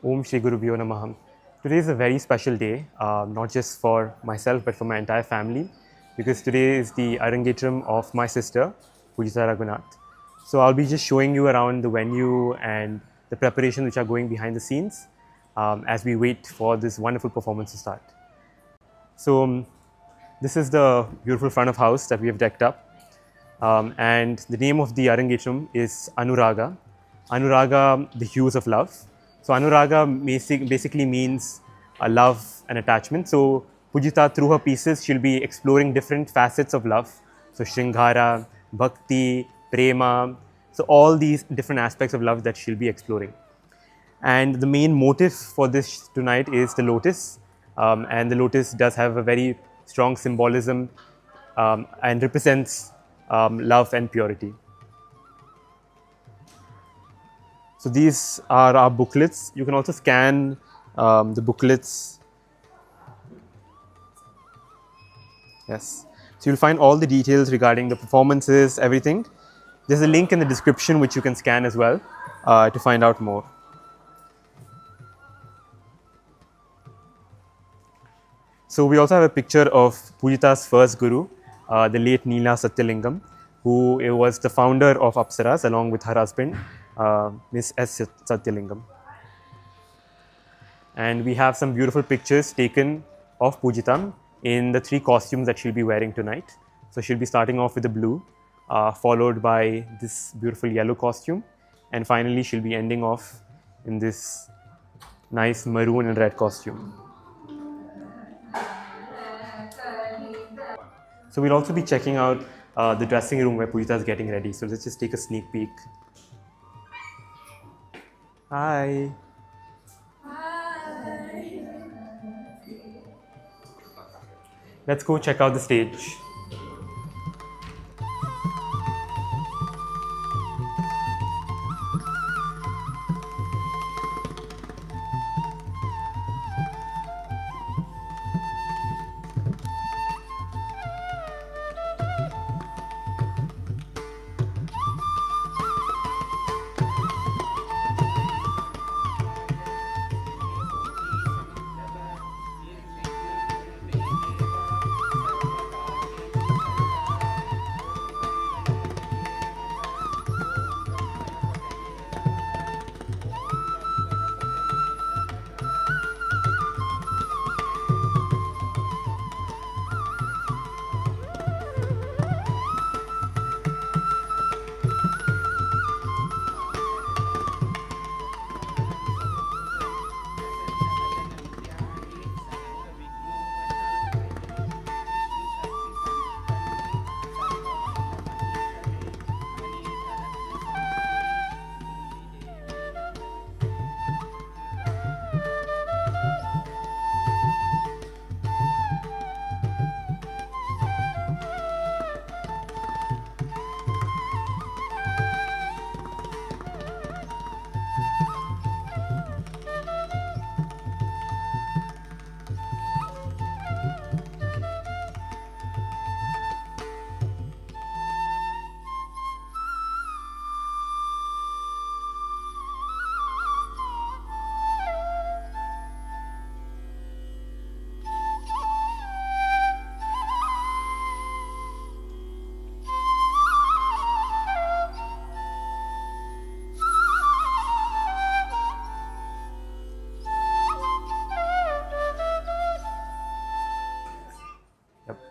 Om Shri Gurubhyo Namaha. Today is a very special day, not just for myself but for my entire family, because today is the Arangetram of my sister, PUJITHA Raghunath. So I'll be just showing you around the venue and the preparations which are going behind the scenes as we wait for this wonderful performance to start. So this is the beautiful front of house that we have decked up. And the name of the Arangetram is Anuraga. Anuraga, the hues of love. So Anuraga basically means love and attachment. So Pujitha, through her pieces, she'll be exploring different facets of love. So Shringara, Bhakti, Prema. So all these different aspects of love that she'll be exploring. And the main motif for this tonight is the lotus. And the lotus does have a very strong symbolism and represents love and purity. So these are our booklets. You can also scan the booklets. Yes. So you'll find all the details regarding the performances, everything. There's a link in the description which you can scan as well to find out more. So we also have a picture of Pujitha's first guru, the late Neela Satyalingam, who was the founder of Apsaras along with her husband, Miss S. Satyalingam. And we have some beautiful pictures taken of Pujitha in the 3 costumes that she'll be wearing tonight. So she'll be starting off with the blue, followed by this beautiful yellow costume, and finally she'll be ending off in this nice maroon and red costume. So we'll also be checking out the dressing room where Pujitha is getting ready. So let's just take a sneak peek. Hi. Hi. Let's go check out the stage.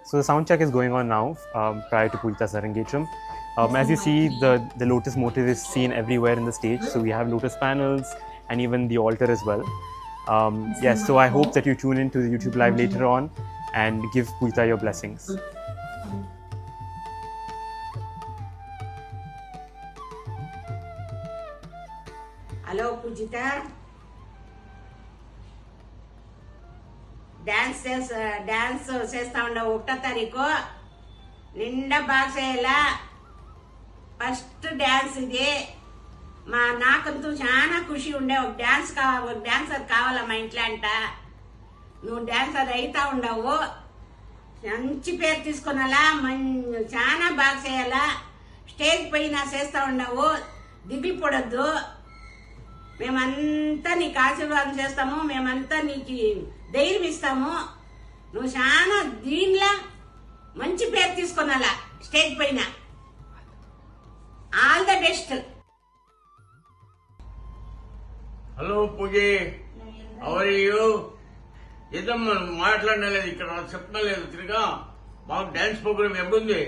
So the sound check is going on now prior to Pujitha's Arangetram. As you see, the lotus motif is seen everywhere in the stage. So we have lotus panels and even the altar as well. Yes, so I hope that you tune in to the YouTube live later on and give Pujitha your blessings. Hello, Pujitha. Dance చేస్తా ఉండవు 1వ తారీఖు నిండా బాగా చేయాలా first dance ఇది నాకంతూ చాలా ఖుషి ఉండే ఒక డాన్సర్ కావాలా మా ఇంట్లో అంట నువ్వు డాన్సర్ అవుతా ఉండవు మంచి పేరు తీసుకున్నాలా చాలా బాగా చేయాలా స్టేజ్ పైన చేస్తా ఉండవు దిగులు పడొద్దు మేమంతా నీకు ఆశీర్వాదం చేస్తాము, మేమంతా నీకు ధైర్యం ఇస్తాము. నువ్వు చాలా దీనిలా మంచి పేరు తీసుకున్నాలా స్టేజ్ పైన. All the best. హలో పూజే, అవర్ యూ? ఏదమ్మా నువ్వు మాట్లాడలేదు, ఇక్కడ చెప్పలేదు. తిరిగా మాకు డ్యాన్స్ ప్రోగ్రామ్ ఎప్పుడుంది?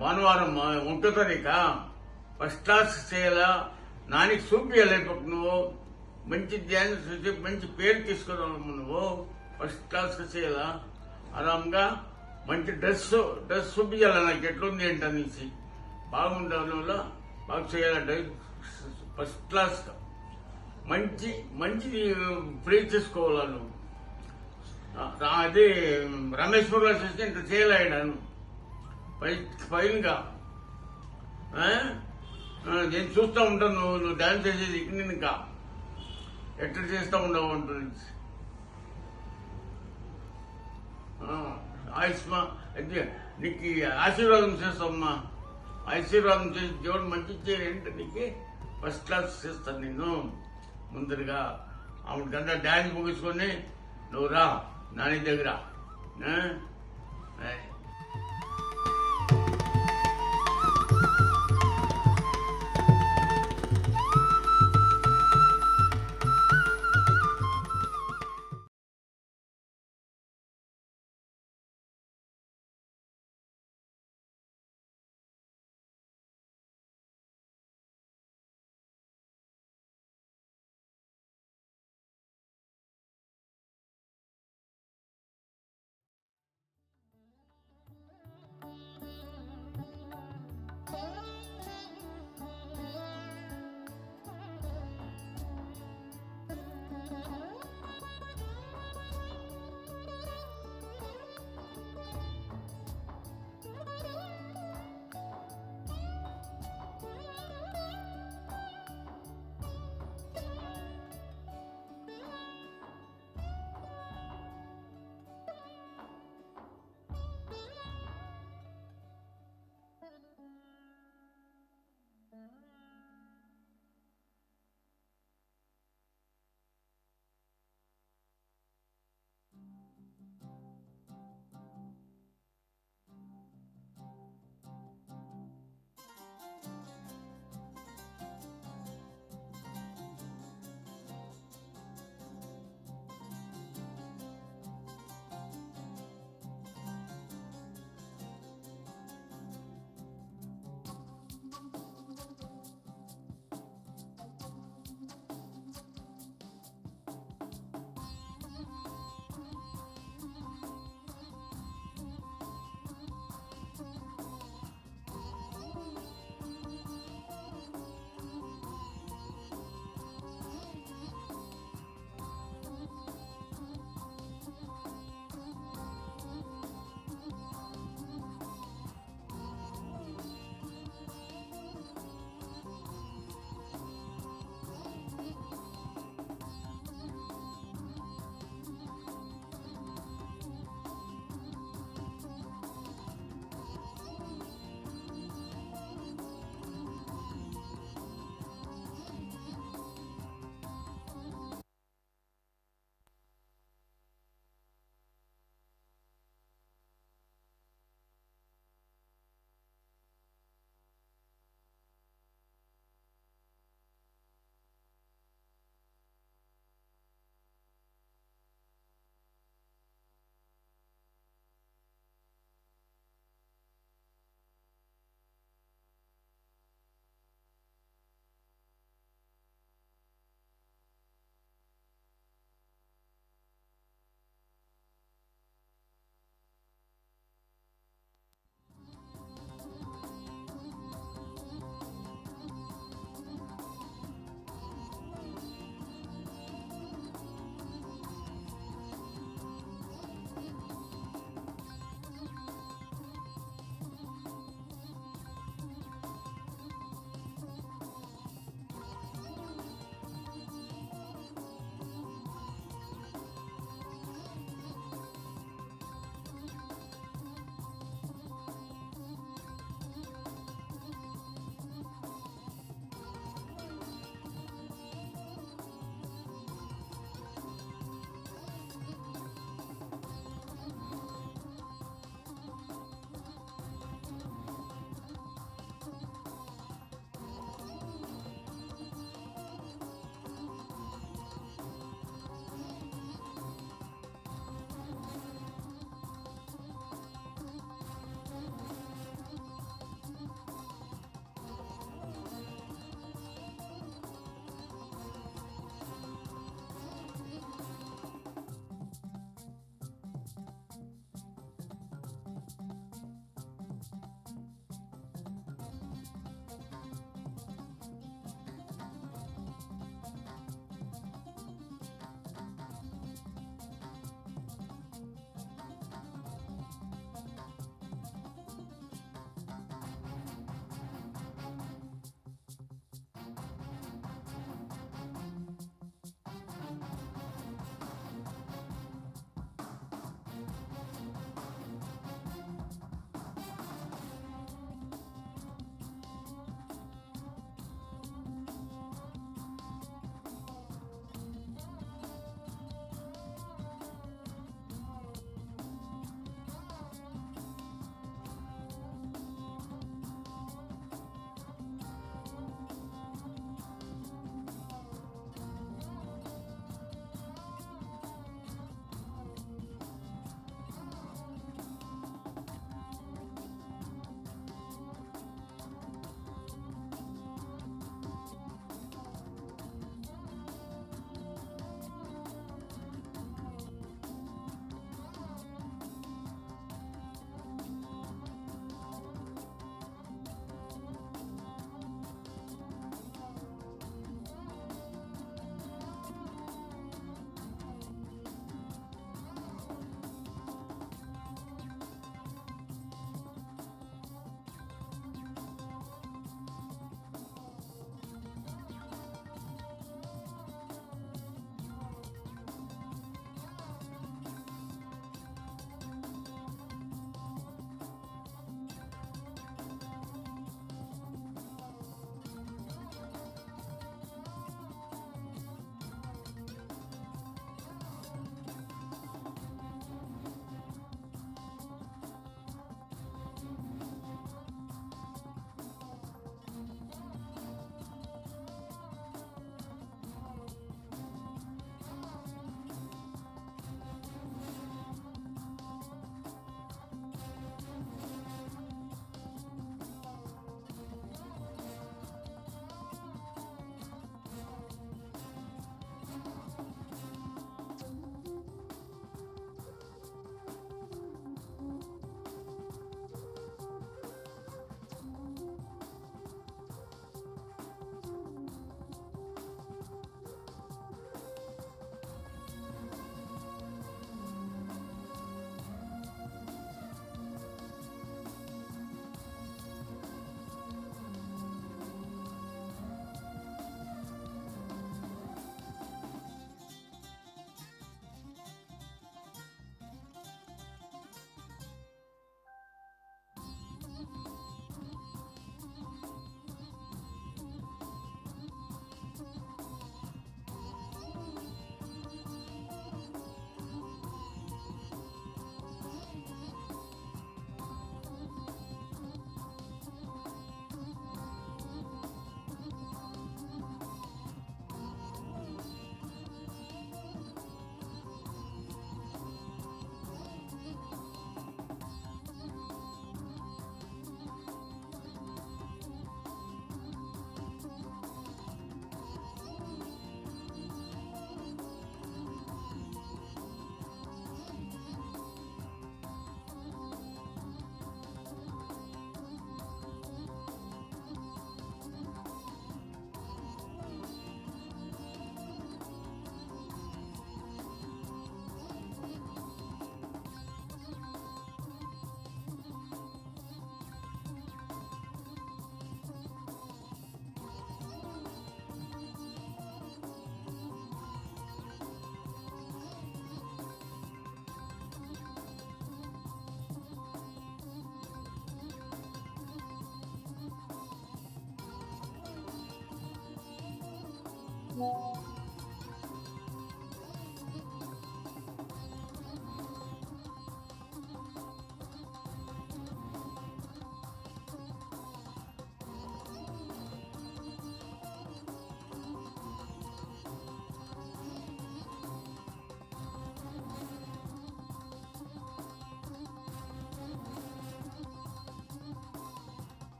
భానువారం 1వ తారీఖా? ఫస్ట్ క్లాస్ చేయాలా? నానికి చూపియాలి. నువ్వు మంచి డ్యాన్స్ మంచి పేరు తీసుకురావు. నువ్వు ఫస్ట్ క్లాస్ చేయాలా? ఆరాంగా మంచి డ్రెస్ చూపించాలి. నాకు ఎట్లుంది ఏంటనేసి బాగుండాలి, బాగా చేయాలంటే ఫస్ట్ క్లాస్ మంచి మంచి ప్రే చేసుకోవాలి. నువ్వు అదే రమేష్ ప్రోగ్రామ్ చేస్తే ఇంత చేయలేడాను ఫైన్గా. నేను చూస్తూ ఉంటాను నువ్వు డాన్స్ చేసేది. ఇంకా ఎట్లా చేస్తూ ఉండవు అంటుంది. ఆయుష్మా అయితే నీకు ఆశీర్వాదం చేస్తామ్మా. ఆశీర్వాదం చేసి దేవుడు మంచి చేయంటే నీకు ఫస్ట్ క్లాస్ చేస్తాను నేను. ముందరగా ఆవిడకంతా డాన్స్ ముగించుకొని నువ్వు రా నాని దగ్గర.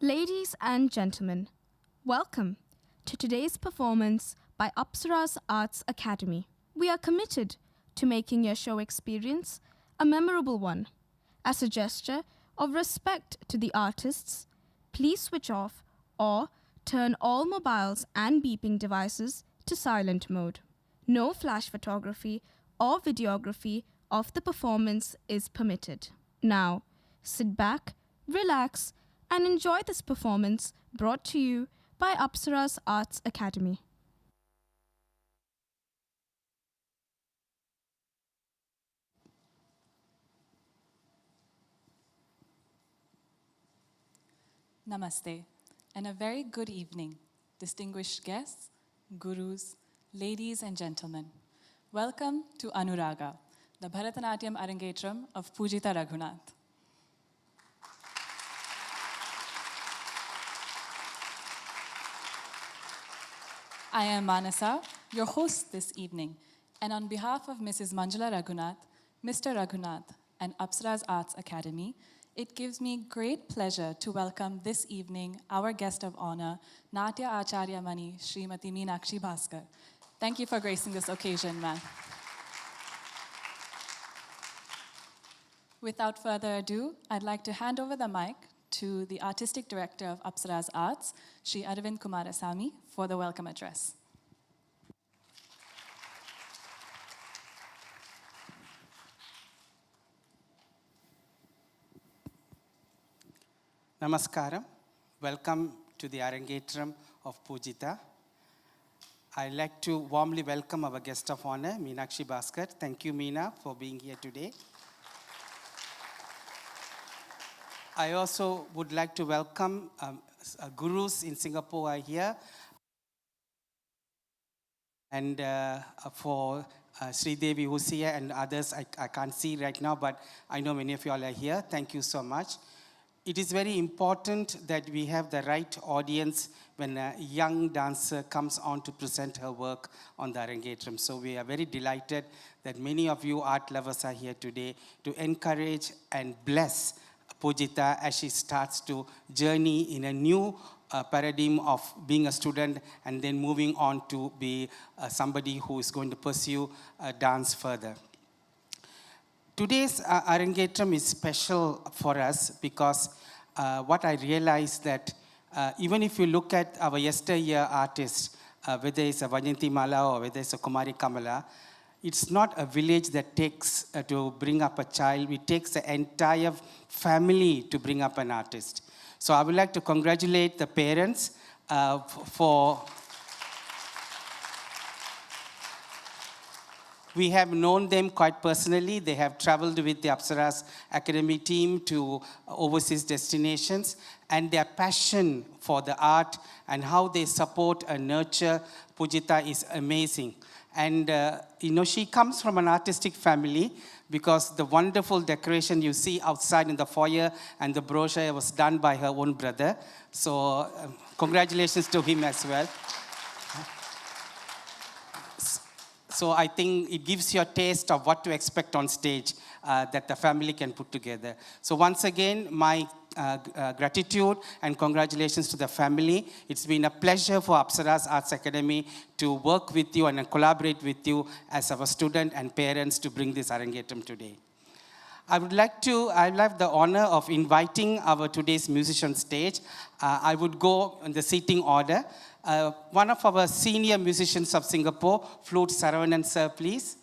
Ladies and gentlemen, welcome to today's performance by Apsara's Arts Academy. We are committed to making your show experience a memorable one. As a gesture of respect to the artists, please switch off or turn all mobiles and beeping devices to silent mode. No flash photography or videography of the performance is permitted. Now, sit back, relax, and enjoy this performance brought to you by Apsara's Arts Academy. Namaste, and a very good evening, distinguished guests, gurus, ladies and gentlemen. Welcome to Anuraga, the Bharathanatyam Arangetram of PUJITHA RAGHUNATH. I am Manasa, your host this evening, and on behalf of Mrs. Manjula Raghunath, Mr. Raghunath, and Apsara's Arts Academy, it gives me great pleasure to welcome this evening our guest of honor, Natya Acharya Mani, Srimati Meenakshi Bhaskar. Thank you for gracing this occasion, ma'am. Without further ado, I'd like to hand over the mic to the Artistic Director of Apsara's Arts, Shri Aravind Kumarasamy, for the welcome address. Namaskaram. Welcome to the Arangetram of PUJITHA. I'd like to warmly welcome our guest of honor, Meenakshi Bhaskar. Thank you, Meena, for being here today. I also would like to welcome gurus in Singapore are here. And for Sri Devi who's here and others I can't see right now, but I know many of you all are here. Thank you so much. It is very important that we have the right audience when a young dancer comes on to present her work on the Arangetram. So we are very delighted that many of you art lovers are here today to encourage and bless PUJITHA as she starts to journey in a new paradigm of being a student and then moving on to be somebody who is going to pursue dance further. Today's Arangetram is special for us because what I realized that even if you look at our yesteryear artists, whether it's a Vajanti Mala or whether it's a Kumari Kamala, it's not a village that takes to bring up a child. It takes the entire family to bring up an artist. So I would like to congratulate the parents for We have known them quite personally. They have traveled with the Apsaras Academy team to overseas destinations, and their passion for the art and how they support and nurture Pujitha is amazing. And she comes from an artistic family, because the wonderful decoration you see outside in the foyer and the brochure was done by her own brother. So congratulations to him as well. So I think it gives you a taste of what to expect on stage that the family can put together. So once again, my gratitude and congratulations to the family. It's been a pleasure for Apsaras Arts Academy to work with you and collaborate with you as our student and parents to bring this Arangetram today. I have the honor of inviting our today's musician stage. I would go in the seating order. One of our senior musicians of Singapore, Flute Saravanan sir, please.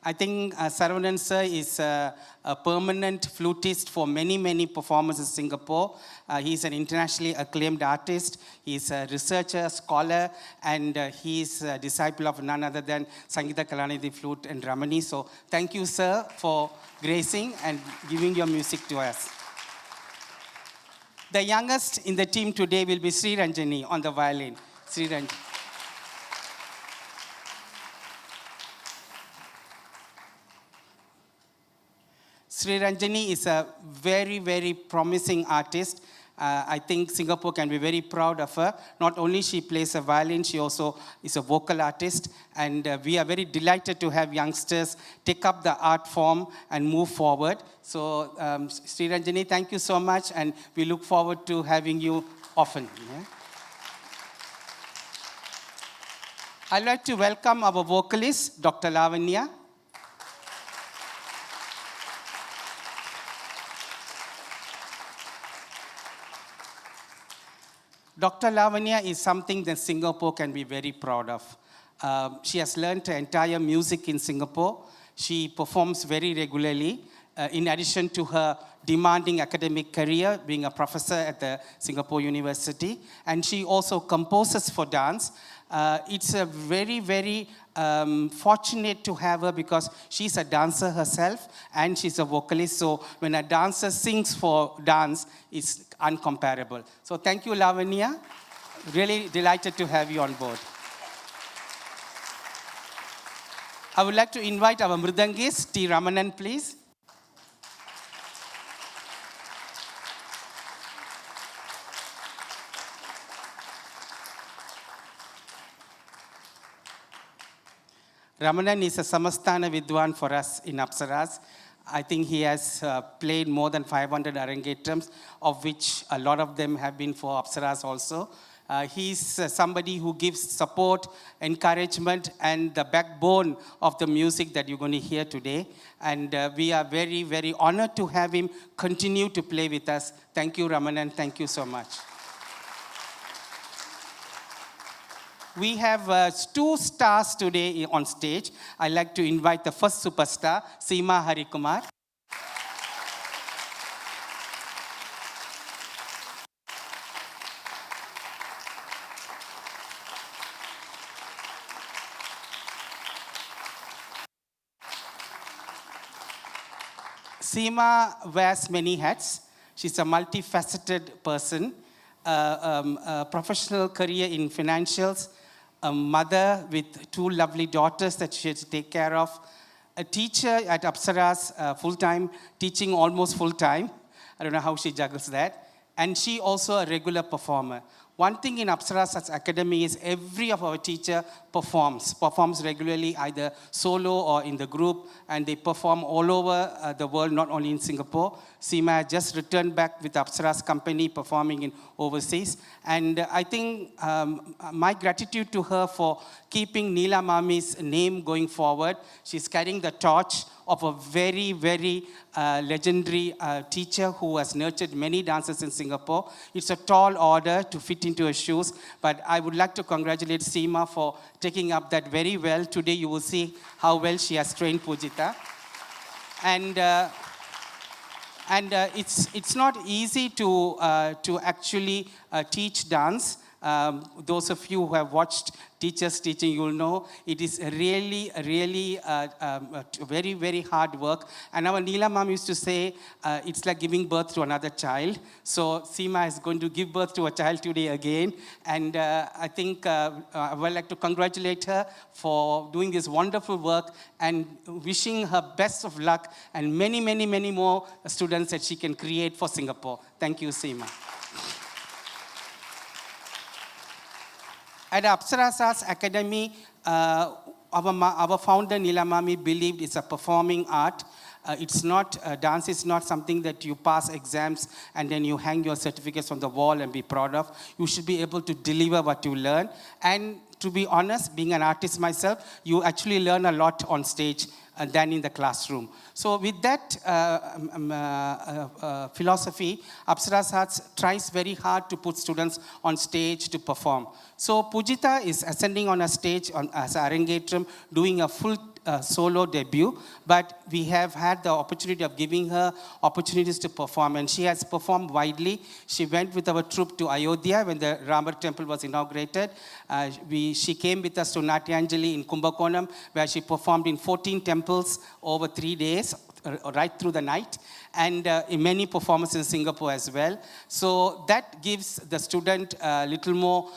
I think Saravanan sir is a permanent flutist for many, many performances in Singapore. He's an internationally acclaimed artist. He's a researcher, scholar, and he's a disciple of none other than Sangeetha Kalanidhi Flute and Ramani. So thank you, sir, for gracing and giving your music to us. The youngest in the team today will be Sri Ranjani on the violin. Sri Ranjani. Sri Ranjani is a very, very promising artist. I think Singapore can be very proud of her. Not only she plays a violin, she also is a vocal artist. And we are very delighted to have youngsters take up the art form and move forward. So Sri Ranjani, thank you so much. And we look forward to having you often. Yeah? I'd like to welcome our vocalist, Dr. Lavanya. Dr. Lavanya is something that Singapore can be very proud of. She has learned her entire music in Singapore. She performs very regularly, in addition to her demanding academic career, being a professor at the Singapore University. And she also composes for dance. It's a very, very fortunate to have her, because she's a dancer herself and she's a vocalist. So when a dancer sings for dance, it's uncomparable. So thank you, Lavanya. Really delighted to have you on board. I would like to invite our Mridangist, T. Ramanan, please. Ramanan is a Samastana Vidwan for us in Apsaras. I think he has played more than 500 Arangetrams, of which a lot of them have been for Apsaras also. He's somebody who gives support, encouragement, and the backbone of the music that you're going to hear today. And we are very, very honored to have him continue to play with us. Thank you, Ramanan. Thank you so much. We have 2 stars today on stage. I'd like to invite the first superstar, SEEMA Harikumar. SEEMA wears many hats. She's a multifaceted person, a professional career in financials, a mother with 2 lovely daughters that she has to take care of, a teacher at Apsaras full-time, teaching almost full-time. I don't know how she juggles that. And she also a regular performer. One thing in Apsaras Arts Academy is every of our teacher performs regularly, either solo or in the group, and they perform all over the world, not only in Singapore. SEEMA just returned back with Apsaras company performing in overseas. And I think my gratitude to her for keeping Neela Mami's name going forward. She's carrying the torch of a very, very legendary teacher who has nurtured many dancers in Singapore. It's a tall order to fit into her shoes, but I would like to congratulate SEEMA for taking up that very well. Today you will see how well she has trained Pujitha. And it's not easy to actually teach dance. Those of you who have watched teachers teaching, you'll know it is really very, very hard work. And our Neela mom used to say, it's like giving birth to another child. So SEEMA is going to give birth to a child today again. And I think I would like to congratulate her for doing this wonderful work and wishing her best of luck and many, many, many more students that she can create for Singapore. Thank you, SEEMA. At Apsara's Arts Academy, our founder Neela Mami believed it's a performing art. It's not, dance is not something that you pass exams and then you hang your certificates on the wall and be proud of. You should be able to deliver what you learn. And to be honest, being an artist myself, you actually learn a lot on stage than in the classroom. So with that philosophy, Apsara's Arts tries very hard to put students on stage to perform. So PUJITHA is ascending on a stage as Arangetram, doing a full solo debut, but we have had the opportunity of giving her opportunities to perform, and she has performed widely. She went with our troupe to Ayodhya when the Ramar temple was inaugurated. She came with us to Natyanjali in Kumbakonam, where she performed in 14 temples over 3 days, right through the night, and in many performances in Singapore as well. So that gives the student a little more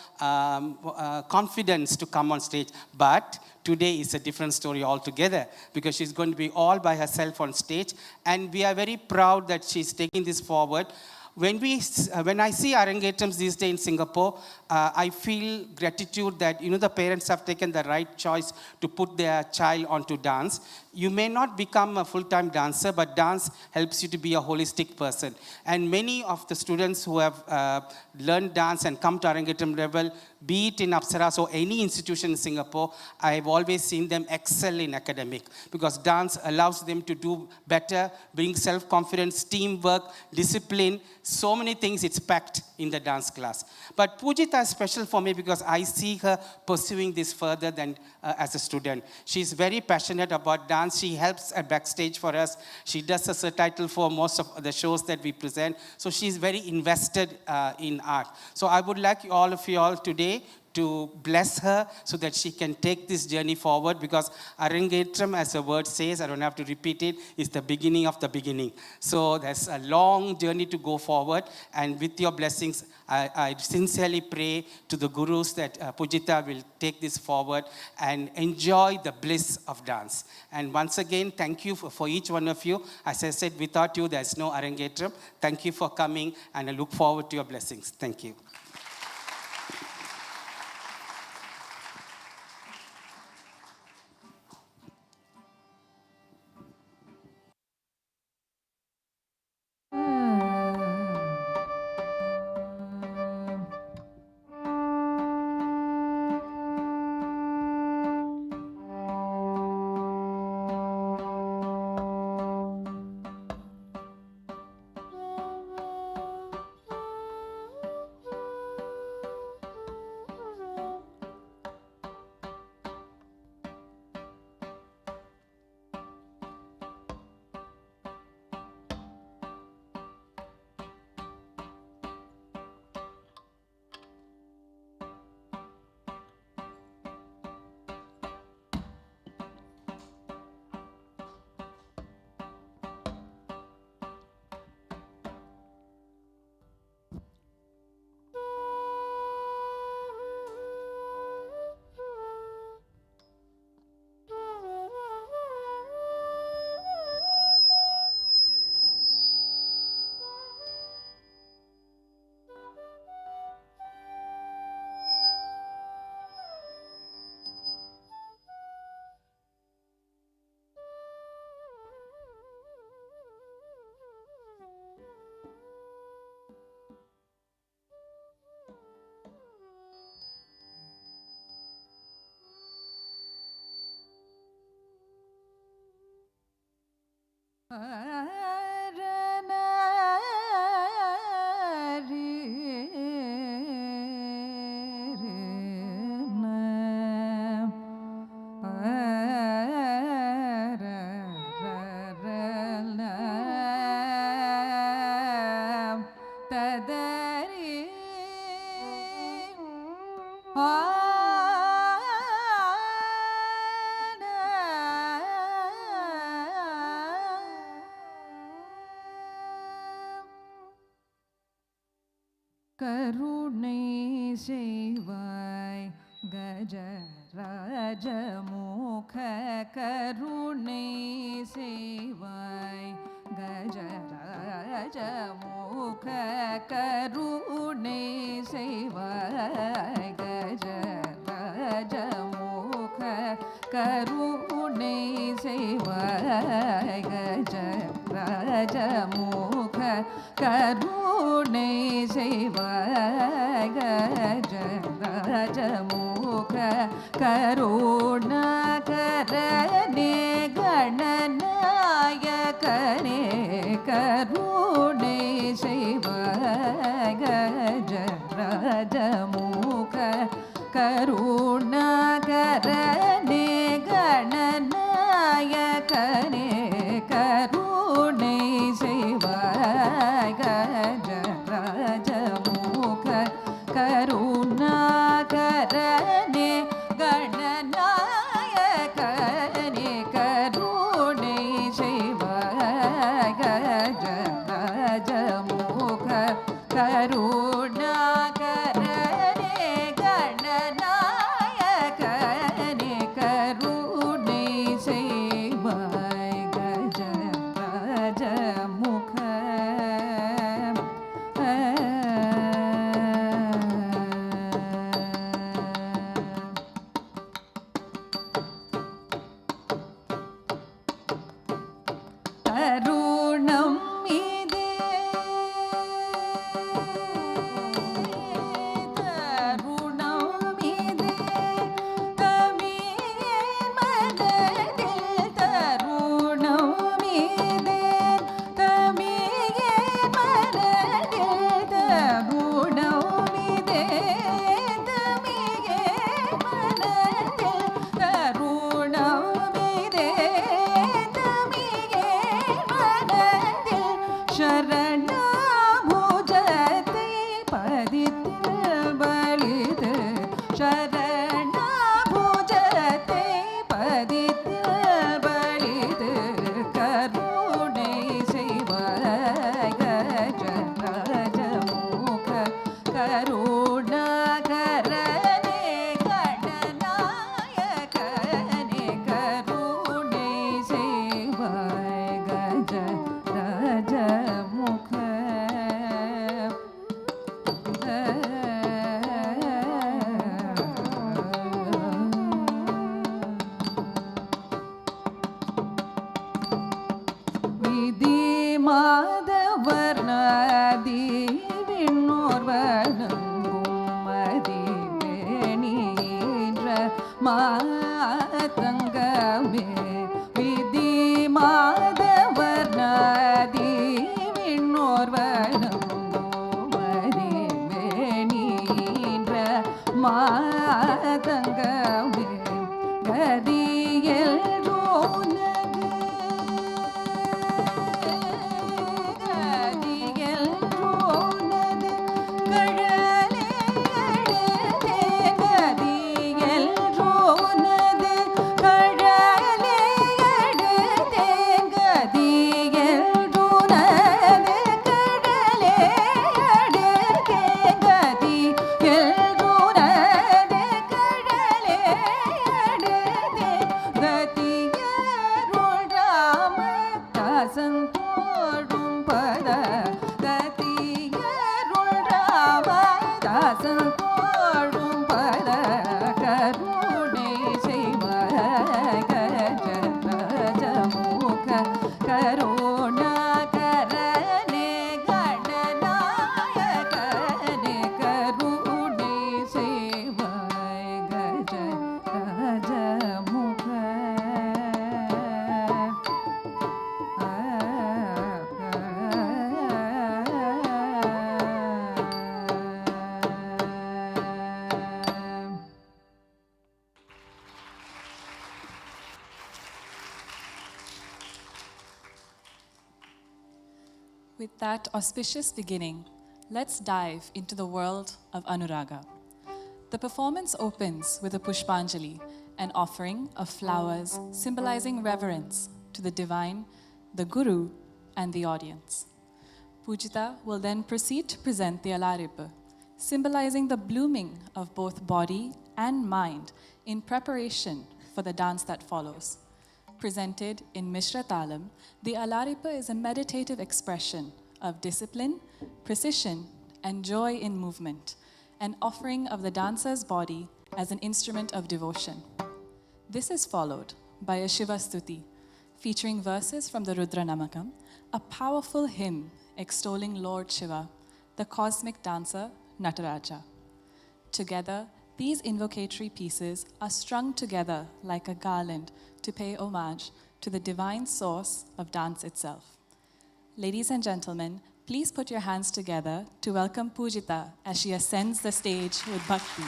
confidence to come on stage. But today is a different story altogether, because she's going to be all by herself on stage, and we are very proud that she's taking this forward. When I see Arangetrams these days in Singapore, I feel gratitude that the parents have taken the right choice to put their child onto dance. You may not become a full-time dancer, but dance helps you to be a holistic person. And many of the students who have learned dance and come to Arangetram level, be it in Apsaras or any institution in Singapore, I have always seen them excel in academic, because dance allows them to do better, bring self-confidence, teamwork, discipline, so many things it's packed in the dance class. But Pujitha is special for me because I see her pursuing this further than as a student. She's very passionate about dance. She helps at backstage for us. She does a subtitle for most of the shows that we present. So she's very invested in art. So I would like all of you all today to bless her so that she can take this journey forward, because Arangetram, as the word says, I don't have to repeat it, is the beginning of the beginning. So there's a long journey to go forward, and with your blessings, I sincerely pray to the gurus that Pujitha will take this forward and enjoy the bliss of dance. And once again, thank you for each one of you. As I said, without you, there's no Arangetram. Thank you for coming, and I look forward to your blessings. Thank you. கருணை செய்வாய் கஜராஜமுக கருணை செய்வாய் கஜராஜமுக கருணை செய்வாய் கஜராஜமுக கருணை செய்வாய் கஜராஜமுக கருணை செய்வாய் கஜராஜமுக கருணாகரனே கணநாயகனே கருணை செய்வாய் கஜராஜமுக கருணாகரனே கணநாயகனே கருணை செய்வாய் கஜராஜமுக கருணாகரனே கணநாயகனே கருணை செய்வாய் கஜராஜமுக கருணாகரனே கணநாயகனே கருணை செய்வாய் கஜராஜமுக தருணம் இதே தருணம் இதே கவியே மனதில் தருணம் இதே கவியே மனதில் தருணம் இதே கவியே மனதில் தருணம் இதே கவியே மனதில் சரணாபுஜத்தை பதித்தில் பலிது சரணாபுஜத்தை பதித்தில் பலிது கருணை செய்வாய் கஜராஜமுக கருணாகரனே கணநாயகனே கருணை செய்வாய் கஜராஜமுக விதி மாதவர்ணாதி விண்ணோர் வணங்கும் மதி வேணீன்ற மாதங்கமே விதி மாதவர்ணாதி விண்ணோர் வணங்கும் மதி வேணீன்ற மாதங்கமே கதியில் சந்தோடும் பத கதியருள் ராமதாசன் தோடும் பத கருணை செய்வாய் கஜராஜமுக கருணாகரனே கணநாயகனே கருணை செய்வாய் கஜராஜமுக With that auspicious beginning, let's dive into the world of Anuraga. The performance opens with a Pushpanjali, an offering of flowers symbolizing reverence to the divine, the Guru, and the audience. Pujitha will then proceed to present the Alarippu, symbolizing the blooming of both body and mind in preparation for the dance that follows. Presented in Mishra Talam, the Alaripa is a meditative expression of discipline, precision, and joy in movement, an offering of the dancer's body as an instrument of devotion. This is followed by a Shiva Stuti, featuring verses from the Rudra Namakam, a powerful hymn extolling Lord Shiva, the cosmic dancer Nataraja. Together, these invocatory pieces are strung together like a garland to pay homage to the divine source of dance itself. Ladies and gentlemen, please put your hands together to welcome PUJITHA as she ascends the stage with Bhakti,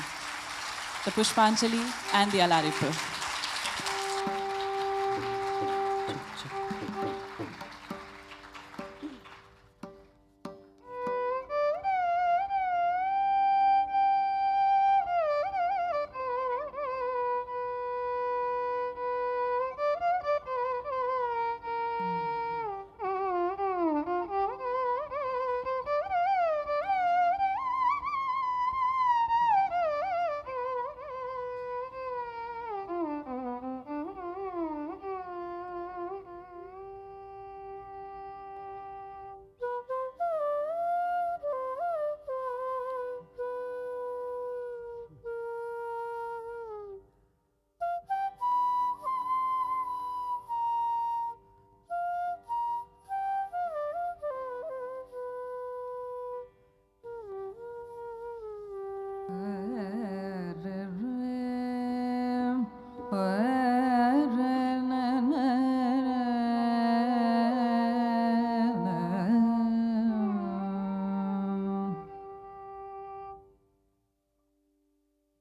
the Pushpanjali and the Alaripu.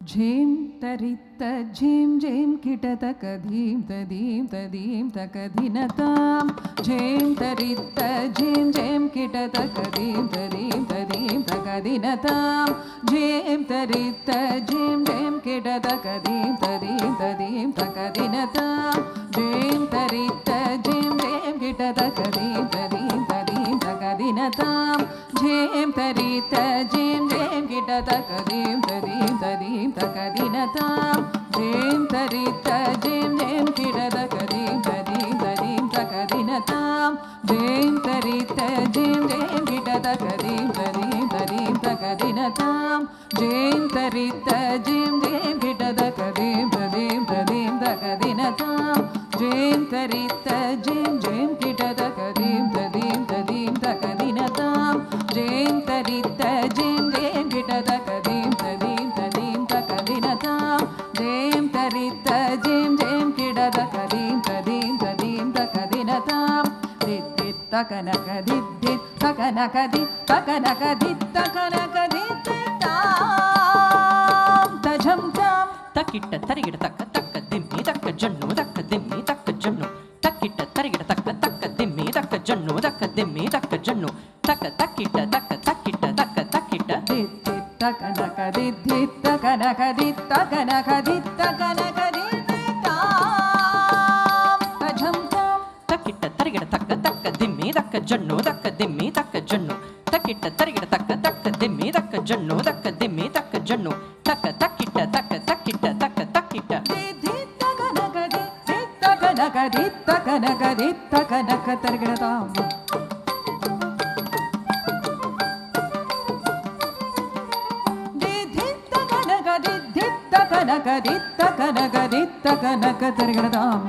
Jim tarita jim jim kitataka dim tadim tadim takadinatam. Jim tarita jim jim kitataka dim tadim tadim takadinatam. Jim tarita jim jim kitataka dim tadim tadim takadinatam. Jim tarita jim jim kitataka dim tadim tadim takadinatam. Jim tarita jim jim kitataka dim tadim tadim takadinatam. Jim tarita jim jim kitataka dim tadim tadim takadinatam. Jim tarita jim jim kitataka dim tadim tadim takadinatam. Jim tarita jim jim kitataka dim tadim tadim takadinatam. Jim tarita jim jim kitataka dim tadim tadim takadinatam. Jim tarita jim jim kitataka dim tadim tadim takadinatam. Jim tarita jim jim kitataka dim tadim tadim takadinatam. Dit dit takanaka dit dit takanaka dit takanaka dit takanaka dit tam tajam tam. Takita tarigita taka taka dimmi taka jannu taka dimmi taka jannu. Takita tarigita taka taka dimmi taka jannu taka dimmi taka jannu. Taka takita taka takita taka takita. Dit dit takanaka dit dit takanaka dit takanaka dit takanaka dit tam tajam tam. Takita tarigita taka taka dimmi taka jannu taka dimmi taka jannu. Takita tarigita taka taka dimmi taka jannu taka dimmi taka jannu. Taka takita taka takita taka takita. Dit dit takanaka dit dit takanaka dit takanaka dit takanaka tarigita tam. Dit dit takanaka dit dit takanaka dit takanaka dit takanaka tarigita tam.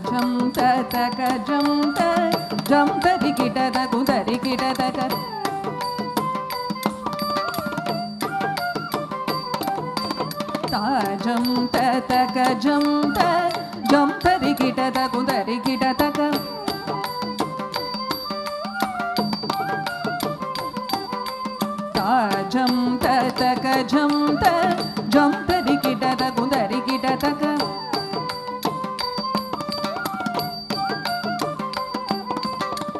Jam ta taka jam tarikita ta kuntarikita taka. Ta jam ta taka jam tarikita ta kuntarikita taka. Ta jam ta taka jam tarikita ta kuntarikita taka.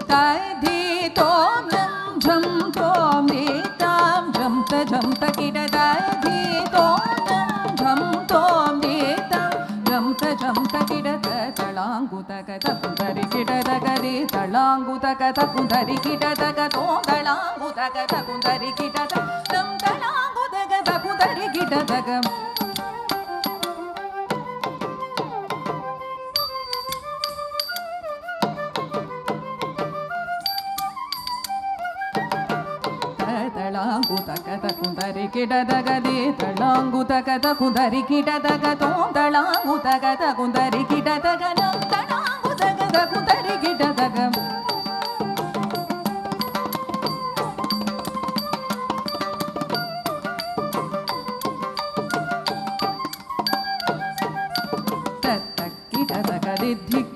Tai di tom nam jam tom di tam jam ta kita. Tai di tom nam jam tom di tam jam ta kita ta talangu ta ka ta kuntarikita. ಕಿಟದಗದಿ ತಳಾಂಗುತಕ ಕುಂದರಿ ಕಿಟದಗ ತೋಂದಳಾಂಗುತಕ ಕುಂದರಿ ಕಿಟದ ನಂ ತಳಾಂಗುತಕ ಕುಂದರಿ ಕಿಟದಗ ತಳಾಂಗುತಕ ಕುಂದರಿ ಕಿಟದಗದಿ ತಳಾಂಗುತಕ ಕುಂದರಿ ಕಿಟದಗ ತೋಂದಳಾಂಗುತಕ ಕುಂದರಿ ಕಿಟದಗ ನಂ ತಳಾಂಗುತಕ ಕುಂದರಿ ಕಿಟದಗ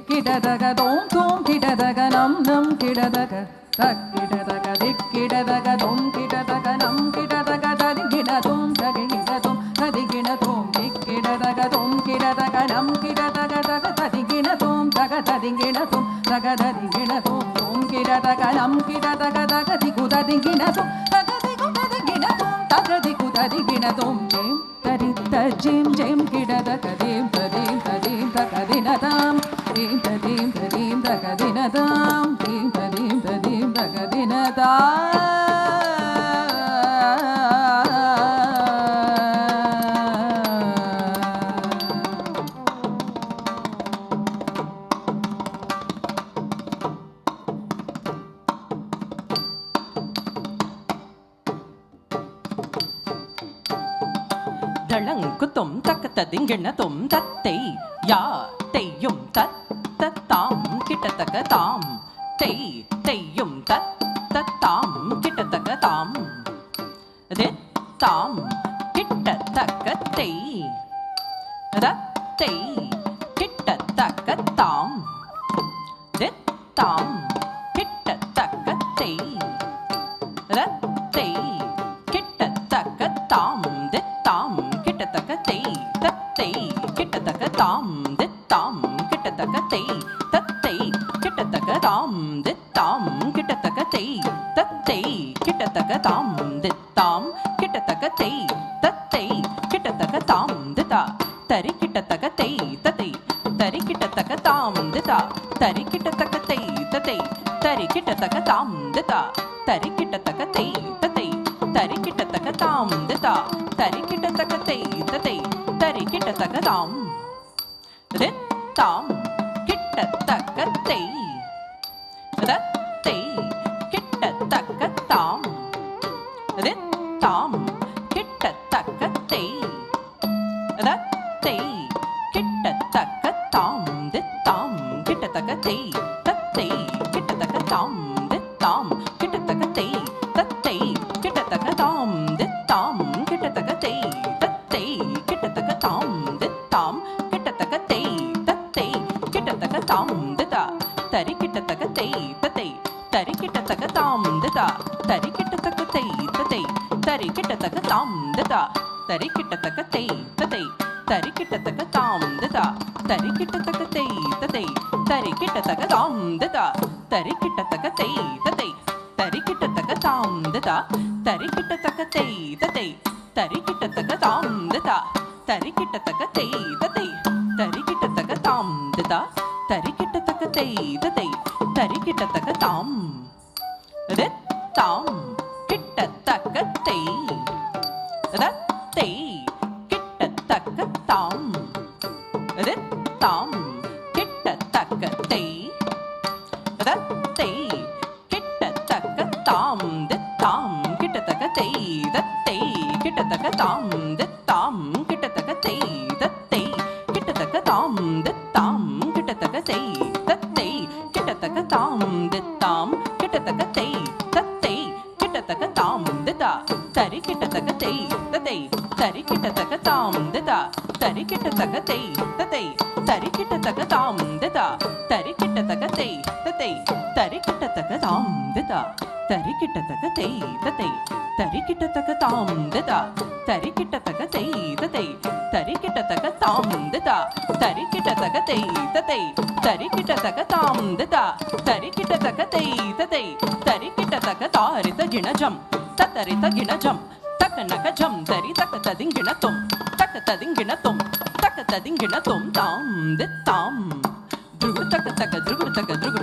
ಕಿಟದಗ ತೋಂ ತೋಂ ಕಿಟದಗ ನಂ ನಂ ಕಿಟದಗ ತಕ್ಕಿಟದಗ ದಿಕ್ಕಿಟದಗ ತೋಂ ಕಿಟದಗ ನಂ ಕಿಟದಗ ತದಿಗಿಡ ತೋಂ ತಗಿಡ ತೋಂ ತದಿಗಿಡ ತೋಂ ದಿಕ್ಕಿಟದಗ ತೋಂ ಕಿಟದಗ ನಂ ಕಿಟದಗ ತಗ ತದಿಗಿಡ ತೋಂ ತಗ ತದಿಗಿಡ ತೋಂ ತಗ ತದಿಗಿಡ ತೋಂ ತೋಂ ಕಿಟದಗ ನಂ ಕಿಟದಗ ತಗ ದಿಗು ತದಿಗಿಡ ತೋಂ ತಗ ದಿಗು ತದಿಗಿಡ ತೋಂ ತಗ ದಿಗು ತದಿಗಿಡ ತೋಂ ಜೇಂ ತರಿತ್ತ ಜೇಂ ಜೇಂ ಕಿಟದಗ ದೇಂ ತದೇಂ ತದೇಂ ತಗದಿನತಾಂ ದೇಂ ತದೇಂ ತದೇಂ ತಗದಿನತಾಂ ದೇಂ ತದೇಂ ತದೇಂ ತಗದಿನತಾಂ தளங்குத்தும் தக்கத்ததிங்கிண தும் தத்தை யா தெய்யும் தத் தத்தாம் கிட்டத்தக்க தாம் தெய் தெய்யும் தத் தத்தாம் கிட்டத்தக்க தாம் தாம் கிட்டத்தக்க தெய் ரத்தை கிட்டத்தக்க தாம் தாம் கிட்டத்தக்க தெய் ரத்தை கிட்டத்தக்க தாம் தாம் கிட்டத்தக்க தெய் தத்தை கிட்டத்தக்க தாம் தாம் கிட்டத்தக்க தெய் தத்தை கிட்டத்தக்க தாம் தாம் கிட்டத்தக்க தெய் தத்தை கிட்டத்தக்க தாம் தாம் கிட்டத்தக்க தெய் தத்தை கிட்டத்தக்க தாம் தா தரி கிட்டத்தக்க தெய் தத்தை தரி கிட்டத்தக்க தாம் தா தரி கிட்டத்தக்க தெய் தத்தை தரி கிட்டத்தக்க தாம் தா தரி கிட்டத்தக்க தெய் தத்தை தரி கிட்டத்தக்க தாம் தா தரி கிட்டத்தக்க தெய் தத்தை தரி கிட்டத்தக்க தாம் தாம் கிட்டத்தக்க தெய் ரத்தை கிட்டத்தக்க தாம் தாம் கிட்டத்தக்க தெய் ரத்தை கிட்டத்தக்க தாம் தாம் கிட்டத்தக்க தெய் தத்தை கிட்டத்தக்க தாம் தாம் கிட்டத்தக்க தெய் தத்தை கிட்டத்தக்க தாம் தாம் கிட்டத்தக்க தெய் தத்தை கிட்டத்தக்க தாம் தாம் கிட்டத்தக்க தெய் தத்தை கிட்டத்தக்க தாம் தா தரி கிட்டத்தக்க தெய் தத்தை தரி கிட்டத்தக்க தாம் தா தரி கிட்டத்தக்க தெய் தத்தை தரி கிட்டத்தக்க தாம் தா தரி கிட்டத்தக்க தெய் தத்தை தரி கிட்டத்தக்க தாம் தா தரி கிட்டத்தக்க தெய் தத்தை தரி கிட்டத்தக்க தாம் தா தரி கிட்டத்தக்க தெய் தத்தை தரி கிட்டத்தக்க தாம் தா தரி கிட்டத்தக்க தெய் தத்தை தரி கிட்டத்தக்க தாம் தா தரி கிட்டத்தக்க தெய் தத்தை தரி கிட்டத்தக்க தாம் தா தரி கிட்டத்தக்க தெய் தத்தை தரி கிட்டத்தக்க தாம் தாம் கிட்டத்தக்க தெய் ரத்தை கிட்டத்தக்க தாம் தாம் கிட்டத்தக்க தெய் ரத்தை கிட்டத்தக்க தாம் தாம் கிட்டத்தக்க தெய் தத்தை கிட்டத்தக்க தாம் தாம் கிட்டத்தக்க தெய் தத்தை கிட்டத்தக்க தாம் தாம் கிட்டத்தக்க தெய் தத்தை கிட்டத்தக்க தாம் தாம் கிட்டத்தக்க தெய் தத்தை கிட்டத்தக்க தாம் தா தரி கிட்டத்தக்க தெய் தத்தை தரி கிட்டத்தக்க தாம் தா தரி கிட்டத்தக்க தெய் தத்தை தரி கிட்டத்தக்க தாம் தா தரி கிட்டத்தக்க தெய் தத்தை தரி கிட்டத்தக்க தாம் தா தரி கிட்டத்தக்க தெய் தத்தை தரி கிட்டத்தக்க தாம் தா தரி கிட்டத்தக்க தெய் தத்தை தரி கிட்டத்தக்க தாம் தா தரி கிட்டத்தக்க தெய் தத்தை தரி கிட்டத்தக்க தாம் தா தரி கிட்டத்தக்க தெய் தத்தை தரி கிட்டத்தக்க தாரித கிணஜம் தத்தரித கிணஜம் தக்க நகஜம் தரி தக்க ததிங்கிணத்தும் தக்க ததிங்கிணத்தும் தக்க ததிங்கிணத்தும் தாம் தாம் துருகு தக்க தக்க துருகு தக்க துருகு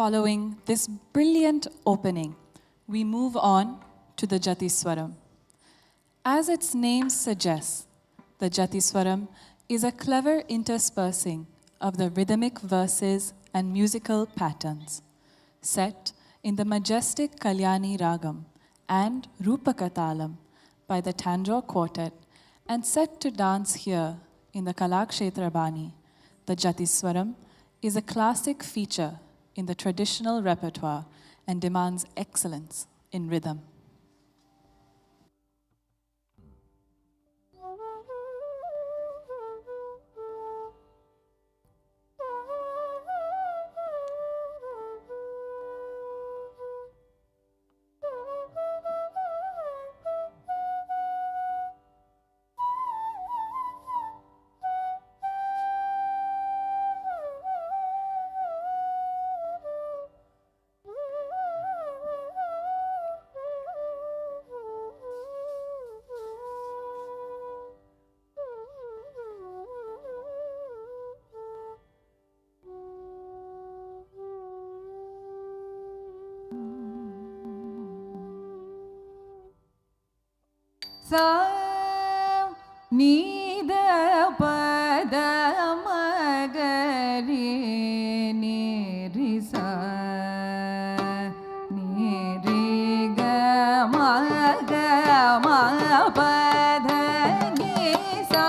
Following this brilliant opening, we move on to the Jatiswaram. As its name suggests, the Jatiswaram is a clever interspersing of the rhythmic verses and musical patterns, set in the majestic Kalyani Ragam and Rupakatalam by the Tanjore Quartet and set to dance here in the Kalakshetra Bani. The Jatiswaram is a classic feature in the traditional repertoire and demands excellence in rhythm. sa ni da pa da ma ga ri ni ri sa ni ri ga ma pa da ni sa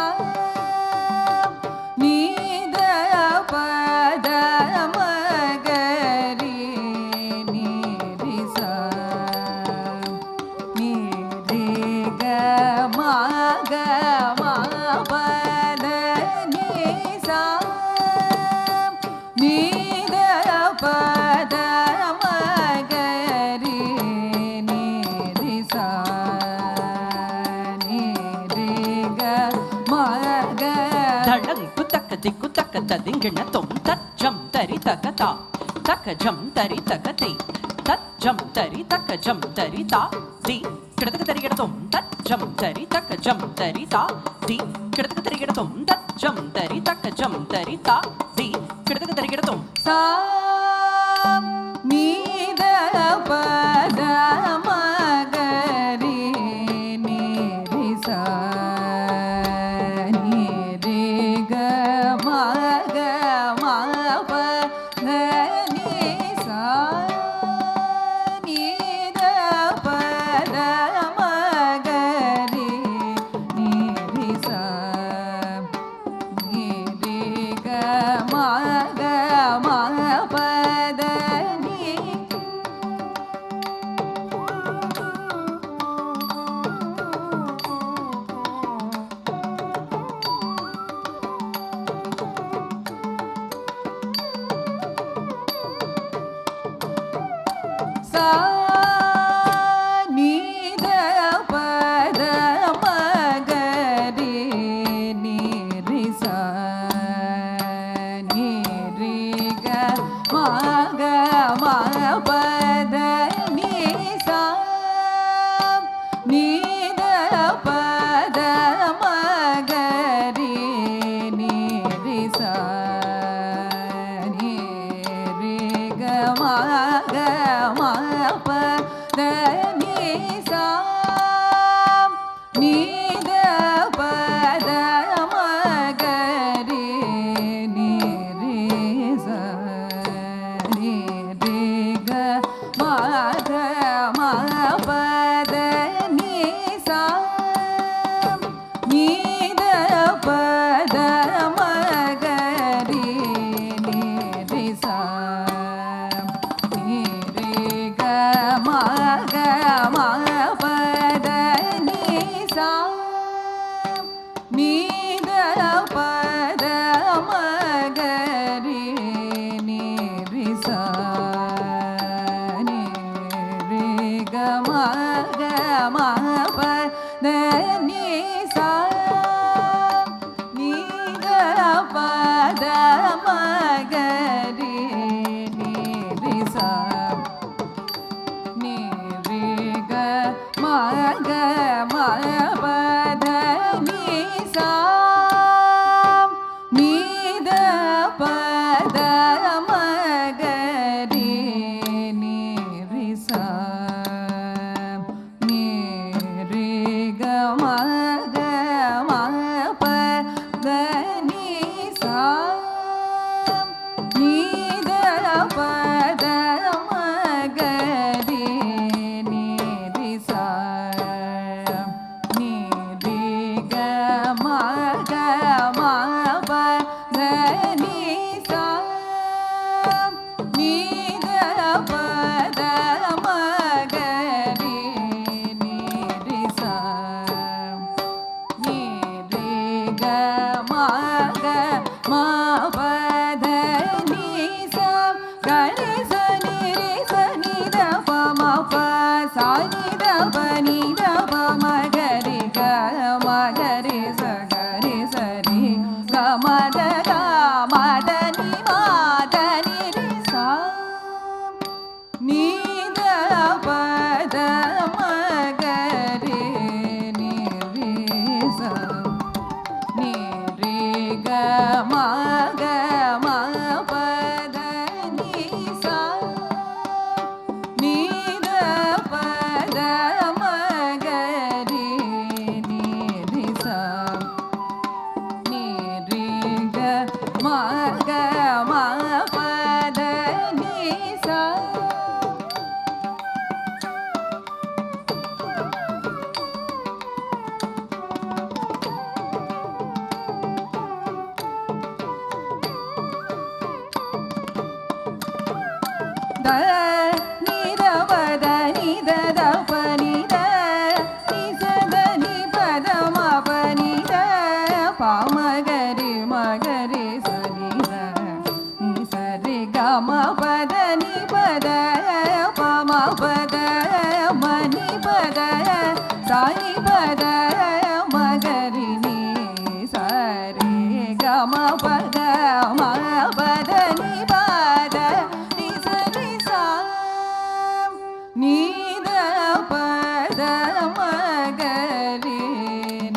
ni da pa da ma ga ri ni ri sa ni ri ga ma pa da ni sa ni da pa da ma ga ri ni ri sa ni ri ga ma ga ಧಳಂಕು ತಕ್ಕ ದಿಕ್ಕು ತಕ್ಕ ದಿಂಗಿಣ ತೊಂ ತಜ್ಜಂ ತರಿ ತಕತ ತಕ ಜಂ ತರಿ ತಕತೆ ತಜ್ಜಂ ತರಿ ತಕ ಜಂ ತರಿ ತಾ ದಿ ಕಿಡತಕ ತರಿಗಿಡ ತೊಂ ತಜ್ಜಂ ತರಿ ತಕ ಜಂ ತರಿ ತಾ ದಿ ಕಿಡತಕ ತರಿಗಿಡ ತೊಂ ತಜ್ಜಂ ತರಿ ತಕ ಜಂ ತರಿ ತಾ the ಕಿಡತಕ ತರಿಗಿಡ ತೊಂ sa ni da pa da ma ga ri ni ri sa ni ri ga ma pa da ni sa ni da pa da ma ga ri ni ri sa ni ri ga ma pa da ni sa ni da pa da ma ga ri ni ri sa ni ri ga ma pa da ni sa ni da pa da ma ga ri ni ri sa ni ri ga ma pa ni sa ni da pa da ma ga ri ni ri sa ni ri ga ma pa da ni sa ga ri sa ni da pa ma pa sa ni da pa ma ga ri sa ga ri sa ri ga ma da ni ri sa ni da pa da ma ga ri ni ri sa ni ri ga ma pa da ni sa ni da pa da ma ga ri ni ri sa ni ri ga ma pa da ni sa da ni da pa da ni da pa ni da ni sa da ni pa da ma pa ni da pa ma ga ri sa ni da ni sa ri ga ma pa da ni pa da pa ma pa da ma ni pa da sa ni pa da ma ga ri ni sa ri ga ma pa da ni pa da ni sa ni da pa da ma ga ri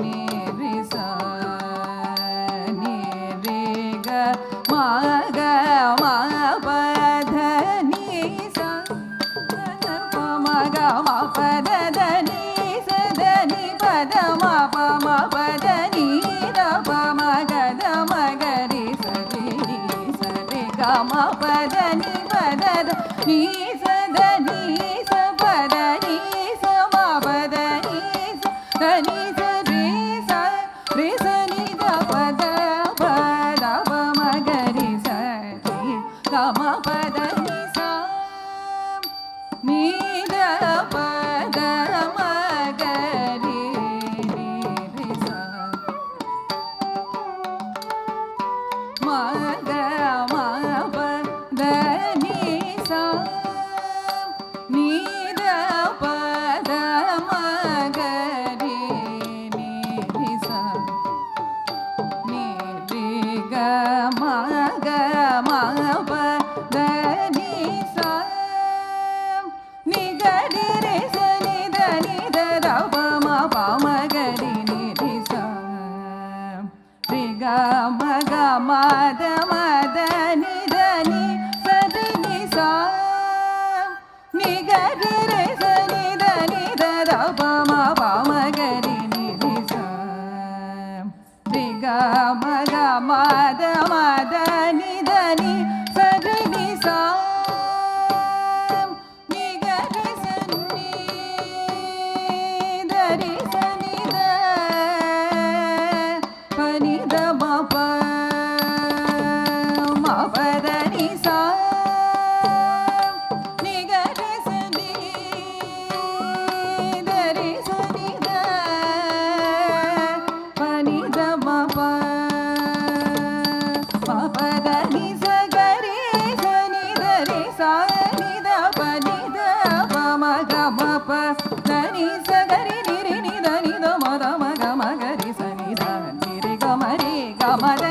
ni ri sa ni ri ga ma pa da ni sa pa ma pa da ni sa da ni pa da ma pa da ni da pa ma ga ri sa ri ga ma pa da ni sa da ni sa pa da ni sa ma pa da ni sa ri sa ni da pa ma ga ri sa ri ga ma pa da ni sa ni da pa da ma ga ri sa ma ga ma pa da ni sa ni da pa da ma ga ri sa ni ri ga ma pa da ni sa ni ga ri re sa ni da pa ma ga ri ni ri sa ri ga ma da ni sa ri ni sa ni ga ri re sa ni da pa ma ga ri ni ri sa ri ga ma da ni sa ri ni sa ni ga ri sa ni da ri sa ni da pa ni da ma pa da ni sa ni ga ri sa ni da ri sa ni da pa ni da ma pa da ni sa ga ri sa ni da ri sa ni da pa ma ga ma pa da ni sa ga ri ni da ni da ma ga ri sa ni da ni ri ga ma da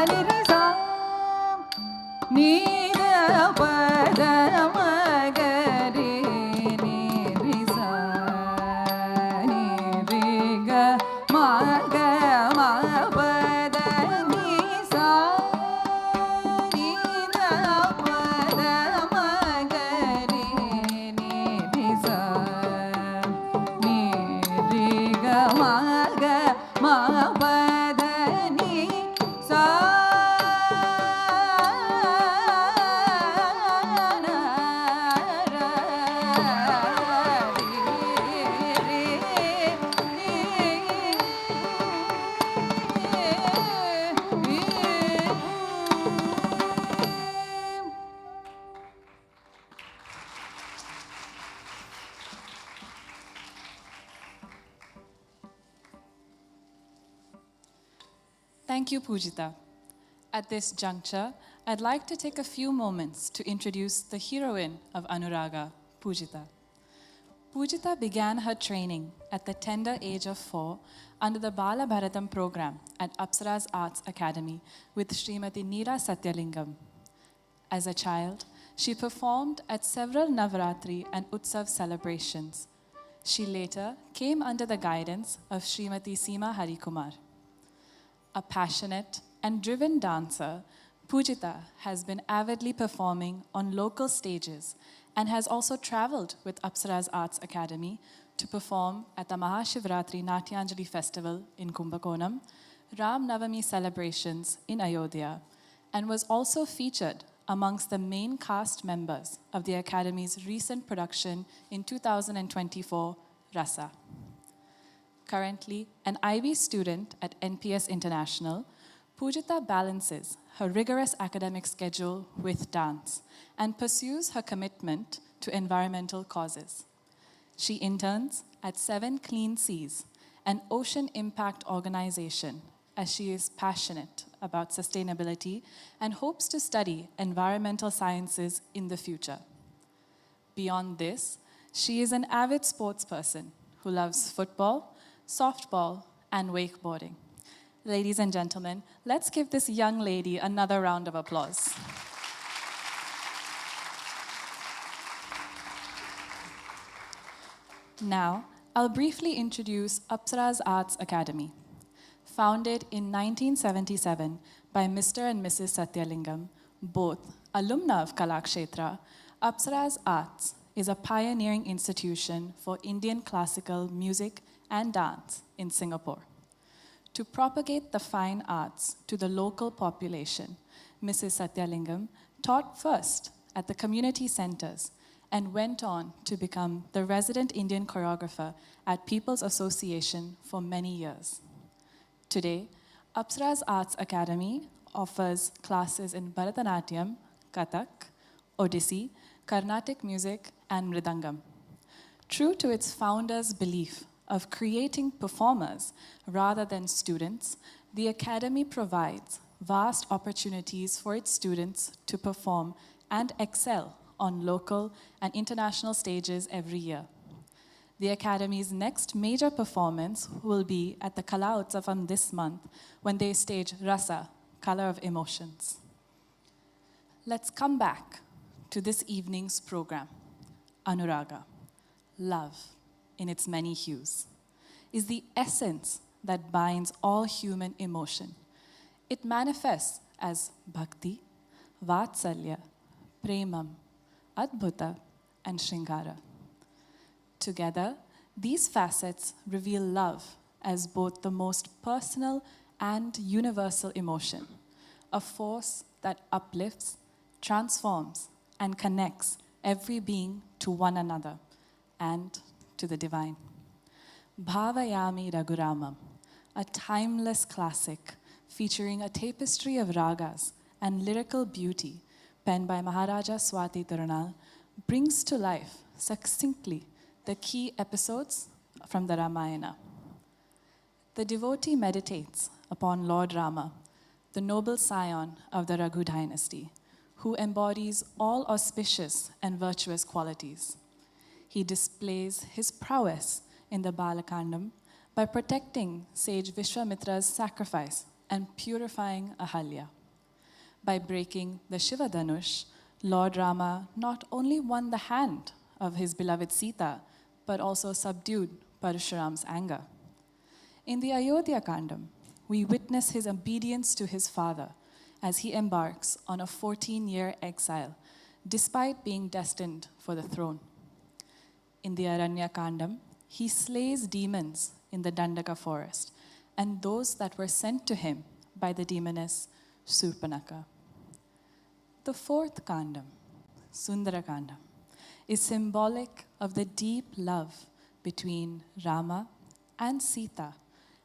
ni ri sa ni da pa da ma ga ri ni ri sa ni ri ga ma pa da ni sa ni da pa da ma ga ri ni ri sa ni ri ga ma pa da ni sa Thank you, Pujitha. At this juncture, I'd like to take a few moments to introduce the heroine of Anuraga, Pujitha. Pujitha began her training at the tender age of 4 under the Bharathanatyam program at Apsara's Arts Academy with Srimati Neera Satyalingam. As a child, she performed at several Navaratri and Utsav celebrations. She later came under the guidance of Srimati SEEMA Kumar. A passionate and driven dancer, Pujitha has been avidly performing on local stages and has also traveled with Apsara's Arts Academy to perform at the Mahashivratri Natyanjali Festival in Kumbakonam, Ram Navami celebrations in Ayodhya, and was also featured amongst the main cast members of the Academy's recent production in 2024, Rasa. Currently an IB student at NPS International, Pujitha balances her rigorous academic schedule with dance and pursues her commitment to environmental causes. She interns at 7 Clean Seas, an ocean impact organization, as she is passionate about sustainability and hopes to study environmental sciences in the future. Beyond this, she is an avid sports person who loves football, softball, and wakeboarding. Ladies and gentlemen, let's give this young lady another round of applause. Now, I'll briefly introduce Apsara's Arts Academy. Founded in 1977 by Mr. and Mrs. Satyalingam, both alumna of Kalakshetra, Apsara's Arts is a pioneering institution for Indian classical music and dance in Singapore. To propagate the fine arts to the local population, Mrs. Satyalingam taught first at the community centers and went on to become the resident Indian choreographer at People's Association for many years. Today, Apsara's Arts Academy offers classes in Bharathanatyam, Kathak, Odissi, Carnatic music, and Mridangam. True to its founder's belief of creating performers rather than students, the Academy provides vast opportunities for its students to perform and excel on local and international stages every year. The Academy's next major performance will be at the Kala Utsavam this month when they stage Rasa, Color of Emotions. Let's come back to this evening's program. Anuraga, love in its many hues, is the essence that binds all human emotion. It manifests as bhakti, vatsalya, premam, adbhuta, and shringara. Together, these facets reveal love as both the most personal and universal emotion, a force that uplifts, transforms, and connects every being to one another and to the divine. Bhavayami Raghuramam, a timeless classic featuring a tapestry of ragas and lyrical beauty penned by Maharaja Swati Tirunal, brings to life succinctly the key episodes from the Ramayana. The devotee meditates upon Lord Rama, the noble scion of the Raghu dynasty, who embodies all auspicious and virtuous qualities. He displays his prowess in the Balakandam by protecting sage Vishwamitra's sacrifice and purifying Ahalya. By breaking the Shiva Dhanush, Lord Rama not only won the hand of his beloved Sita, but also subdued Parashuram's anger. In the Ayodhya Kandam, we witness his obedience to his father as he embarks on a 14-year exile, despite being destined for the throne. In the Aranya Kandam, he slays demons in the Dandaka forest and those that were sent to him by the demoness Surpanaka. The fourth Kandam, Sundara Kandam, is symbolic of the deep love between Rama and Sita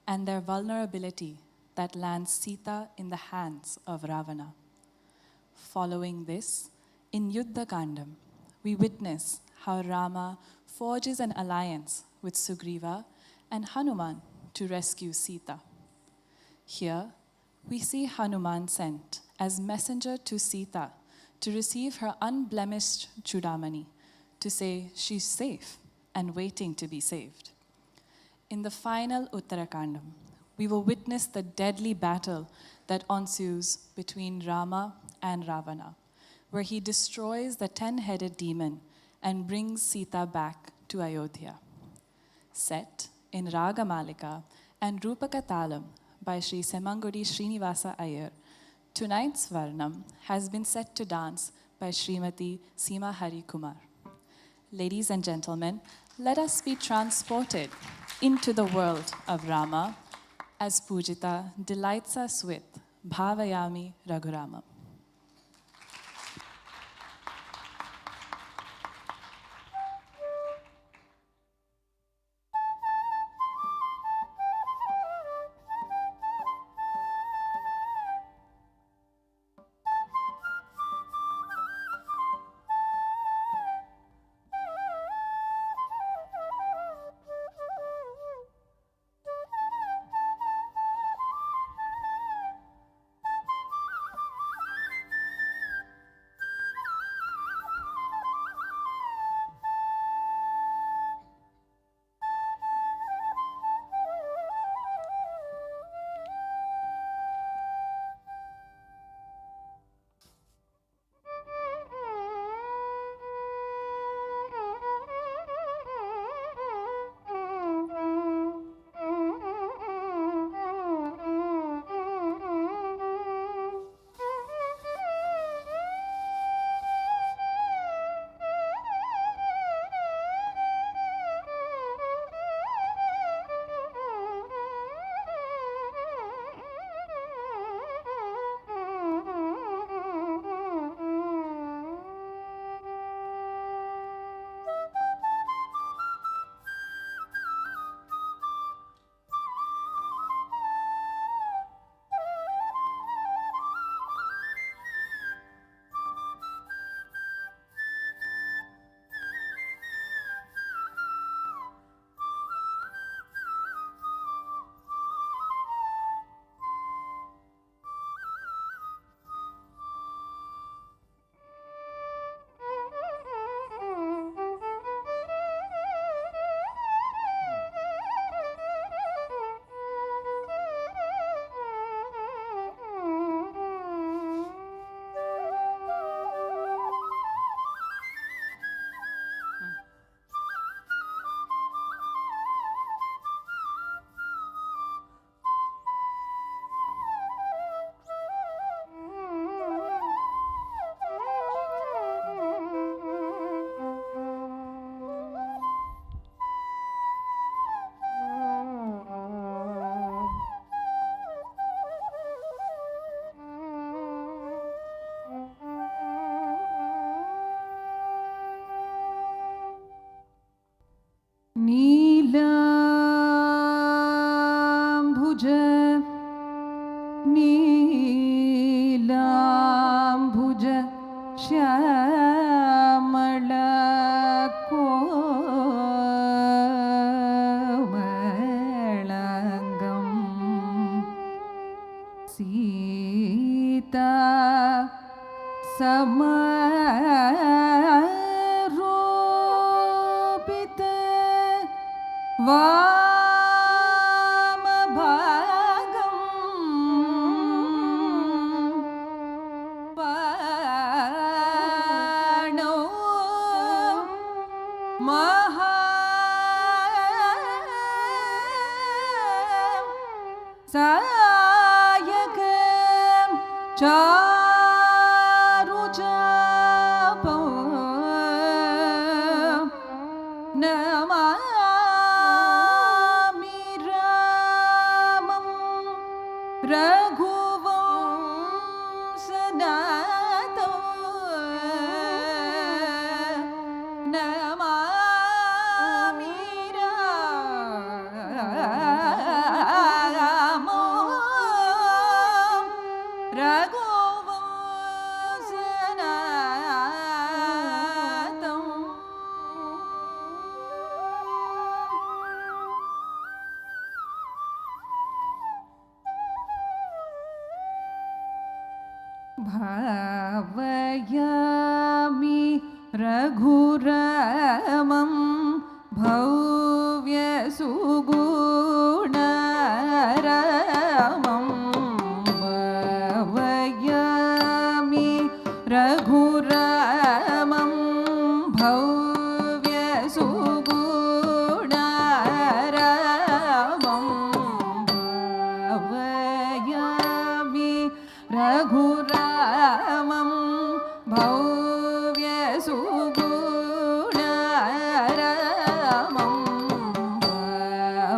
and their vulnerability that lands Sita in the hands of Ravana. Following this, in Yuddha Kandam, we witness how Rama forges an alliance with Sugriva and Hanuman to rescue Sita. Here, we see Hanuman sent as messenger to Sita to receive her unblemished Chudamani, to say she's safe and waiting to be saved. In the final Uttarakandam, we will witness the deadly battle that ensues between Rama and Ravana, where he destroys the 10-headed demon and brings Sita back to Ayodhya. Set in Ragamalika and Rupaka Talam by Sri Semangudi Srinivasa Iyer, tonight's Varnam has been set to dance by Srimati SEEMA Hari Kumar. Ladies and gentlemen, let us be transported into the world of Rama as Pujitha delights us with Bhavayami Raghuramam. नीलाम्भुज नीलाम्भुज श्यामला कोमलाङ्गम् सीता समारोपित वामभागम् बाणो सायकं चारुचापं नमामि रामं रघुवंशनाथं नमामि रामं रघुवंशनाथं भावयामि रघुरामं भव्यसुगुणरामं भावयामि रघुरामं भव्यसुगुणरामं भावयामि रघुरामं भव्यसुगुणरामं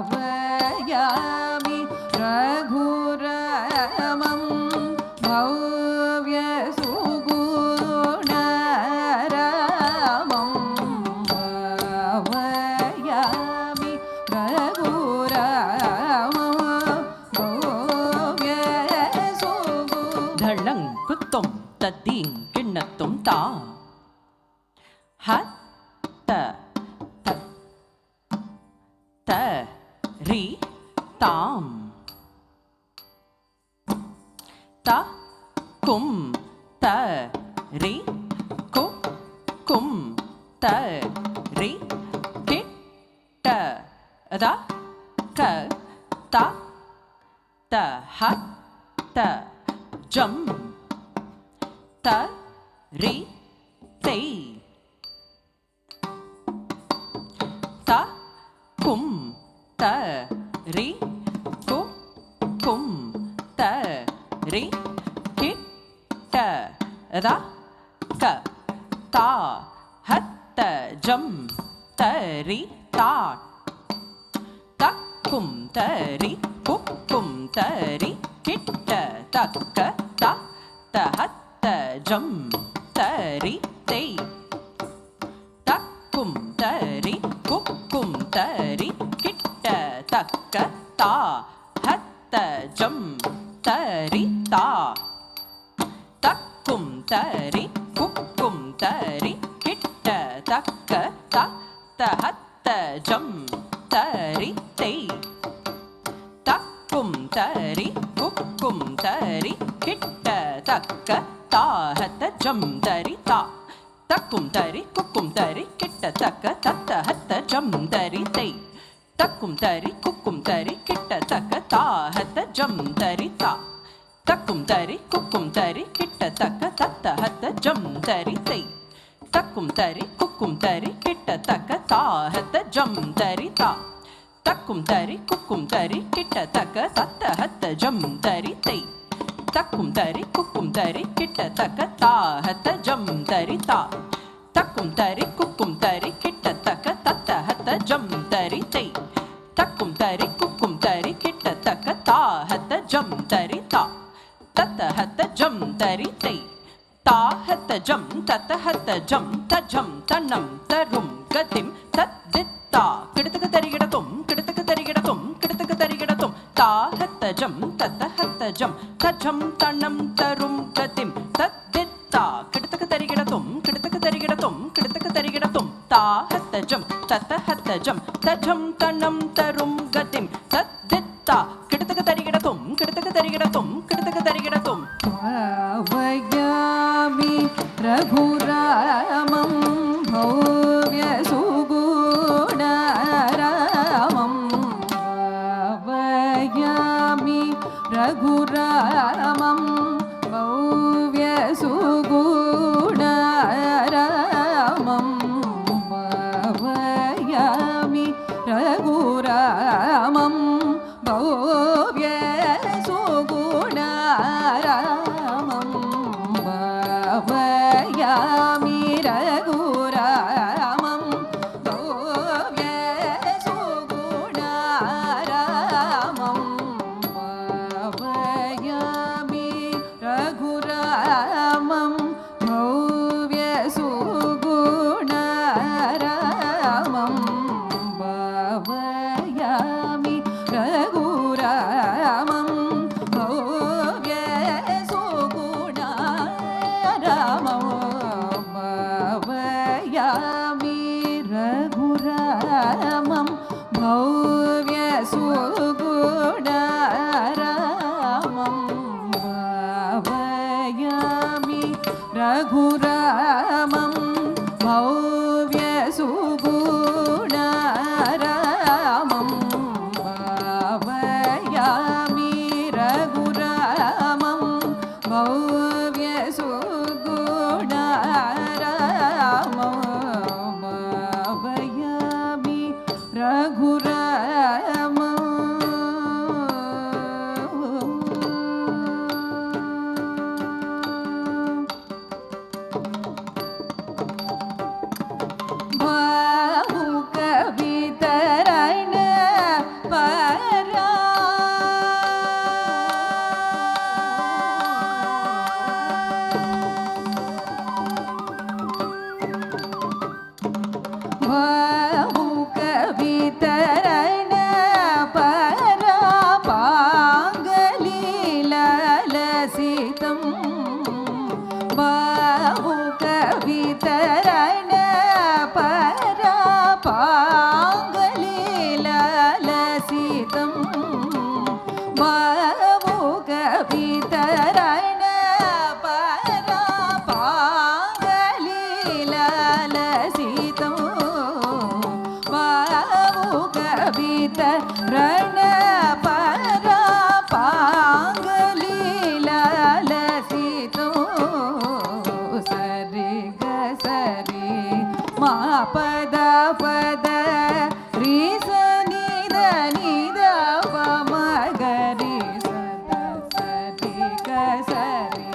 भावयामि रघुरामं भव्यसुगुणरामं भावयामि रघुरामं भव्यसुगुणरामं धलं कुत्तुं तद्दीं किण्णत्तुं ता हत्त त रि तां त कुं त रि कु कुं त रि किट्ट द क त त हत्त जं त रि ते त कुं त रि कु कुं त रि किट्ट द क ता हत्त जं त रि ता तक्कुं तरि कुक्कुं तरि किट्ट तक्क ता तहत्त जं तरि ते तक्कुं तरि कुक्कुं तरि किट्ट तक्क ता हत्त जं तरि ता तक्कुं तरि कुक्कुं तरि किट्ट तक्क ता तहत्त जं तरि ते तक्कुं तरि कुक्कुं तरि किट्ट तक्क ता हत्त जं तरि ता तक्कुं तरि कुक्कुं तरि किट्ट तक्क तत्त हत्त जं तरि ते तक्कुं तरि कुक्कुं तरि किट्ट तक्क ता हत्त जं तरि ता तक्कुं तरि कुक्कुं तरि किट्ट तक्क तत्त हत्त जं तरि ते तक्कुं तरि कुक्कुं तरि किट्ट तक्क ता हत्त जं तरि ता तक्कुं तरि कुक्कुं तरि किट्ट तक्क तत्त हत्त जं तरि ते तक्कुं तरि कुक्कुं तरि किट्ट तक्क ता हत्त जं तरि ता तक्कुं तरि कुक्कुं तरि किट्ट तक्क तत्त हत्त जं तरि ते तक्कुं तरि कुक्कुं तरि किट्ट तक्क ता हत्त जं तरि ता तत्त हत्त जं तरि ते ता हत्त जं तत्त हत्त जं तजं तनं तरुं गतिं तद्दित्ता किडतक तरिगिडतुं किडतक तरिगिडतुं किडतक तरिगिडतुं ता हत्त जं तत्त हत्त जं तजं तनं तरुं गतिं तद्दित्ता किडतक तरिगिडतुं किडतक तरिगिडतुं किडतक तरिगिडतुं ता हत्त जं तत्त हत्त जं तजं तनं तरुं गतिं तद्दित्ता किडतक तरिगिडतुं किडतक तरिगिडतुं किडतक तरिगिडतुं भावयामि रघुरामं भव्यसुगुणरामं भावयामि रघुरामं भव्यसुगुणरामं भावयामि रघुरामं भव्यसुगुणरामं भावयामि रघुरामं भव्यसुगुणारामं भावयामि रघुरामं भव्यसुगुणारामं भावयामि रघुरामम् भावुकवितरण परा भावुकवितरण परा पाङ्गलीललसितं भावुकवितरण परा पाङ्गलीललसितं भावुकवितरण परा पाङ्गलीललसितं भावुकवितरण परा पाङ्गलीललसितं सरि ग सरि मा पद पद रि स नि द नि द प म ग रि स द सरि ग सरि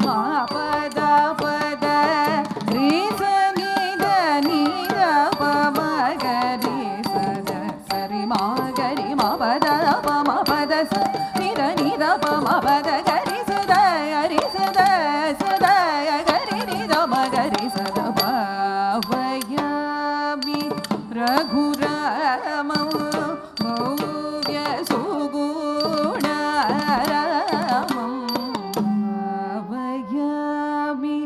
मा पद पद रि स नि द नि द प म ग रि स द सरि मा ग रि मा पद प म पद स नि द प म पद ग रि स द स द ग रि नि द म ग रि स द भावयामि रघुरामं भव्यसुगुणारामं भावयामि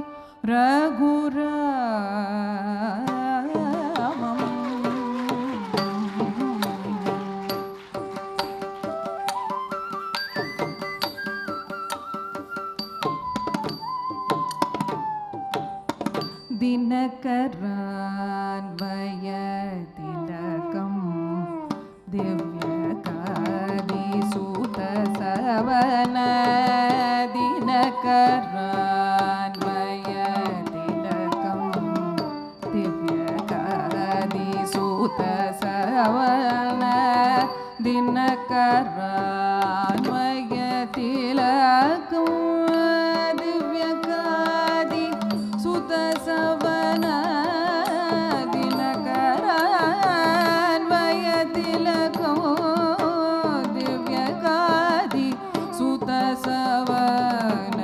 दिनकरान्वयतिलकं दिव्यकादिसूतसवन दिनकरान्वयतिलकं दिव्यकादिसूतसवन दिनकरान्वयतिलकं दिव्यकादि सुतसवन दिनकरान्वयतिलकं दिव्यकादि सुतसवन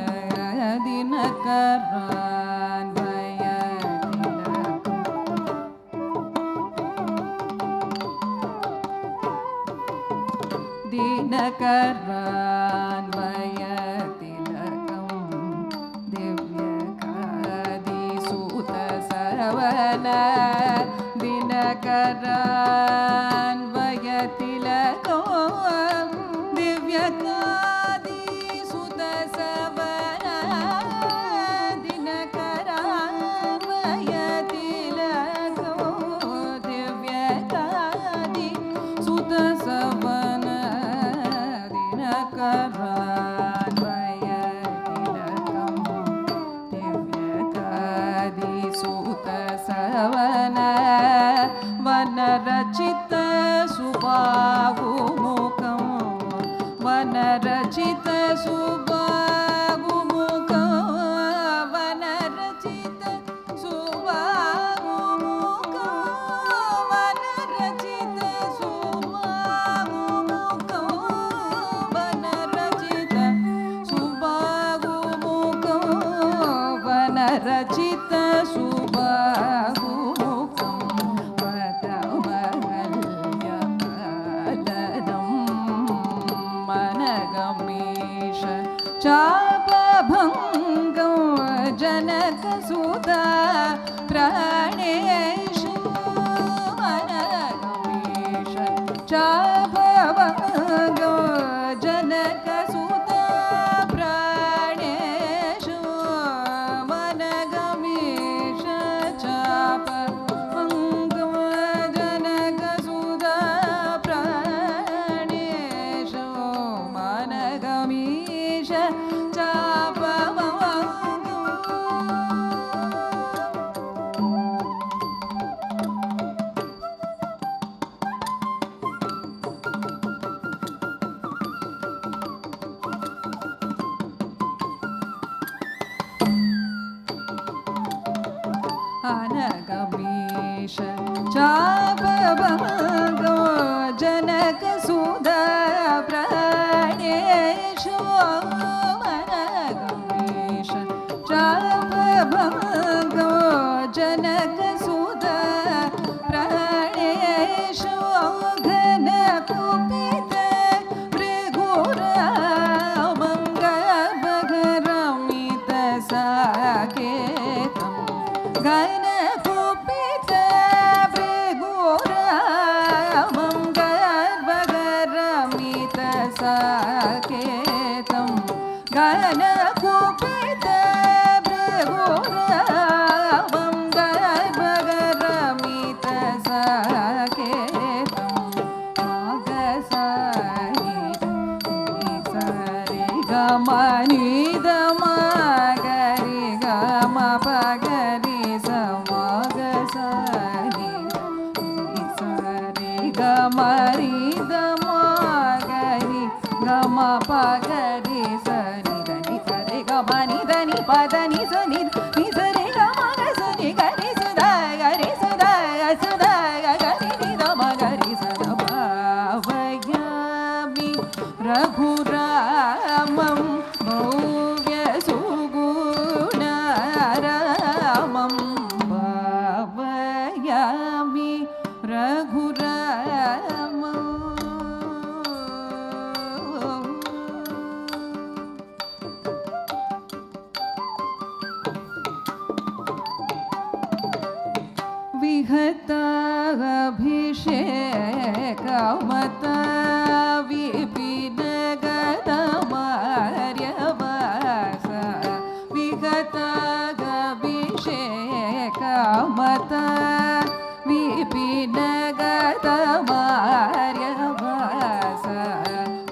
दिनकरान्वयतिलकं दिव्यकादिसूतसवन दिनकरान्वयतिलकं दिव्यकादिसूतसवन दिनकरान्वयतिलकं दिव्यकादिसूतसवन दिनकरान्वयतिलकं दिव्यकादिसूतसवन वनरचित सुबाहुमुखं वनरचित सुबाहुमुखं वनरचित सुबाहुमुखं वनरचित सुबाहुमुखं वनरचित सुबाहुमुखं वनरचित सुबाहुमुखं वदमहल्यपालनं मनगमीश चापभङ्गं जनकसुता प्राणेश मनगमीश चापभङ्गं जनकसुता प्राणेश अनगमीश चापभंगो जनकसुधा प्राणेशो अनगमीश चापभंगो जनकसुधा प्राणेशो घनकुपित भृगुरामङ्गभगरमित साकेतं घनकुपित भृगुरामङ्गभगरमित साकेतं घनकुपित भृगुरामङ्गभगरमित साकेतं गमनि दमगरि गम पगरि समग सनि सरि गमरि दमगरि गम पगरि सनि धनि सरि गमनि धनि पदनि सनि नि सरि गमग सनि गरि सुधा सुधा गरि नि दमगरि सद भावयामि रघुरामं भव्य सुगुणारामं भावयामि रघुरामम् विहताभिषेकमता विपिनगतमार्यवास विगताभिषेकमता विपिनगतमार्यवास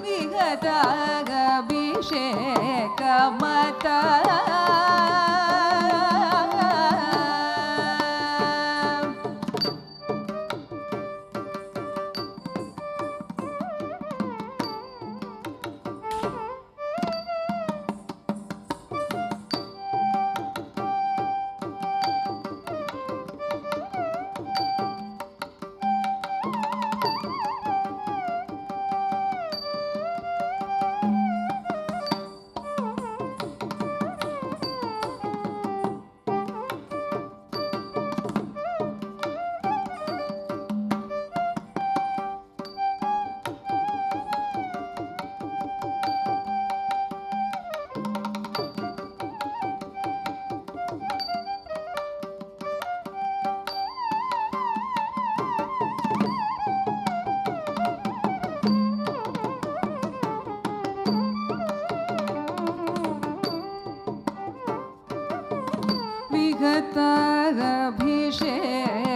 विगताभिषेकमता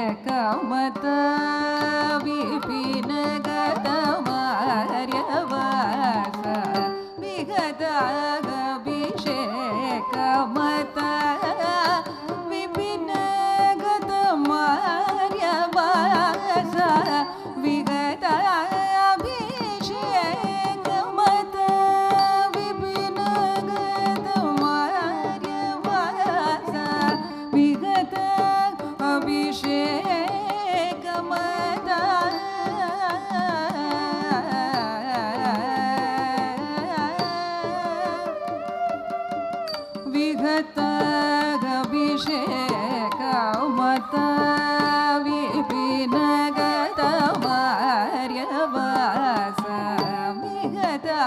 विगताभिषेकमता विपिनगतमार्यवास विगताभिषेकमता विपिनगतमार्यवास विगताभिषेकमता विपिनगतमार्यवास विगत अभिषेकमता विगताभिषेकमता विपिनगतमार्यवास विगताभिषेकमता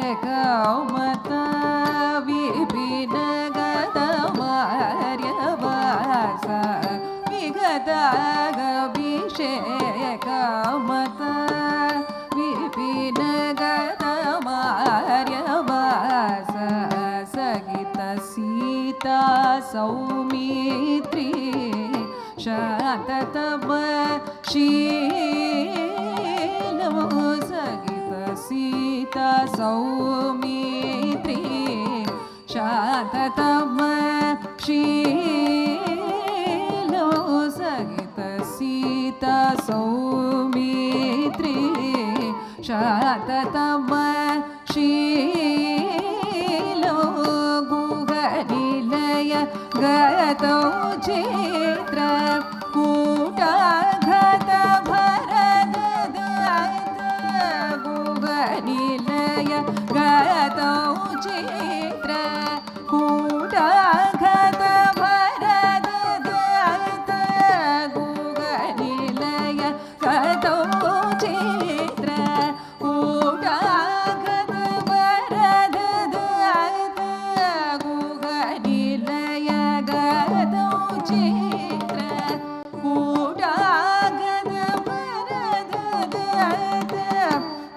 विहताभिषेकमता विपिनगतमार्यवास विगताभिषेकमता विपिनगतमार्यवास सहित सीता सौमित्री शान्ततम शीलमो सगित सीता सौमित्री शान्ततम शीलमो सगित सीता सौमित्री शान्ततम शीलो गुहनिलय गतौ चित्र कूटाघात भरत गुहनिलय गतौ चित्र कूटाघात भरत गुहनिलय गतौ चित्र कूटाघात भरत गुहनिलय गतौ चित्र कूटागत भरत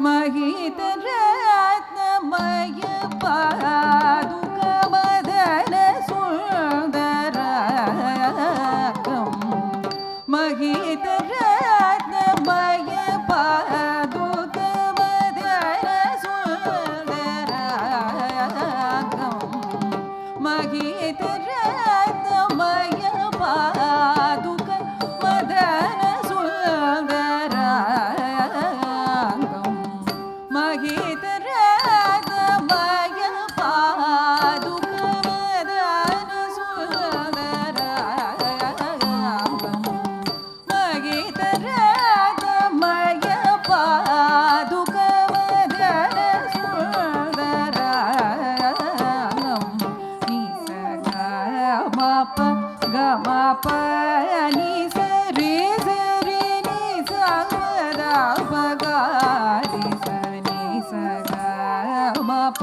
महित रत्नमय पादुक मदन सुन्दरकं महित रत्नमय पादुक मदन सुन्दरकं महित रत्नमय पादुक मदन सुन्दरकं महित रत्नमय पादुक मदन सुन्दरकं महित रत्नमय पादुक मदन सुन्दरकं निसगमप गमप निस रे रे निस गमपगारि स निस गमप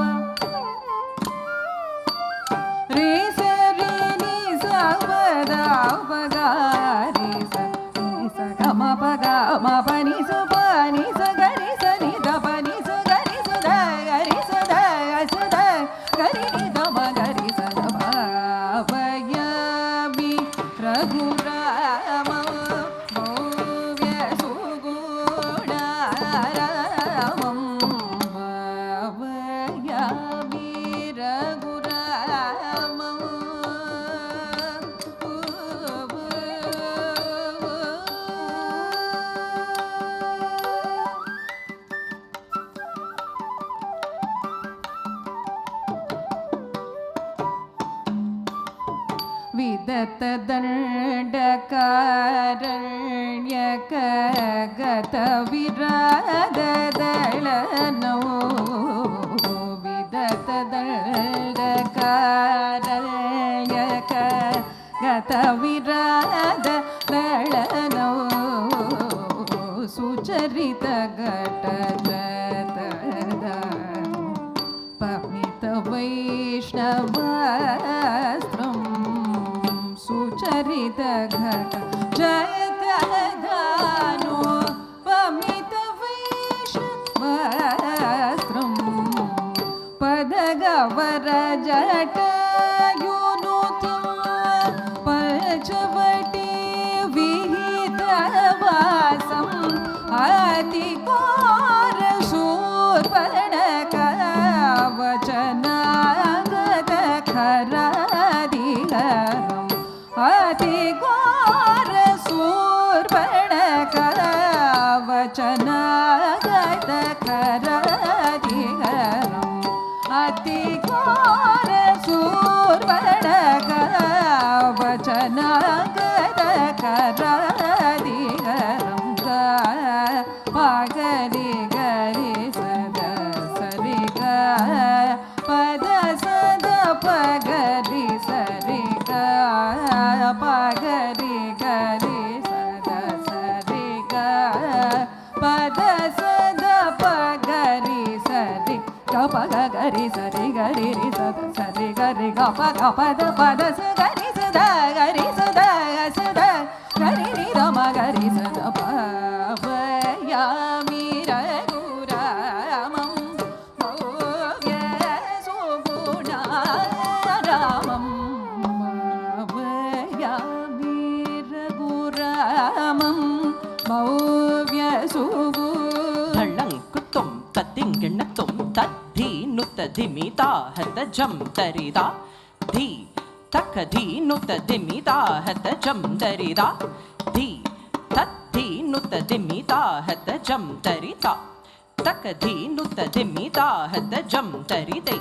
रे रे निस गमपगारि स निस गमप गमप निस पनि स गरि स नि द पनि स गरि स द गरि स द स द गरि नि द म गरि स द भावयामि रघुराम भव्य सुगुणारामं भावयामि रघुरामम् विदत दण्डकारण्यक गत विराददळनो विदत दण्डकारण्यक गत विराददळनो सुचरित घट जतद पमित वैष्णवास्त्रं सुचरित घट जयतदानो पमित वैष्णवास्त्रं पदगवर जटायुनुतं पञ्चवटी विहितवासं अतिघोर शूर्पणखा वचनागत खरादिहरम् अतिघोर शूर्पणखा वचनागत खरादिहरम् अतिघोर शूर्पणखा वचनागत खरादिहरम् पागरि गरि सद सरि ग पद सद पगरि सरि ग पागरि गरि सद सरि ग पद सद प pa ga pa da su ga ri su da su da ga ri ni da ma ga ri su da pa va ya mi ra gu ra mam bhavya suguna ramam va ya mi ra gu ra mam bhavya sugu ಧಳ್ಳಂಕುತ್ತುಂ ತತ್ತಿಂಗಿಣ್ಣತ್ತುಂ ತದ್ಧಿ ನುತ್ತ ಧಿಮಿತಾ ಹತ ಜಂ ತರಿದಾ ಧಿ ತಕ ಧಿ ನುತ್ತ ಧಿಮಿತಾ ಹತ ಜಂ ತರಿದಾ ಧಿ ತದ್ಧಿ ನುತ್ತ ಧಿಮಿತಾ ಹತ ಜಂ ತರಿತಾ ತಕ ಧಿ ನುತ್ತ ಧಿಮಿತಾ ಹತ ಜಂ ತರಿದೆ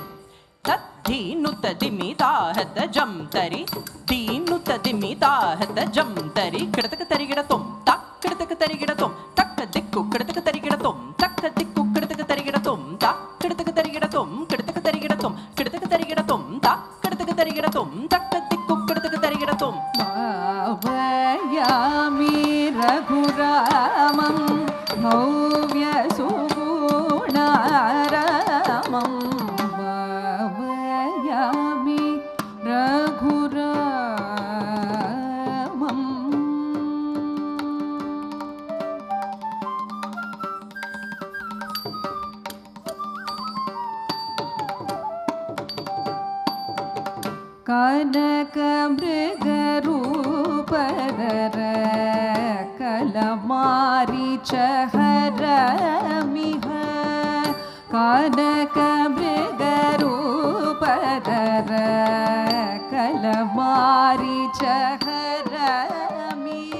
ತದ್ಧಿ ನುತ್ತ ಧಿಮಿತಾ ಹತ ಜಂ ತರಿ ಧಿ ನುತ್ತ ಧಿಮಿತಾ ಹತ ಜಂ ತರಿ ಕಿಡತಕ ತರಿಗಿಡತುಂ ತಕ್ ಕಿಡತಕ ತರಿಗಿಡತುಂ ತಕ್ಕ ದಿಕ್ಕು ಕಿಡತಕ ತರಿಗಿಡತುಂ ತಕ್ಕ ದಿಕ್ಕು ಕಿಡತಕ ತರಿಗಿಡತುಂ ತಕ್ ಕಿಡತಕ ತರಿಗಿಡತುಂ ಕಿಡತಕ ತರಿಗಿಡತುಂ ಕಿಡತಕ ತರಿಗಿಡತುಂ ತಕ್ ಕಿಡತಕ ತರಿಗಿಡತುಂ ತಕ್ಕ ದಿಕ್ಕು ಕಿಡತಕ ತರಿಗಿಡತುಂ ಭಾವಯಾಮಿ ರಘುರಾಮಂ ಭವ್ಯ ಸುಗುಣಾರಾಮಂ ಭಾವಯಾಮಿ ರಘುರಾಮಂ ಕನಕ ಮೃಗರೂಪಧರ ಕಲಮಾರಿ ಚಹರ ಮಿಹ ಕನಕ ಮೃಗರೂಪಧರ ಕಲಮಾರಿ ಚಹರ ಮಿಹ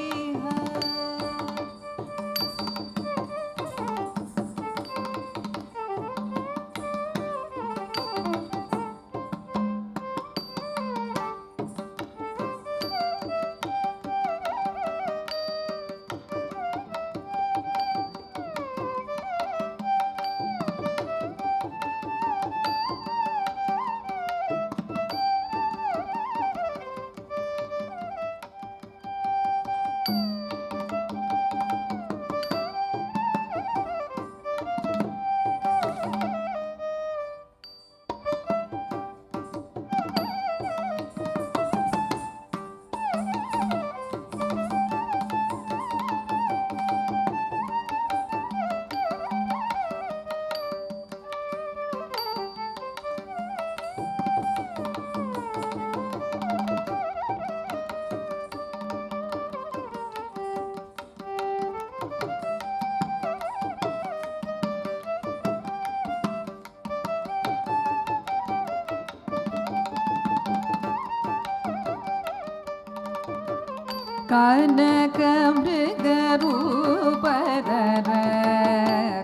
ಕನಕ ಮೃಗರೂಪಧರ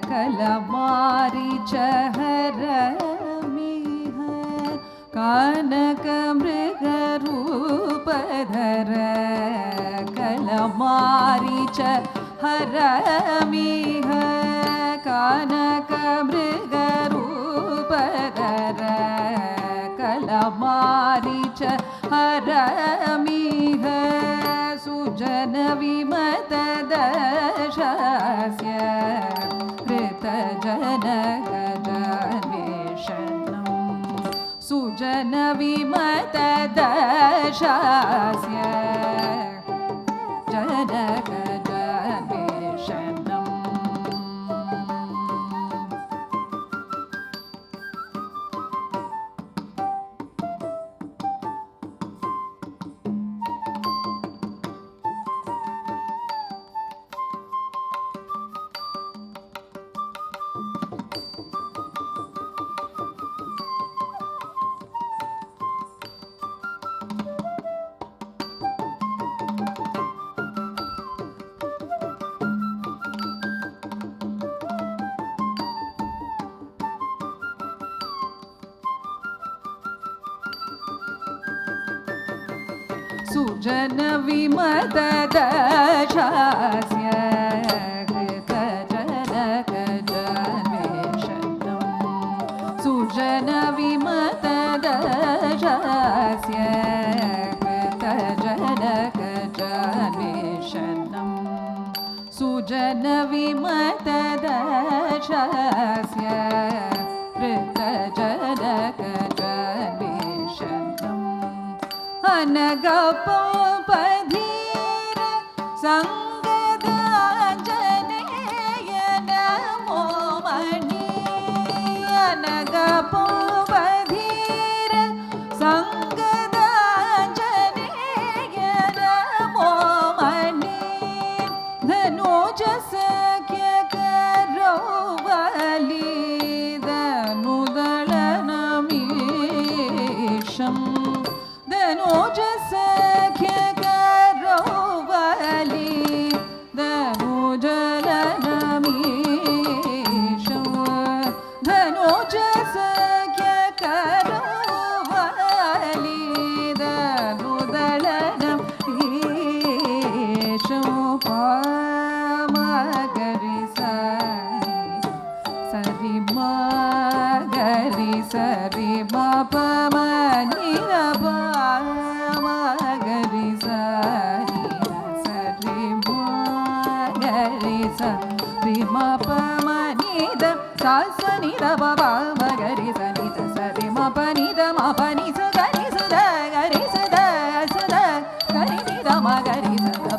ಕಲಮಾರಿ ಚಹರ ಮಿಹ ಕನಕ ಮೃಗರೂಪಧರ ಕಲಮಾರಿ ಚಹರ ಮಿಹ ಕನಕ ಮೃಗರೂಪಧರ ಕಲಮಾರಿ ಚಹರ ಮಿಹ ಸುಜನ ವಿಮತ ದಶಾಸ್ಯ ಕೃತ ಜನ ಗಜಾನ್ವೇಷಣಂ ಸುಜನ ವಿಮತ ದಶಾಸ್ಯ ಜನ ಗಜಾನ್ವೇಷಣಂ सुजन विमत दशास्य कृत जनक जन्मेषणं सुजन विमत दशास्य कृत जनक जन्मेषणं सुजन विमत दशास्य कृत जनक जन्मेषणम् अनगपोपधीर संगदाञ्जनेय नमो मणि अनगपोपधीर संगदाञ्जनेय नमो मणि धनुजसख्य करो बलि धनुदलनमीशं धनुजसख्य करो बलि धनुजलनमीशं धनुजसख्य करो बलि धनुदलनमीशं पामगरि सरि मगरि सरि मपमनि पामगरि सरि मगरि सरि मपमनि सनि मगरि सनि सरि मपनि मपनि सुगरि सुद गरि सुद सुद गरि मगरि सद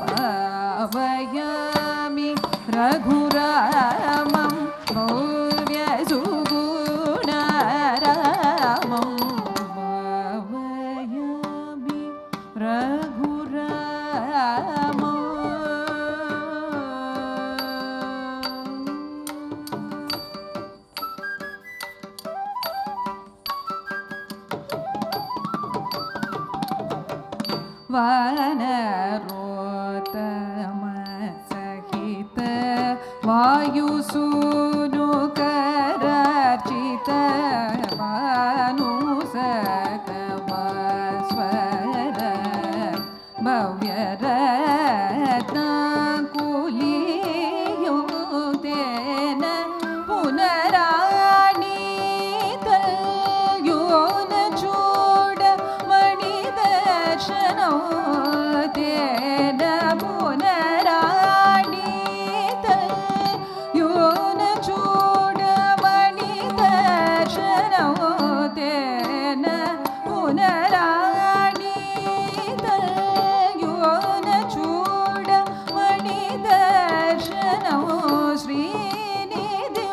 भावयामि रघुरामं भव्य सुगुणरामं भावयामि रघुरामम् वानरोत्तमसहित वायुसूनुकरार्चित भानुसतमस्वर भव्यरत्नकुलीयुतेन पुनरानीतयोन चूडमणिदर्शनौ तेन पुनरानीतयोन चूडमणिदर्शनौ तेन पुनरानीतयोन चूडमणिदर्शनौ श्रीनिधिं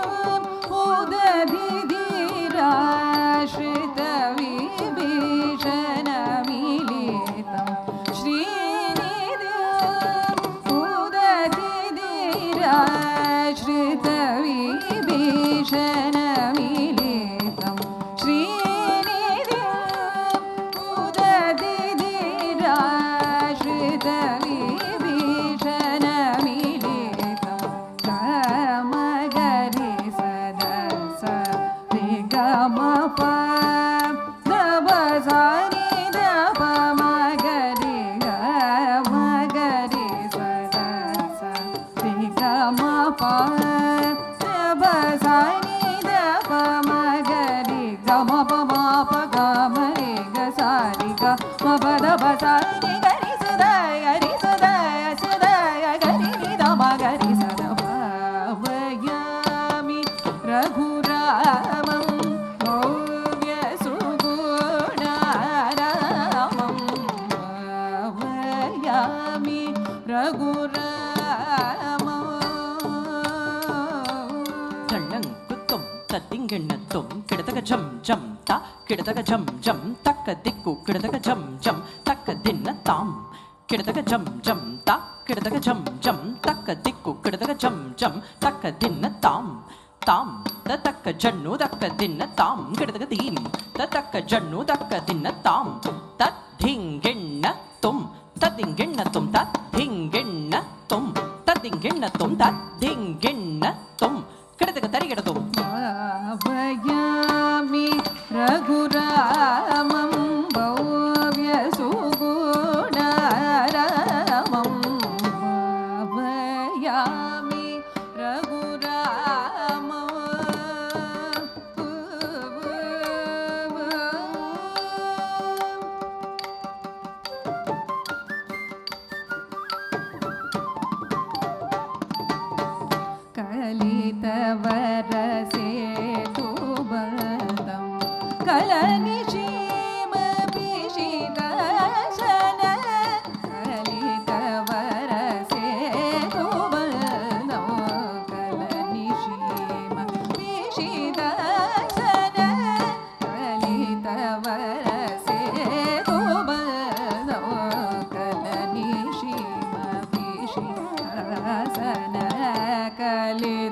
उदधिधिराश्रितविभीषणमिलितं श्रीनिधिं उदधिधिराश्रितविभीषणमिलितं कामगरि सदस गमप दबसानि दपमगरि गमगरि सदस गमप दबसानि दपमगरि गमप माप गमरे गसारि गमप दबसानि गरि सदय गरि दमगरि सद भावयामि रघुरामं भव्य सुगुणरामं भावयामि रघुरामम् தள்ளங்குத்தும் தத்திங்கெண்ணத்தும் கிடதக ஜம் ஜம் தா கிடதக ஜம் ஜம் தக்க திக்கு கிடதக ஜம் ஜம் தக்க தின்ன தாம் கிடதக ஜம் ஜம் தா கிடதக ஜம் ஜம் தக்க திக்கு கிடதக ஜம் ஜம் தக்க தின்ன தாம் தாம் தக்க ஜன்னு தக்க தின்ன தாம் கிடதக தீம் தக்க ஜன்னு தக்க தின்ன தாம் தத்திங்கெண்ண தும் தத்திங்கெண்ண தும் தத்திங்கெண்ண தும் தத்திங்கெண்ண தும் தத்திங்கெண்ண தும் கிடதக தரிகிடதும் भावयामि रघुरामं भव्य सुगुणरामं भावयामि रघुरामम् कलि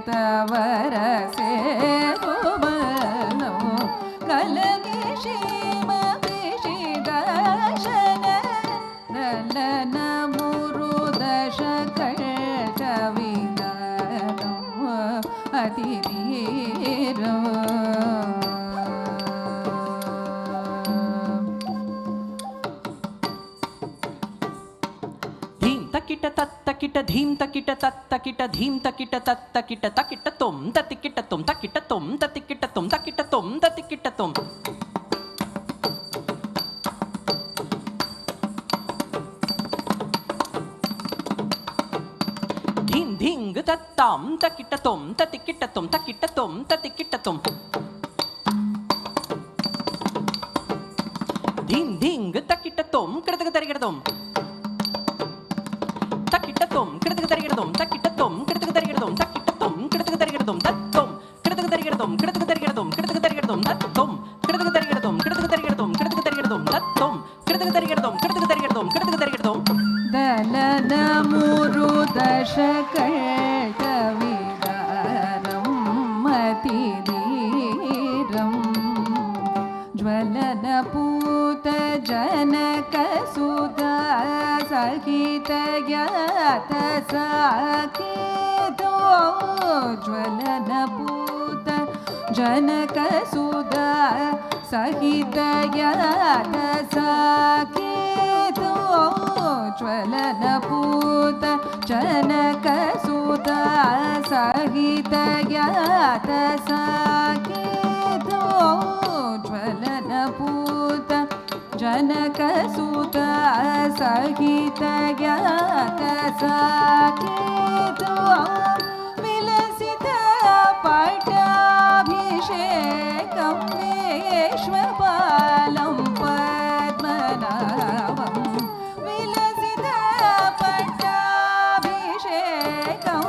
ವರಸೆ ತುಮನೋ ಕಲಗಿಶೀಮ ವಿಷಿದಶನ ದಲನ ಮುರು ದಶಕಳ ಕವಿಗನೋ ಅತಿವೀರೋ ತಕ್ಕಿಟ ತತ್ತಕಿಟ ಧೀಂ ತಕ್ಕಿಟ ತತ್ತಕಿಟ ಧೀಂ ತಕ್ಕಿಟ ತತ್ತಕಿಟ ತಕ್ಕಿಟ ತೊಂ ತತ್ತಿಕಿಟ ತೊಂ ತಕ್ಕಿಟ ತೊಂ ತತ್ತಿಕಿಟ ತೊಂ ತಕ್ಕಿಟ ತೊಂ ತತ್ತಿಕಿಟ ತೊಂ ಧೀಂ ಧೀಂಗ್ ತತ್ತಾಂ ತಕ್ಕಿಟ ತೊಂ ತತ್ತಿಕಿಟ ತೊಂ ತಕ್ಕಿಟ ತೊಂ ತತ್ತಿಕಿಟ ತೊಂ ಧೀಂ ಧೀಂಗ್ ತಕ್ಕಿಟ ತೊಂ ಕಡತಗ ತರಿಗಿಡ ತೊಂ ತಕ್ಕಿಟ್ಟತ್ತೊಂ ಕಿಡತಗ ತರಿಗಿಡದೊಂ ತಕ್ಕಿಟ್ಟತ್ತೊಂ ಕಿಡತಗ ತರಿಗಿಡದೊಂ ತಕ್ಕಿಟ್ಟತ್ತೊಂ ಕಿಡತಗ ತರಿಗಿಡದೊಂ ತತ್ತೊಂ ಕಿಡತಗ ತರಿಗಿಡದೊಂ ಕಿಡತಗ ತರಿಗಿಡದೊಂ ಕಿಡತಗ ತರಿಗಿಡದೊಂ ತತ್ತೊಂ ಕಿಡತಗ ತರಿಗಿಡದೊಂ ಕಿಡತಗ ತರಿಗಿಡದೊಂ ಕಿಡತಗ ತರಿಗಿಡದೊಂ ತತ್ತೊಂ ಕಿಡತಗ ತರಿಗಿಡದೊಂ ಕಿಡತಗ ತರಿಗಿಡದೊಂ ಕಿಡತಗ ತರಿಗಿಡದೊಂ ದಲನ ಮೂರು ದಶಕಳ ಕವಿಗಾರಂ ಮತಿಧೀರಂ ಜ್ವಲನ ಪೂತ ಜನಕ ಸುಧಾ ಸಹಿತ ಜ್ಞಾತ ಸಾಕಿದೋ ಜ್ವಲನ ಪೂತ ಜನಕ ಸುಧಾ ಸಹಿತ ಜ್ಞಾತ ಸಾಕಿದೋ ಜ್ವಲನ ಪೂತ ಜನಕ ಸುಧಾ ಸಹಿತ ಜ್ಞಾತ ಸಾಕಿದೋ ಜ್ವಲನ ಪೂತ ಜನಕ ಸುತ ಸಹಿತ ಜ್ಞಾತ ಸಾಕಿದೋ ವಿಲಸಿತ ಪಟ್ಟಾಭಿಷೇಕಂ ವಿಶ್ವಪಾಲಂ ಪದ್ಮನಾಭಂ ವಿಲಸಿತ ಪಟ್ಟಾಭಿಷೇಕಂ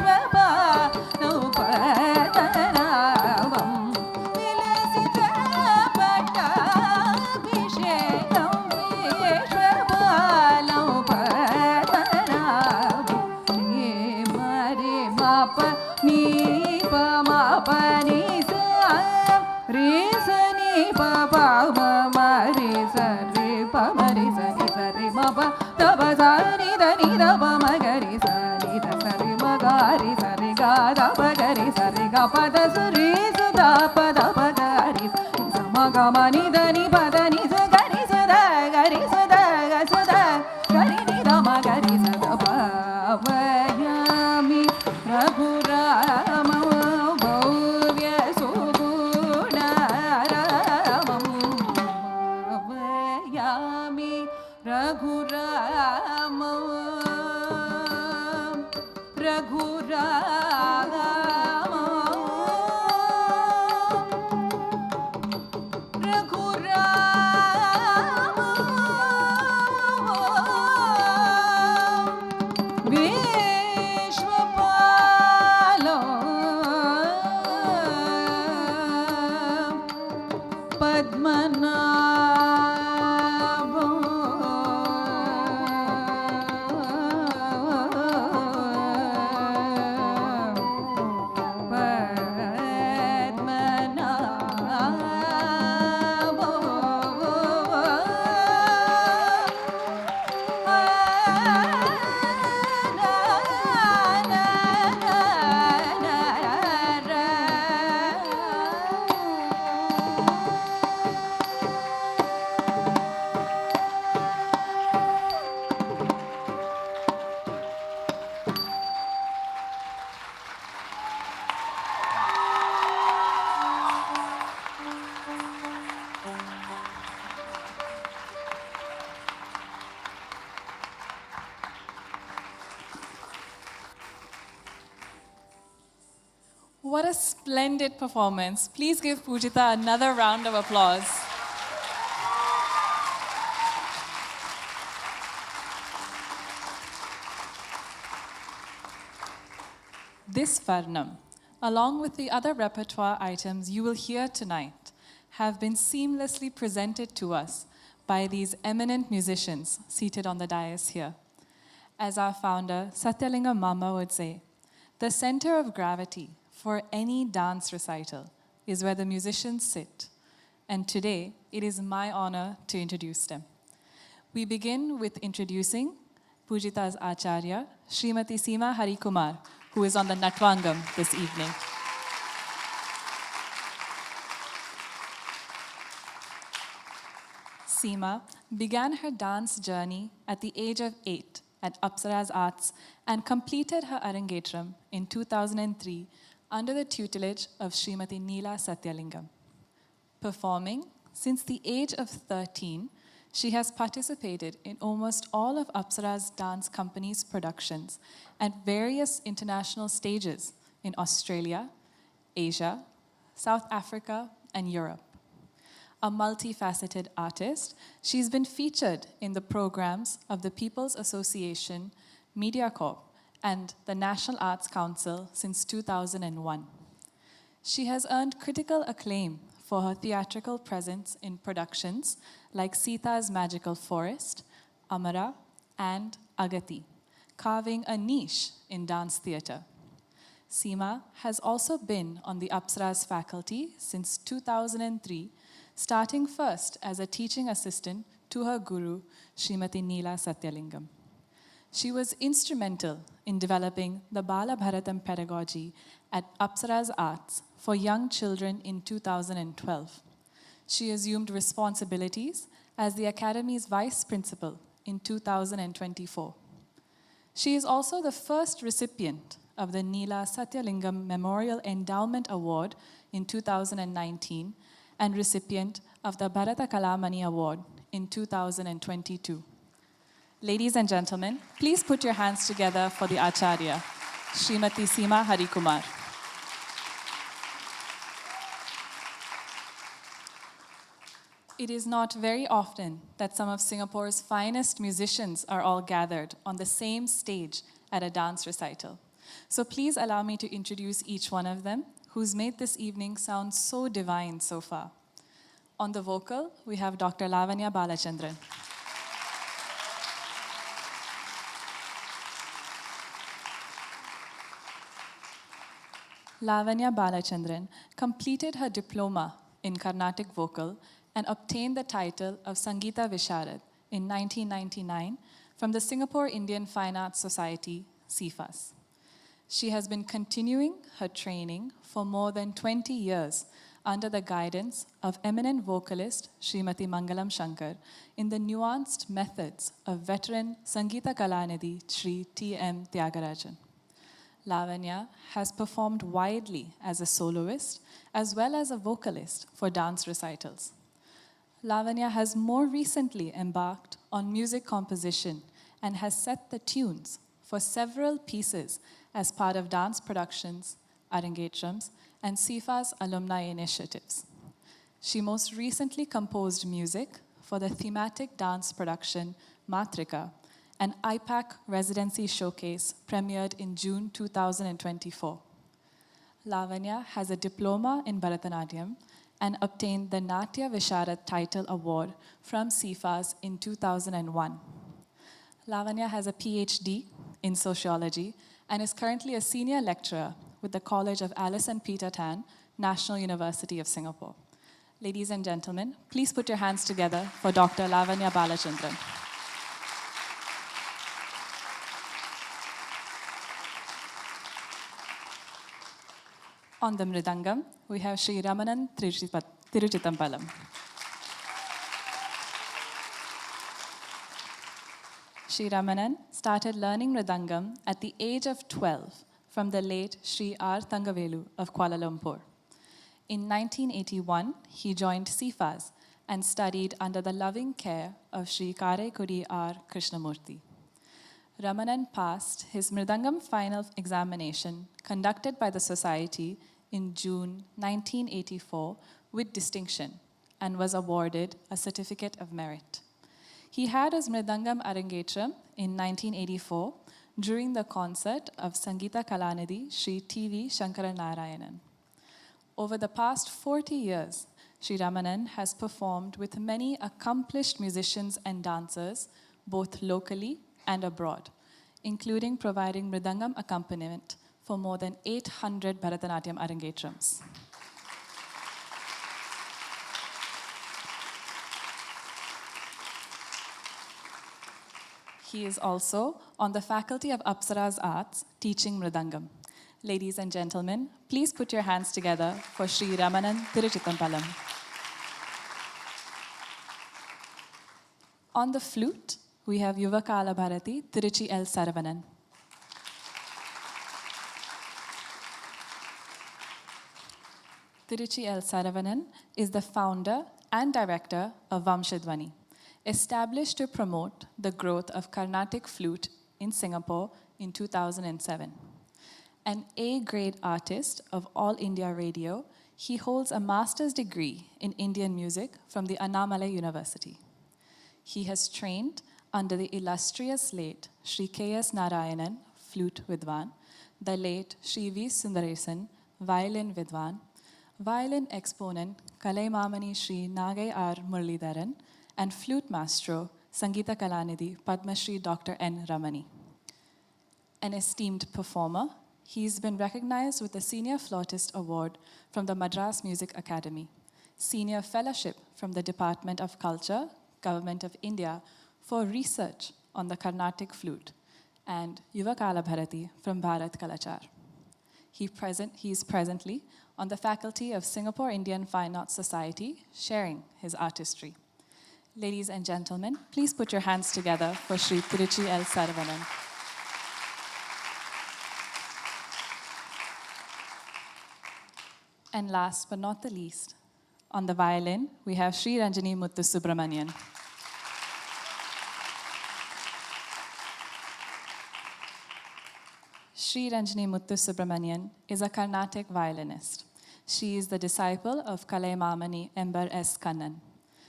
ವಿಶ್ವಪಾಲಂ ಪದ್ಮನಾಭಂ ವಿಲಸಿತ ಪಟ್ಟಾಭಿಷೇಕಂ ವಿಶ್ವಪಾಲಂ ಪದ್ಮನಾಭಂ ಮರಿ ಮಾಪ ನೀ ಪ ಮಾಪ ನೀ ಸ ರೇ ಸ ನೀ ಪ ಪ ಮ ಮ ರೇ ಸ ರೇ ಪ ಮ ರೇ ಸ ನಿ ಸ ರೇ ಮ ಪ ತ ಪ ಸ ನಿ ದ ನಿ ದ ಪ ಮ ಗ ರೇ ಸ ನಿ ದ ಸ ರೇ ಮ ಗ ರೇ ಸ ರೇ ಗ ದ ಪ ಗ ರೇ ಸ ರೇ ಗ ಪ ದ ಸ ರೇ ಸ ದ ಪ ದ ಪ ಗ ರೇ ಸ ಮ ಗ ಮ ನಿ ದ ನಿ ಪ ದ ನಿ ಸ ಗ ರೇ ಸ ದ ಗ ರೇ ಸ ದ ಗ ಸ ದ ಗ ರೇ ನಿ ದ ಮ ಗ ರೇ ಸ ದ ಪ ವಯಾಮಿ ರಘುರಾಮ ಭವ್ಯ ಸುಗುಣ ರಾಮಂ ವಯಾಮಿ Raghurama Raghurama ವಿಶ್ವಪಾಲೋ ಪದ್ಮನಾಭೋ What a splendid performance. Please give Pujitha another round of applause. This Varnam, along with the other repertoire items you will hear tonight, have been seamlessly presented to us by these eminent musicians seated on the dais here. As our founder, Satyalinga Mama, would say, The center of gravity for any dance recital is where the musicians sit, and today it is my honor to introduce them. We begin with introducing Pujitha's Acharya, Srimati SEEMA Kumar, who is on the Natvangam this evening. SEEMA began her dance journey at the age of 8 at Apsara's Arts and completed her Arangetram in 2003 under the tutelage of Srimati Neela Satyalingam. Performing since the age of 13, she has participated in almost all of Apsara's dance company's productions at various international stages in Australia, Asia, South Africa, and Europe. A multifaceted artist, she's been featured in the programs of the People's Association, MediaCorp, and the National Arts Council since 2001. She has earned critical acclaim for her theatrical presence in productions like Sita's Magical Forest, Amara, and Agati, carving a niche in dance theatre. SEEMA has also been on the Apsara's faculty since 2003, starting first as a teaching assistant to her guru, Srimati Neela Satyalingam. She was instrumental in developing the Bharathanatyam pedagogy at Apsara's Arts for young children in 2012. She assumed responsibilities as the Academy's vice principal in 2024. She is also the first recipient of the Neela Satyalingam Memorial Endowment Award in 2019 and recipient of the Bharatha KALAMANI Award in 2022. Ladies and gentlemen, please put your hands together for the Acharya, Srimati SEEMA Kumar. It is not very often that some of Singapore's finest musicians are all gathered on the same stage at a dance recital. So please allow me to introduce each one of them, who's made this evening sound so divine so far. On the vocal, we have Dr. Lavanya Balachandran. Lavanya Balachandran completed her diploma in Carnatic vocal and obtained the title of Sangeeta Visharad in 1999 from the Singapore Indian Fine Arts Society, SEFAS. She has been continuing her training for more than 20 years under the guidance of eminent vocalist Srimati Mangalam Shankar in the nuanced methods of veteran Sangeeta Kalanidhi Sri T.M. Tyagarajan. Lavanya has performed widely as a soloist as well as a vocalist for dance recitals. Lavanya has more recently embarked on music composition and has set the tunes for several pieces as part of dance productions, Arangetrams, and SEFA's alumni initiatives. She most recently composed music for the thematic dance production Matrika, an IPAC residency showcase premiered in June 2024. Lavanya has a diploma in Bharathanatyam and obtained the Natya Visharad Title Award from SEFAS in 2001. Lavanya has a PhD in sociology and is currently a senior lecturer with the College of Alice and Peter Tan, National University of Singapore. Ladies and gentlemen, please put your hands together for Dr. Lavanya Balachandran. On the Mridangam, we have Sri Ramanan Tiruchitampalam. Sri Ramanan started learning Mridangam at the age of 12 from the late Sri R. Thangavelu of Kuala Lumpur. In 1981, he joined SEFAS and studied under the loving care of Sri Karaikudi R. Krishnamurti. Ramanan passed his Mridangam final examination conducted by the society in June 1984 with distinction and was awarded a Certificate of Merit. He had his Mridangam Arangetram in 1984 during the concert of Sangeeta Kalanidhi Sri T.V. Shankaranarayanan. Over the past 40 years, Sri Ramanan has performed with many accomplished musicians and dancers, both locally and abroad, including providing Mridangam accompaniment for more than 800 Bharathanatyam Arangetrams. He is also on the faculty of Apsara's Arts, teaching Mridangam. Ladies and gentlemen, please put your hands together for Sri Ramanan Tiruchittambalam. On the flute, we have Yuvakala Bharati Tiruchi L. Saravanan. Tiruchi L. Saravanan is the founder and director of Vamshadvani, established to promote the growth of Carnatic flute in Singapore in 2007. An A-grade artist of All India Radio, he holds a master's degree in Indian music from the Annamalai University. He has trained under the illustrious late Sri K.S. Narayanan, flute Vidwan, the late Sri V. Sundaresan, violin Vidwan, violin exponent Kalaimani Sri Nagai R. Muralidharan, and flute maestro Sangeeta Kalanidhi Padma Shri Dr. N. Ramani. An esteemed performer, he's been recognized with the Senior Flautist Award from the Madras Music Academy, Senior Fellowship from the Department of Culture, Government of India for research on the Carnatic flute, and Yuvakala Bharati from Bharat Kalachar. He is presently on the faculty of Singapore Indian Fine Arts Society, sharing his artistry. Ladies and gentlemen, please put your hands together for Sri Tiruchi L. Saravanan. And last but not the least, on the violin, we have Sri Ranjani Muthu Subramanian. Sri Ranjani Muthu Subramanian is a Carnatic violinist. She is the disciple of Kalaimani Ember S. Kannan.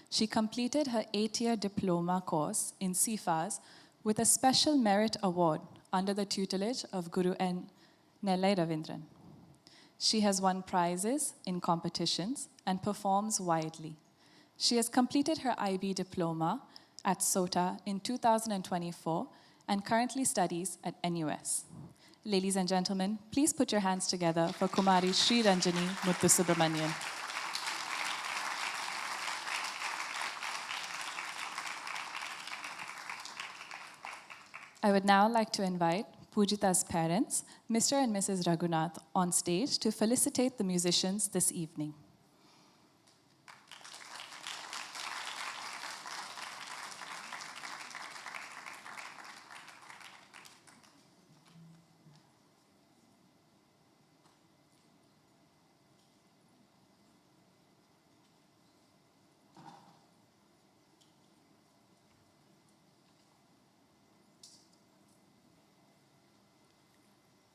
She completed her 8-year diploma course in CFAS with a special merit award under the tutelage of Guru N. Nellai Ravindran. She has won prizes in competitions and performs widely. She has completed her IB diploma at SOTA in 2024 and currently studies at NUS. Ladies and gentlemen, please put your hands together for Kumari Sri Ranjani Muthu Subramanian. I would now like to invite Pujitha's parents, Mr. and Mrs. Raghunath, on stage to felicitate the musicians this evening.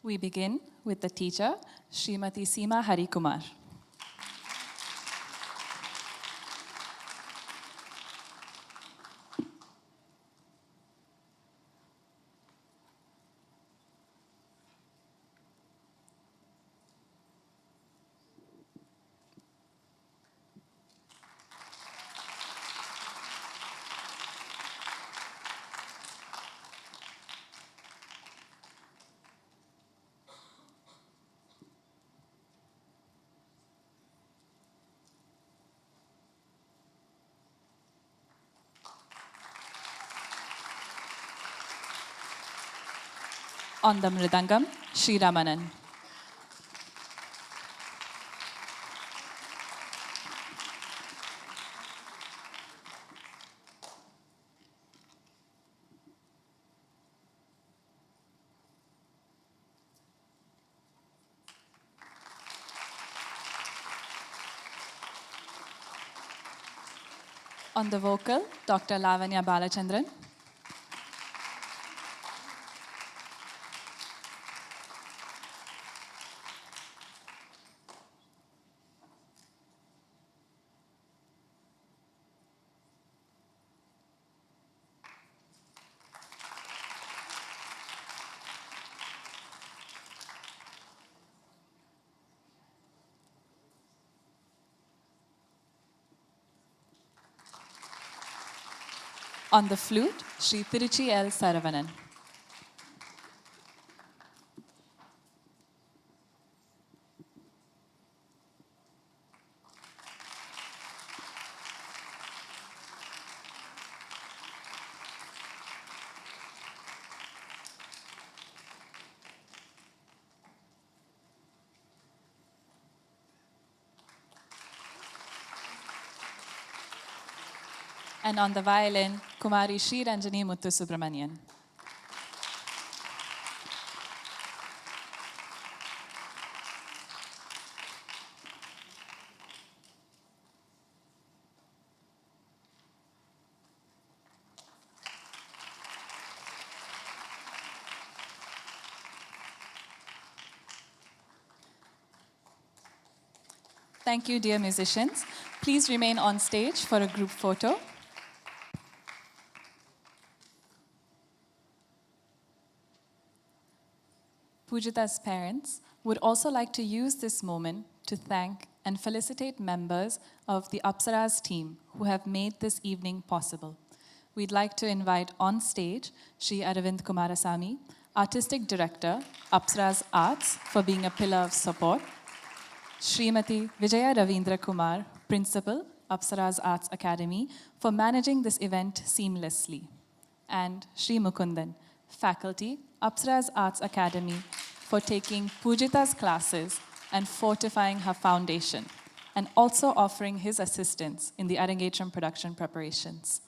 We begin with the teacher, Srimati SEEMA Harikumar. On the mridangam, Sri Ramanan. On the vocal, Dr. Lavanya Balachandran. On the flute, Sri Tiruchi L. Saravanan. And on the violin, Kumari Sri Ranjani Muthu Subramanian. Thank you, dear musicians. Please remain on stage for a group photo. Pujitha's parents would also like to use this moment to thank and felicitate members of the Apsara's team who have made this evening possible. We'd like to invite on stage Sri Aravind Kumarasamy, Artistic Director, Apsara's Arts, for being a pillar of support, Srimati Vijaya Ravindra Kumar, Principal, Apsara's Arts Academy, for managing this event seamlessly, and Sri Mukundan, Faculty, Apsara's Arts Academy, for taking Pujitha's classes and fortifying her foundation, and also offering his assistance in the Arangetram production preparations.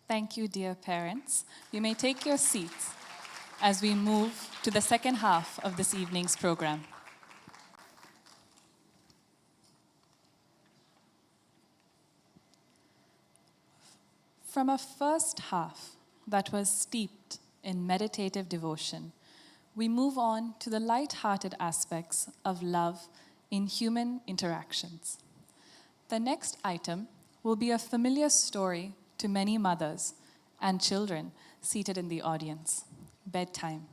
Thank you, dear parents. You may take your seats as we move to the second half of this evening's program. From a first half that was steeped in meditative devotion, we move on to the light-hearted aspects of love in human interactions. The next item will be a familiar story to many mothers and children seated in the audience: bedtime.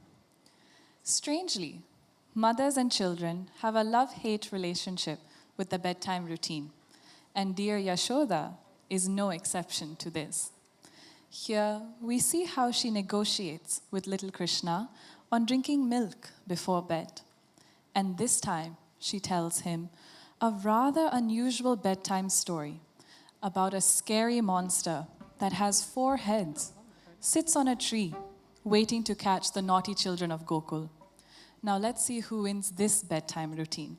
Strangely, mothers and children have a love-hate relationship with the bedtime routine, and dear Yashoda is no exception to this. Here, we see how she negotiates with little Krishna on drinking milk before bed. And this time, she tells him a rather unusual bedtime story about a scary monster that has 4 heads, sits on a tree, waiting to catch the naughty children of Gokul. Now let's see who wins this bedtime routine.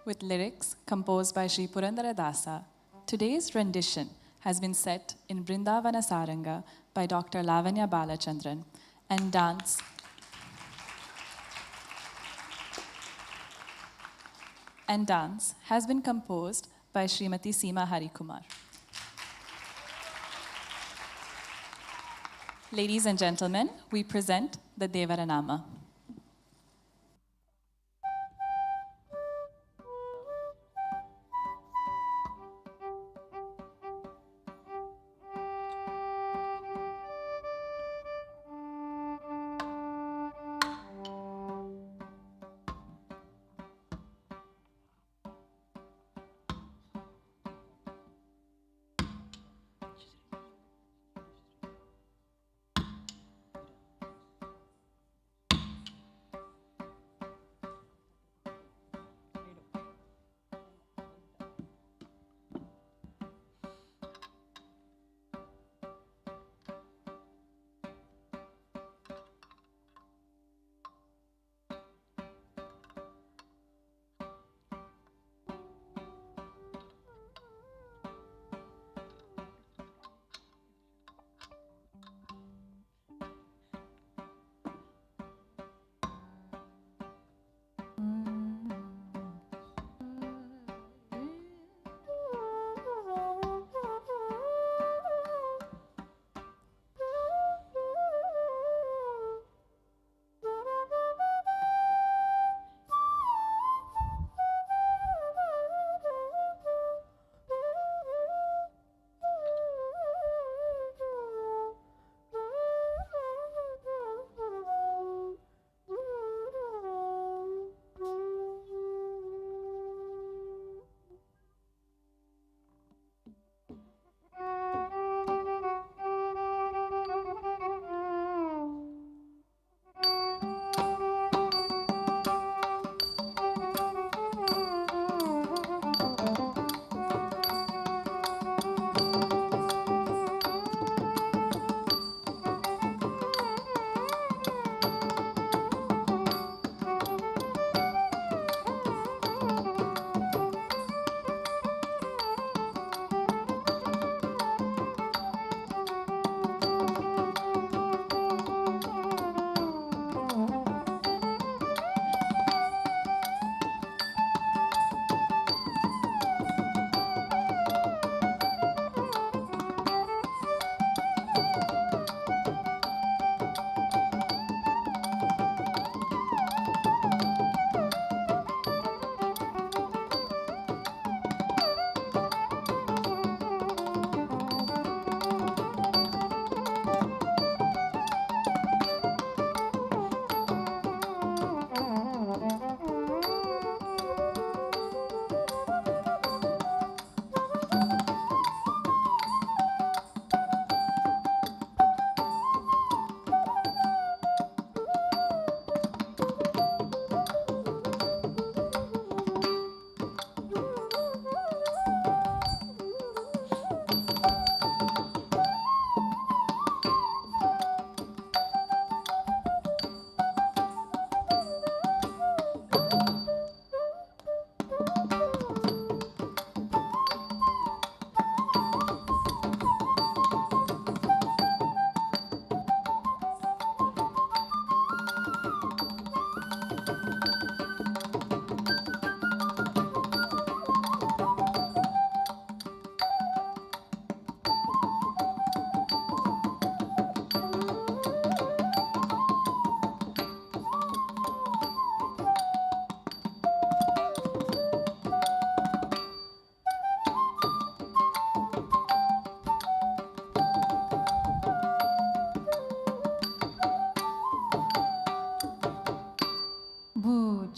With lyrics composed by Sri Purandara Dasa, today's rendition has been set in Brindavana Saranga by Dr. Lavanya Balachandran, and dance has been composed by Srimati SEEMA Harikumar. Ladies and gentlemen, we present the Devaranama.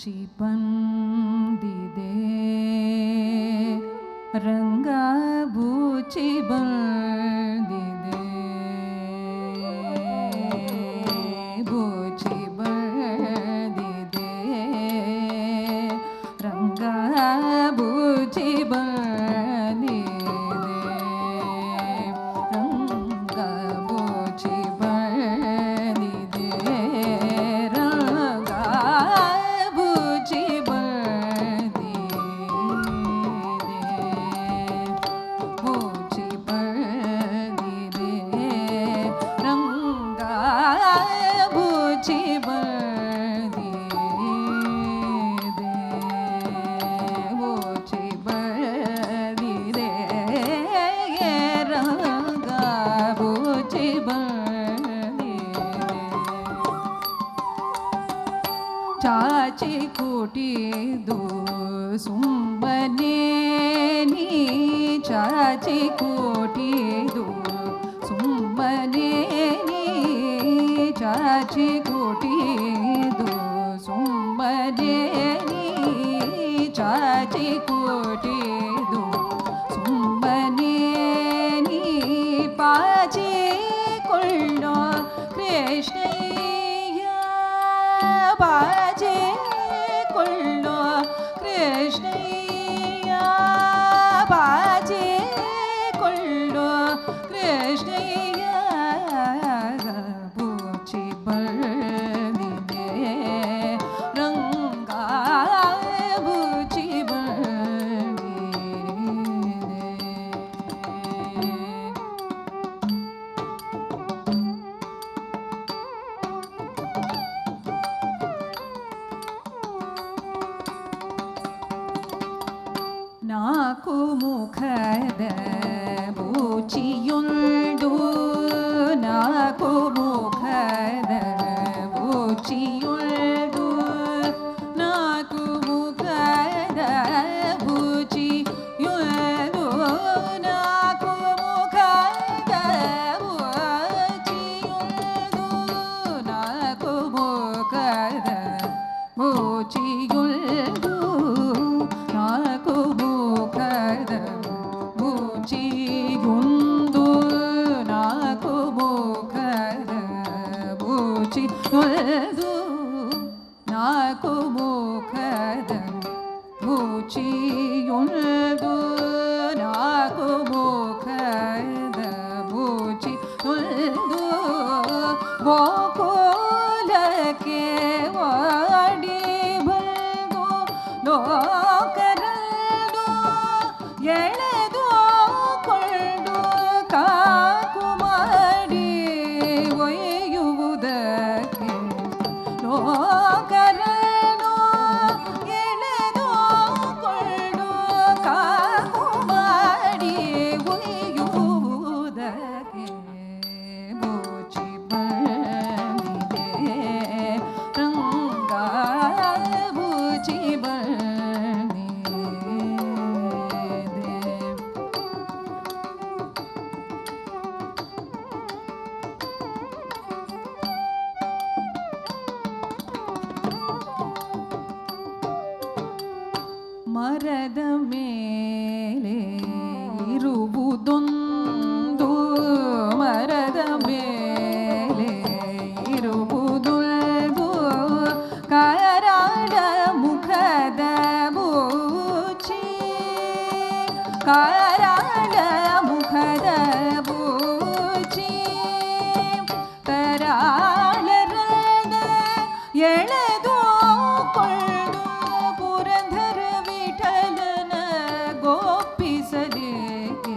ಬೂಚಿ ಬಂದಿದೆ ರಂಗ ಬೂಚಿ ಬಂದಿದೆ ಬೂಚಿ ಬಂದಿದೆ ರಂಗ ಬೂಚಿ ಬಂದಿದೆ ರಂಗ ಬೂಚಿ ಬಂದಿದೆ ರಂಗ ಬೂಚಿ ಬಂದಿದೆ ಬೂಚಿ ಬಂದಿದೆ ರಂಗ ಬೂಚಿ ಬಂದಿದೆ ಬೂಚಿ ಬಂದಿದೆ ರಂಗ ಬೂಚಿ ಬಂದಿದೆ ಚಾಚಿ ಕೂಟಿದು ಸುಮ್ಮನೆ ನೀ ಚಾಚಿ ಕೂಟಿದು ಸುಮ್ಮನೆ ನೀ ಚಾಚಿ ಕೂಟಿದು ಸುಮ್ಮನೆ ನೀ ಚಾಚಿ ಕೂಟಿದು ಸುಮ್ಮನೆ ನೀ ಪಾಚಿ ಕೊಳ್ಳೋ ಕೃಷ್ಣಯ್ಯ ಬಾಜೆ ಕೊಳ್ಳೋ ಕೃಷ್ಣಯ್ಯ ಬಾಜೆ ಕೊಳ್ಳೋ ಕೃಷ್ಣಯ್ಯ ಬೂಚಿ ಬಂದಿದೆ ರಂಗ ಬೂಚಿ ಬಂದಿದೆ ನಾಲ್ಕು ಮುಖದ ಬೂಚಿಯುಂಡು ನಾಲ್ಕು ಮುಖದ ಬೂಚಿಯುಂಡು ನಾಲ್ಕು ಮುಖದ ಬೂಚಿಯುಂಡು ನಾಲ್ಕು ಮುಖದ ಬೂಚಿಯುಂಡು ನಾಲ್ಕು ಮುಖದ ಬೂಚಿಯುಂಡು ನಾಲ್ಕು ಮುಖದ ಬೂಚಿಯುಂಡು ನಾಲ್ಕು ಮುಖದ ಬೂಚಿಯುಂಡು ನಾಲ್ಕು ಮುಖದ ಬೂಚಿಯುಂಡು ನಾಲ್ಕು ಮುಖದ ಬೂಚಿಯುಂಡು ಗೋಕುಲಕ್ಕೆ ವಾಡಿ ಬಂದು ಲೋಕರದು ಎಳೆದು ಕೊಂಡು ಕಾಕು ಮಾಡಿ ಒಯ್ಯುವುದಕ್ಕೆ ಲೋಕರದು ಎಳೆದು ಕೊಂಡು ಕಾಕು ಮಾಡಿ ಒಯ್ಯುವುದಕ್ಕೆ ಬೂಚಿ ಬಂದಿದೆ ರಂಗ ಬೂಚಿ ಬಂದಿದೆ ಮರದ ಮೇಲೆ ಇರುವುದೊಂದು ಮರದ ಮೇಲೆ ಇರುವುದೊಂದು ಕರಾಳ ಮುಖದ ಬೂಚಿ ಕರಾಳ ಮುಖದ ಬೂಚಿ ಕರಾಳರದ ಎಳೆದು ಕೊಂಡು ಪುರಂದರ ವಿಠಲನ ಗೋಪಿಸಲೇಕೆ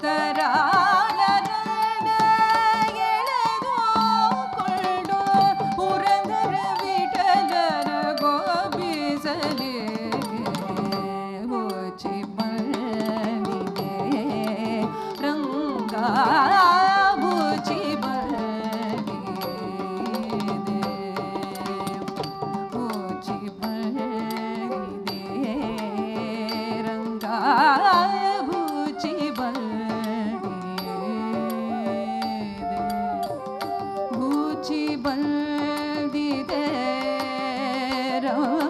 ಕರಾಳರದ ಎಳೆದು ಕೊಂಡು ಪುರಂದರ ವಿಠಲನ ಗೋಪಿಸಲೇಕೆ ಬೂಚಿ ಬಂದಿದೆ ರಂಗ ಬೂಚಿ ಬಂದಿದೆ ಬೂಚಿ ಬಂದಿದೆ ರಂಗ ಬೂಚಿ ಬಂದಿದೆ ಬೂಚಿ ಬಂದಿದೆ ರಂಗ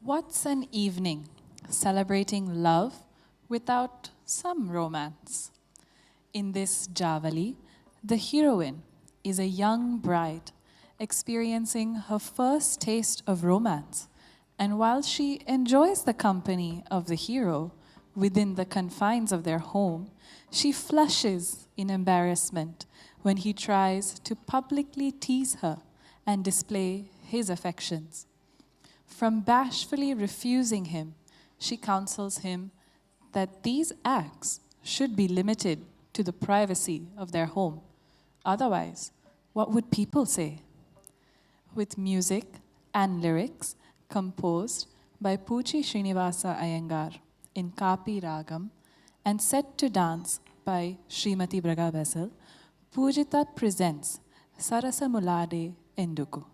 What's an evening celebrating love without some romance? In this Javali, the heroine is a young bride experiencing her first taste of romance, and while she enjoys the company of the hero within the confines of their home, she flushes in embarrassment when he tries to publicly tease her and display his affections. From bashfully refusing him, she counsels him that these acts should be limited to the privacy of their home. Otherwise, what would people say? With music and lyrics composed by Puchi Srinivasa Iyengar in Kapi Ragam and set to dance by Srimati Braga Vessel, Pujitha presents Sarasa Mulade Enduku.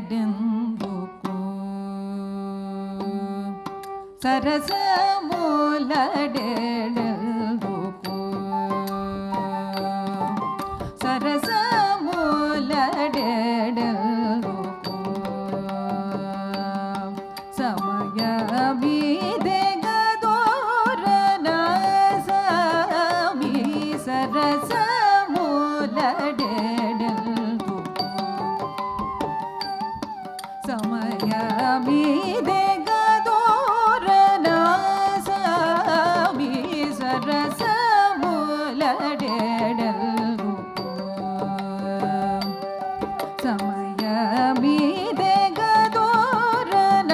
సరసములడెందుకు సరసములడెందుకు సరసములడెందుకు సమయమిదెగదోరన సామి సరసములడెందుకు సమయమిదెగదోరన సామి సరసములడెందుకు సమయమిదెగదోరన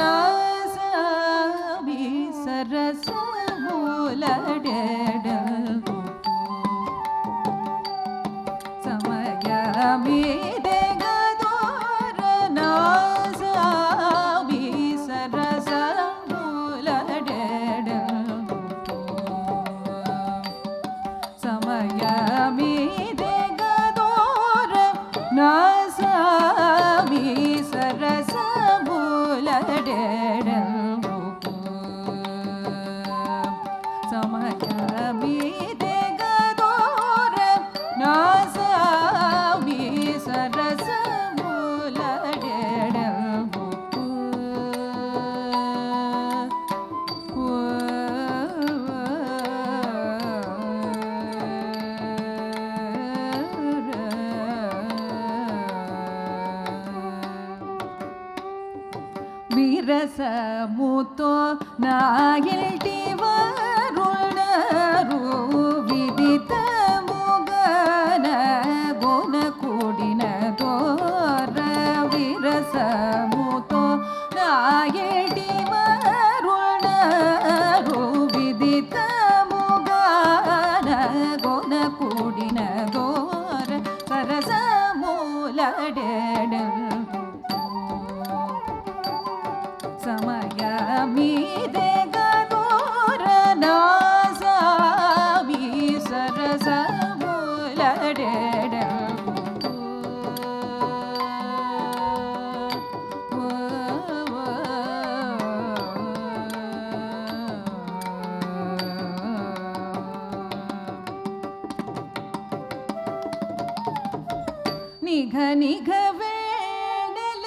సామి సరసములడెందుకు సమయమిదెగదోరన సామి సరసములడెందుకు సమయమిదెగదోరన సామి సరసములడెందుకు సమయమిదెగదోరన విరసముతో నాగిల్టి వరుణరు విదితముగన గుణ కూడిన దోర విరసముతో నాగిల్టి వరుణరు విదితముగన గుణ కూడిన దోర సరసమూలడెడ సమయమీదే గదోర నాసామి సరసమూలడెడ నిఘ నిఘ వేణల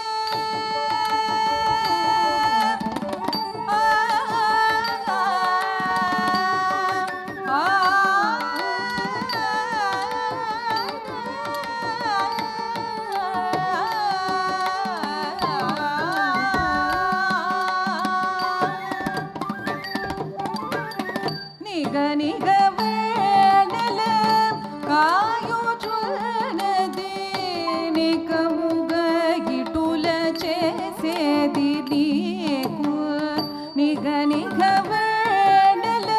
నిఘ నిఘ వేణల కాయుచున్నది నికముగ ఇటుల చేసేది నీకు నిఘ నిఘ వేణల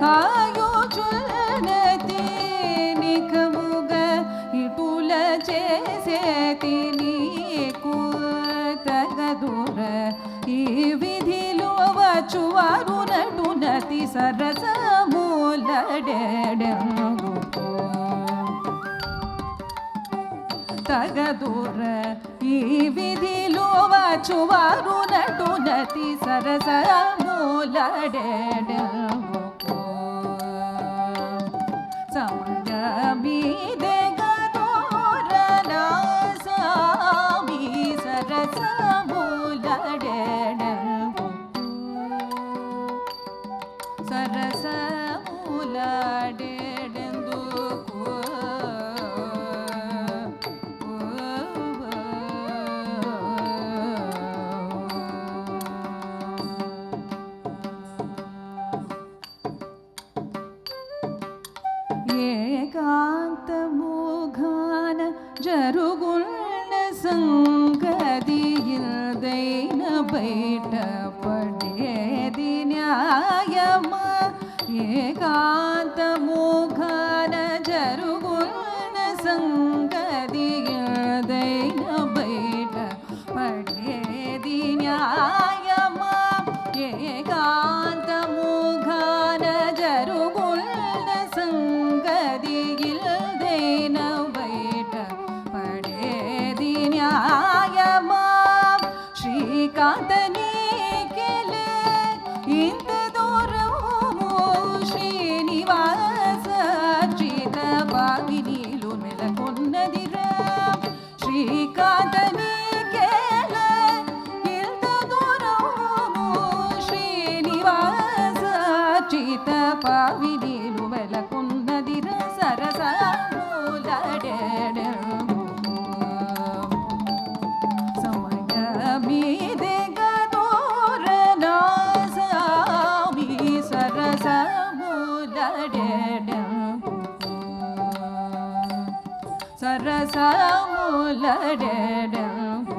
కాయుచున్నది నికముగ ఇటుల చేసేది నీకు తగదుర ఈ విధిలో వచ్చువారు నటునతి సరసమూలడెడగు తగదుర ఈ విధిలో వచ్చువారు నటునతి సరసమూలడెడగు సమయమీదే గదోర నాసామి సరసమూలడెడగు సరసమూలడెడెందుకు ఏకాంతముఘాన జరుగున్న సంగతియిల్దైన బయటపడేది న్యాయమా ఏకాంతముఘాన జరుగున్న సంగతియిల్దైన బయటపడేది న్యాయమా ఏకాంతముఘాన జరుగున్న సంగతియిల్దైన బయటపడేది న్యాయమా శ్రీకాంతనీకెలే ఇంత దూరము శ్రీనివాసర్జిత భావినీలు నెలకొన్నదిరా శ్రీకాంతనీకెలే ఇంత దూరము శ్రీనివాసర్జిత భావినీలు నెలకొన్నదిరా సరసమూలడెడగు సమయమీదే గదోర Naa Saami సరసమూలడెడగు సరసమూలడెడగు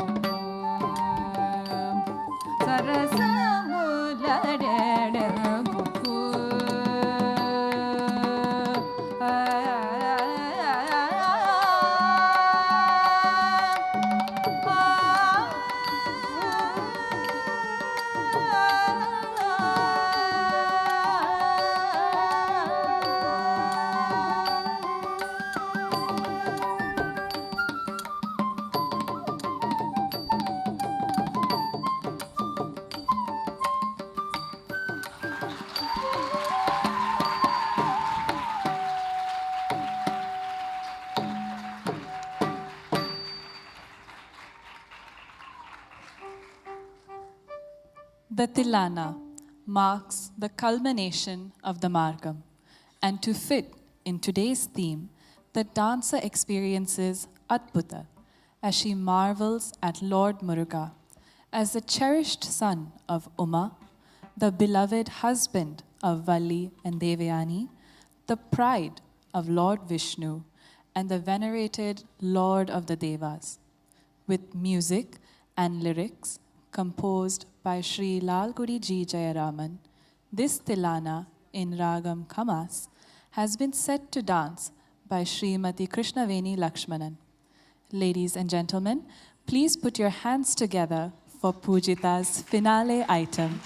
సరసమూలడెడగు The Tilana marks the culmination of the Margam, and to fit in today's theme, the dancer experiences Adbhuta as she marvels at Lord Muruga, As the cherished son of Uma, the beloved husband of Valli and Devayani, the pride of Lord Vishnu, and the venerated Lord of the Devas, with music and lyrics composed by Sri Lalgudi Ji Jayaraman, this Tilana in Ragam Kamas has been set to dance by Srimati Krishnaveni Lakshmanan. Ladies and gentlemen, please put your hands together for Pujitha's finale item.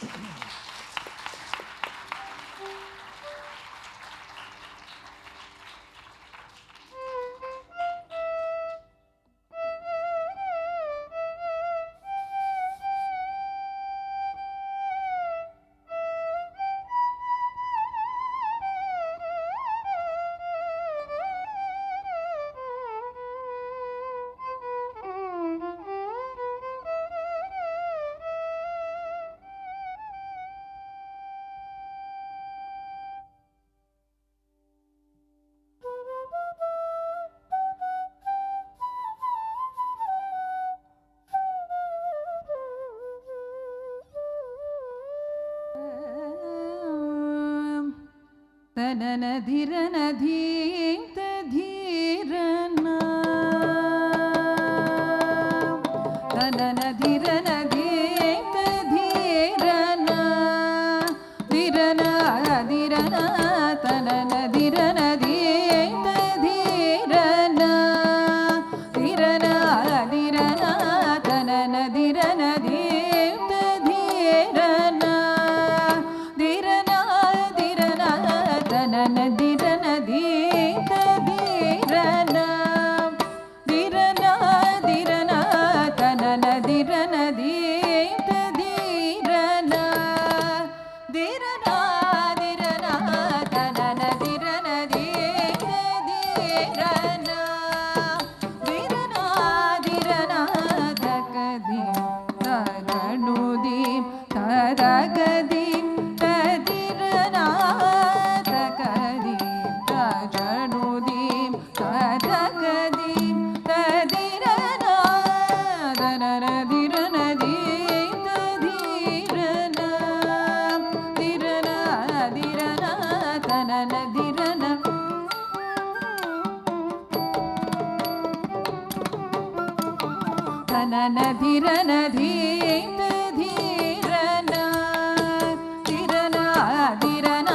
തനനധിരനധീം തധീരന തനനധിരനധീം തധീരന ധിരന ധിരന തനനധിരനധീം തധീരന ധിരന ധിരന തനനധിരനധീം തധീരന ധിരന ധിരന തനനധിരനധീം തധീരന ധിരന ധിരന തനനധിരനധീം തധീരന ധിരന ധിരന തനനധിരനധീം തധീരന ധിരന ധിരന തകധീം തരണുദീം തദഗദീം തധിരന തകദീം തജനുദീം തദഗദീം തധിരന ധനനധിരനധീം തധീരന ധിരന ധിരന തനനധിരന തനനധിരനധീം തധീരന ധിരന ധിരന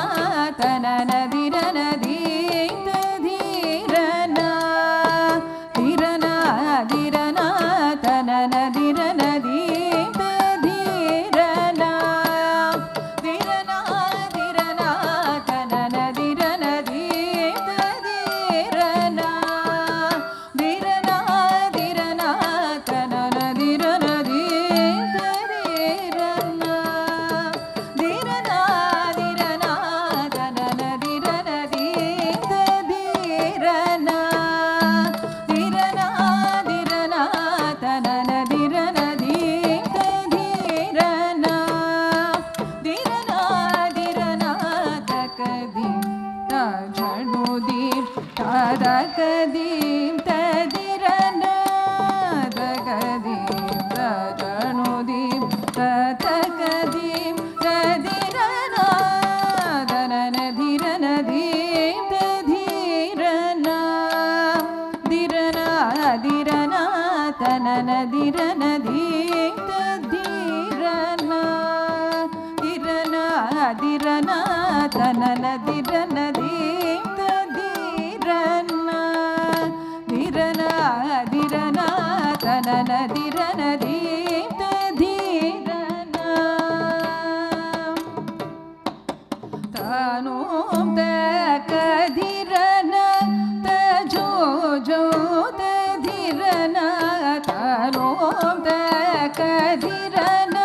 തനനധിരനധീം തധീരന ധിരന ധിരന തനനധിരനധീം തധീരന ധിരന ധിരന തനനധിരനധീം തധീരന ധിരന ധിരന തനനധിരനധീം തധീരന ധിരന ധിരന തനനധിരനധീം തധീരന ധിരന ധിരന തനനധിരനധീം തധീരന ധിരന ധിരന തകദീം തജനുദീം തദഗദീം തധിരന തകദീം തജനുദീം തതകദീം തധിരന ധനനധിരനധീം തധീരന ധിരന ധിരന തനനധിരനധീം തധീരന ധിരന ധിരന തനനധിരനധീം തധീരന ധിരന ധിരന തനനധിരനധീം തധീരന താനോം തകധിരന തജോജോ തധിരന താനോം തകധിരന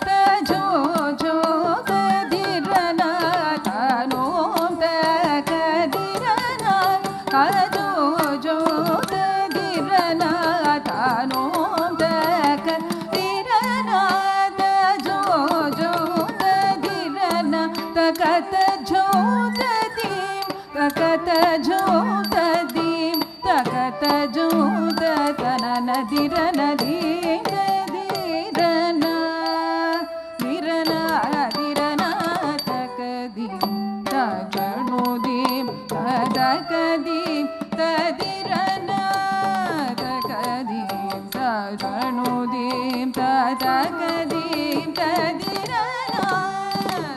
തജോജോ തധിരന താനോം തകധിരന കജോജോ തധിരന താനോം തകധിരന തജോജോ തധിരന തകത ജ്യോതദീം തകത ജ്യോതദീം തകത ജ്യോതതനനധിരനധീം തധീരന தகதீம் ததிரன தகதீம் தஜனுதீம் தகதீம் ததிரன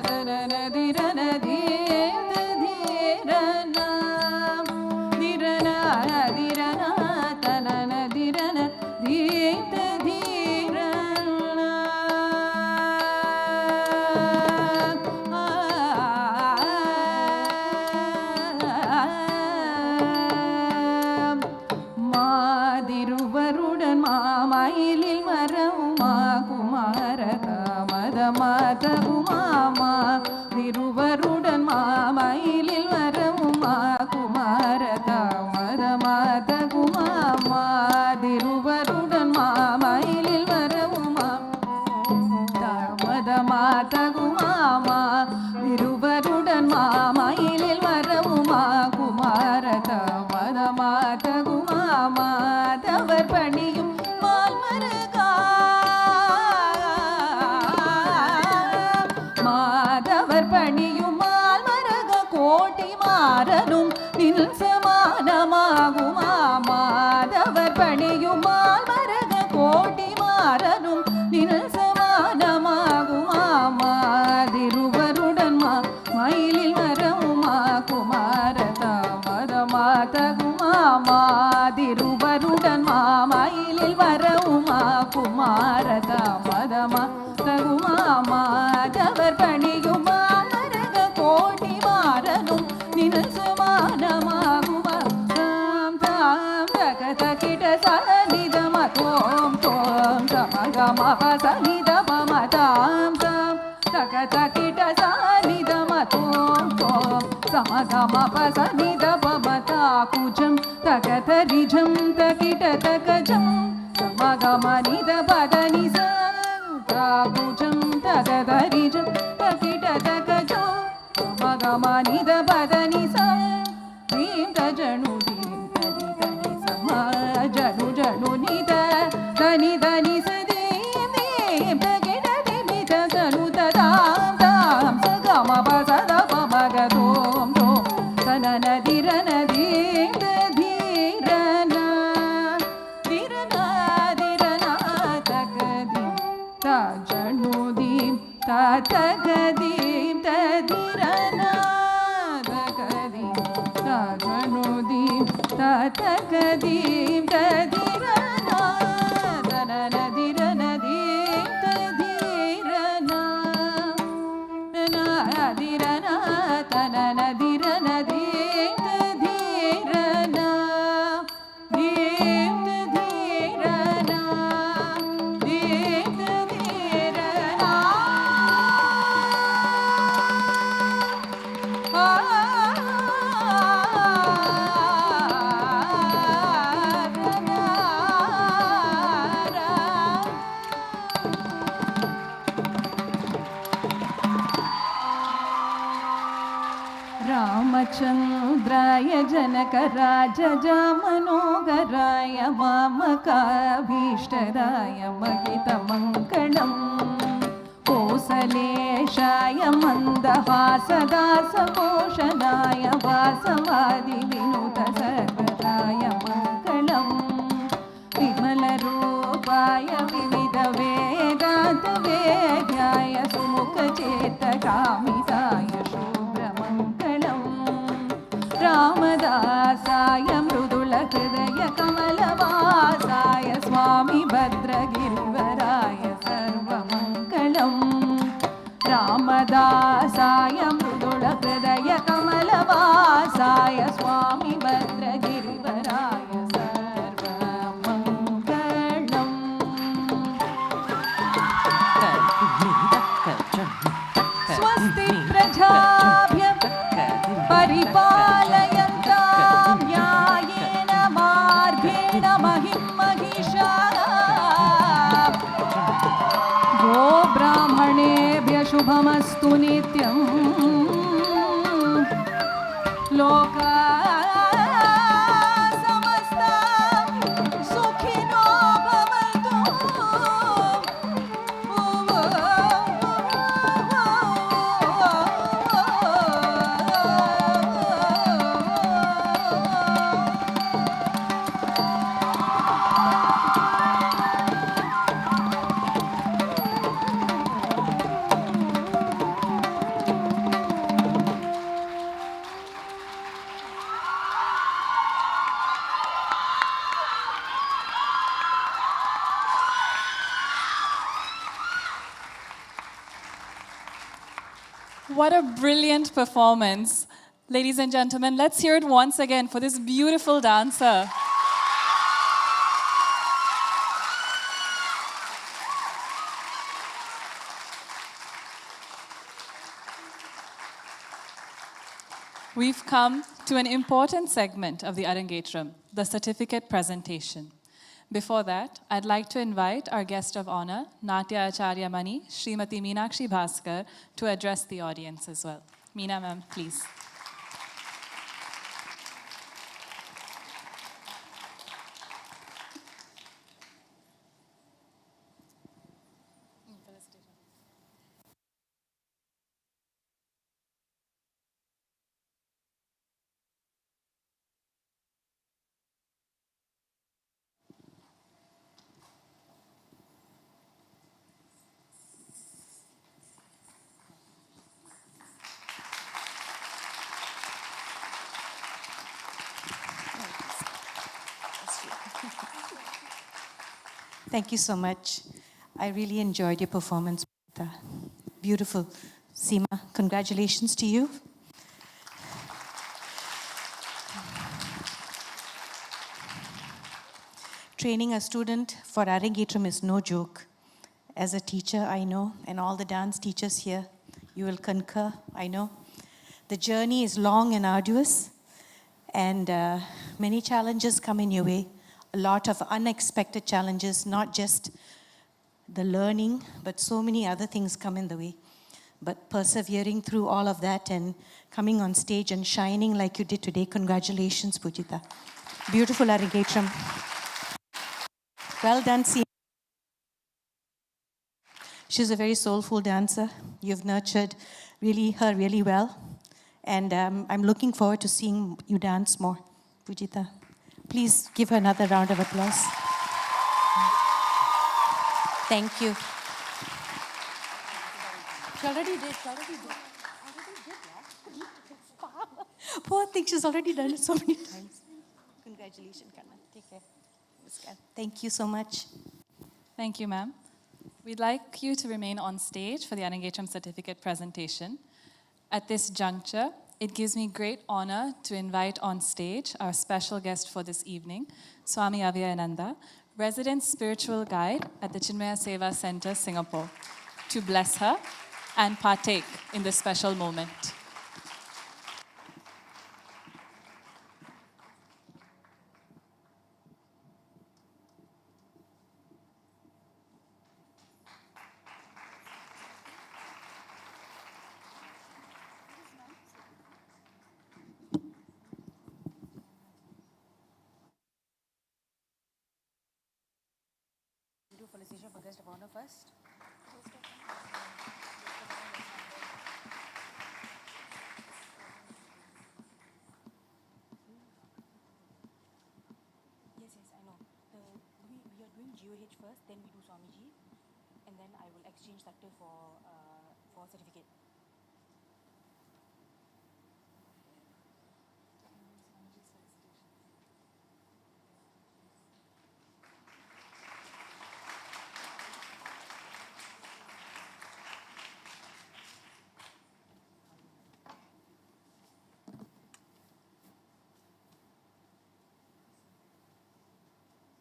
தனனதிரனதீம் ததிரன திரன திரன தனனதிரன theme ததிரன மாதிருவருடன் மாமயிலில் மரவுமா குமாரக மதமாத குமாமா திருவருடன் மாமயிலில் மரவுமா குமாரக மதமாத குமாமா திருவருடன் மாமயிலில் மரவுமா மதமாத குமாமா திருவருடன் மாமயிலில் மரவுமா குமாரத மதமாத குமாமா தவர் பணியும் மால்மருகா மாதவர் பணியும் மால்மருக கோட்டி மாறனும் நில் சமானமாகுமா மாதவர் பணியும் மால்மருக கோட்டி மாறனும் நில் சமானமாகுமா மாதிருவருடன் மயிலில் மரவுமா குமாரத மதமாத குமாமா திருவருடன் மாமயிலில் வரவுமா குமாரத மதமாத குமாமா தவர் பணியுமா மரக கோட்டி மாறனும் நில் சமானமாகுமா தாம் தாம் தகத கிட சனிதம தோம் தோம் சமகம பசனிதம தாம் தாம் தகத கிட சனிதம தோம் தோம் சமகம பசனிதம தாகுஜம் தகத ரிஜம் தகிட தகஜம் சமகம நித பதனி தாகுஜம் தகத ரிஜம் தகிட தகஜம் சமகம நித பதனி தீம் தஜனு தீம் தனி தனி சம ஜனு ஜனு நித தனி தனி சதீம் தீம் தகிட திமித சனு ததாம் தாம் சகம பசத பமக தோம் தோம் தனன திரன தீம் தீரன திரன திரன தகதீம் தஜனு தீம் தகதீம் ததிரன தகதீம் தஜனு தீம் தகதீம் ததிரன தனன திரன தீம் ததிரன திரன தனன திரன தீம் ததிரன தீம் ததிரன தீம் ததிரன रामचन्द्राय जनकराजजामनोहराय वामकाभीष्टदाय महितमङ्गलम् कोसलेशाय मन्दहासदासपोषणाय वासवादिविनुतसर्वदाय मङ्गलम् विमलरूपाय विविधवेदान्तवेद्याय सुमुखचेतकामिताय शुभ्रमङ्गलम् रामदासाय मृदुलहृदय कमलवासाय स्वामी भद्रगिरिवराय सर्वमङ्गलम् रामदासाय मृदुलहृदय कमलवासाय स्वामी भद्रगिरिवराय सर्वमङ्गलम् स्वस्ति प्रजाभ्यः परिपालयन्तां न्यायेन मार्गेण महिं महिषाः गो ब्राह्मणेभ्यः शुभमस्तु नित्यम् लोका समस्ता सुखिनो भवन्तु What a brilliant performance. Ladies and gentlemen, let's hear it once again for this beautiful dancer. We've come to an important segment of the Arangetram, the certificate presentation. Before that, I'd like to invite our guest of honor, Natya Acharya Mani, Srimati Meenakshi Bhaskar, to address the audience as well. Meena ma'am, please. Thank you so much. I really enjoyed your performance. Beautiful. Seema, congratulations to you. Training a student for Arangetram is no joke. As a teacher, I know, and all the dance teachers here, you will concur, I know. The journey is long and arduous, and many challenges come in your way. A lot of unexpected challenges, not just the learning, but so many other things come in the way. But persevering through all of that and coming on stage and shining like you did today, congratulations, Pujitha. Beautiful Arangetram. Well done, Seema. She's a very soulful dancer. You've nurtured her really well. And I'm looking forward to seeing you dance more, Pujitha. Please give her another round of applause. Thank you. She already did. Poor thing, she's already done it so many times. Congratulations, Kanna. Take care. Thank you so much. Thank you, ma'am. We'd like you to remain on stage for the Arangetram certificate presentation. At this juncture, it gives me great honor to invite on stage our special guest for this evening, Swami Aviyananda, resident spiritual guide at the Chinmaya Seva Center, Singapore, to bless her and partake in this special moment. Do felicitation for guest of honor first. Yes, I know. We are doing GOH first, then we do Swamiji, and then I will exchange that for certificate.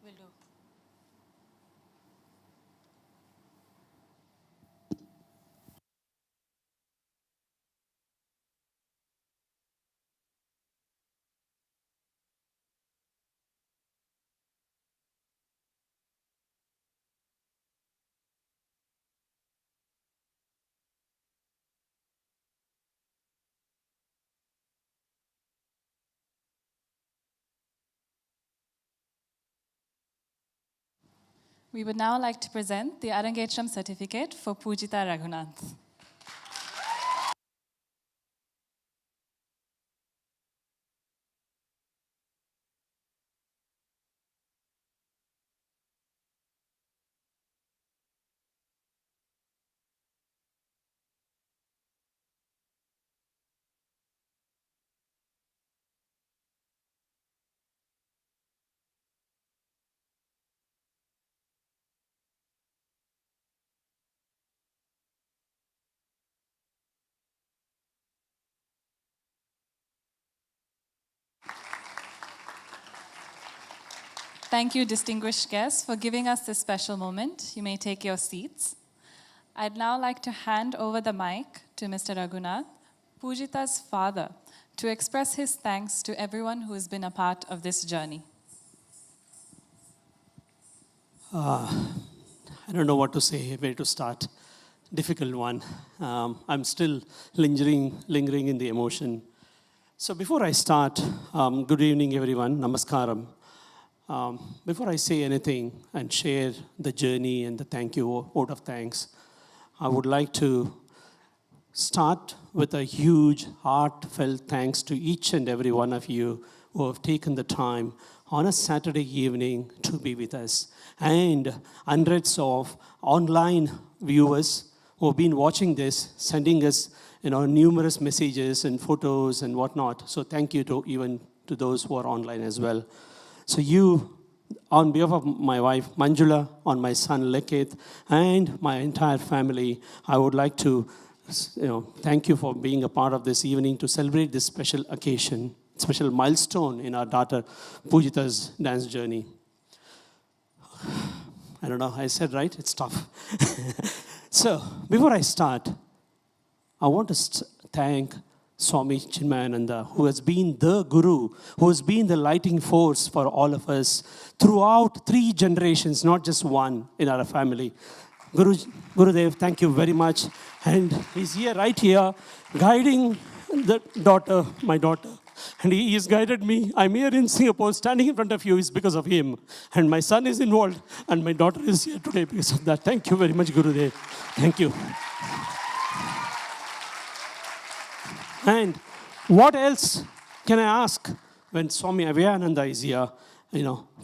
Will do. We would now like to present the Arangetram certificate for Pujitha Raghunath. Thank you, distinguished guests, for giving us this special moment. You may take your seats. I'd now like to hand over the mic to Mr. Raghunath, Pujitha's father, to express his thanks to everyone who has been a part of this journey. I don't know what to say, where to start. Difficult one. I'm still lingering in the emotion. So before I start, good evening everyone, namaskaram. Before I say anything and share the journey and the thank you, vote of thanks, I would like to start with a huge heartfelt thanks to each and every one of you who have taken the time on a Saturday evening to be with us, and hundreds of online viewers who have been watching this, sending us numerous messages and photos and whatnot. So thank you to those who are online as well. So you, on behalf of my wife Manjula, on my son Leketh, and my entire family, I would like to thank you for being a part of this evening to celebrate this special occasion, special milestone in our daughter Pujitha's dance journey. I don't know, I said right? It's tough. So, before I start, I want to thank Swami Chinmayananda, who has been the guru, who has been the lighting force for all of us throughout 3 generations, not just one in our family. Gurudev, thank you very much. And he's here, right here, guiding my daughter. And he has guided me. I'm here in Singapore, standing in front of you is because of him. And my son is involved, and my daughter is here today because of that. Thank you very much, Gurudev. Thank you. And what else can I ask when Swami Abhayananda is here,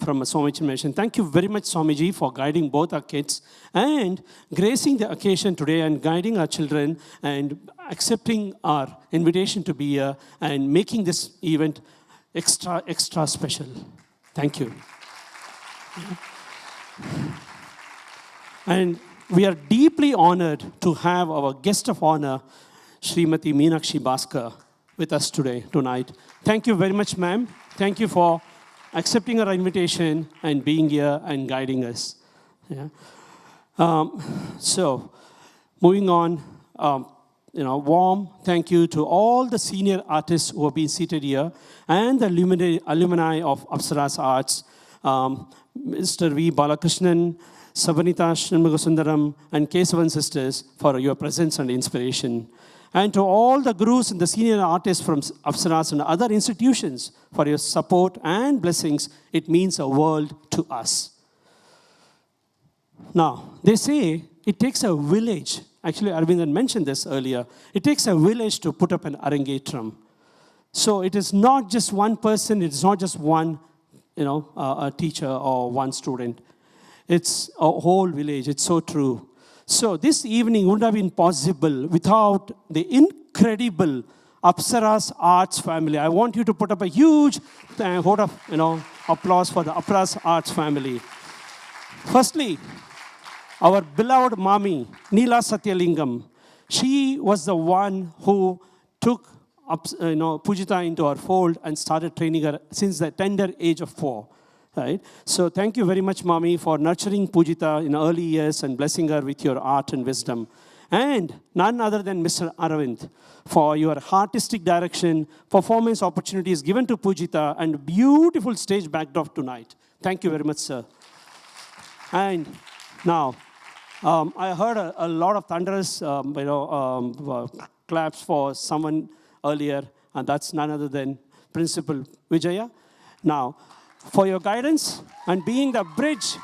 from a Swami Chinmayananda? Thank you very much, Swamiji, for guiding both our kids and gracing the occasion today and guiding our children and accepting our invitation to be here and making this event extra special. Thank you. And we are deeply honored to have our guest of honor, Srimati Meenakshi Bhaskar, with us tonight. Thank you very much, ma'am. Thank you for accepting our invitation and being here and guiding us. Yeah. So, moving on, warm thank you to all the senior artists who have been seated here and the alumni of Apsara's Arts, Mr. V. Balakrishnan, Sabanita Shanmugasundaram, and Kesavan sisters for your presence and inspiration. And to all the gurus and the senior artists from Apsaras and other institutions for your support and blessings. It means a world to us. Now, they say it takes a village. Actually, Arvind mentioned this earlier. It takes a village to put up an Arangetram. So it is not just one person. It is not just one, a teacher or one student. It's a whole village. It's so true. So this evening wouldn't have been possible without the incredible Apsara's Arts family. I want you to put up a huge vote of applause for the Apsara's Arts family. Firstly, our beloved Mami, Neela Satyalingam, she was the one who took Pujitha into her fold and started training her since the tender age of 4. Right? So thank you very much, Mami, for nurturing Pujitha in early years and blessing her with your art and wisdom. And none other than Mr. Aravind for your artistic direction, performance opportunities given to Pujitha, and beautiful stage backdrop tonight. Thank you very much, sir. And now, I heard a lot of thunderous claps for someone earlier, and that's none other than Principal Vijaya. Now, for your guidance and being the bridge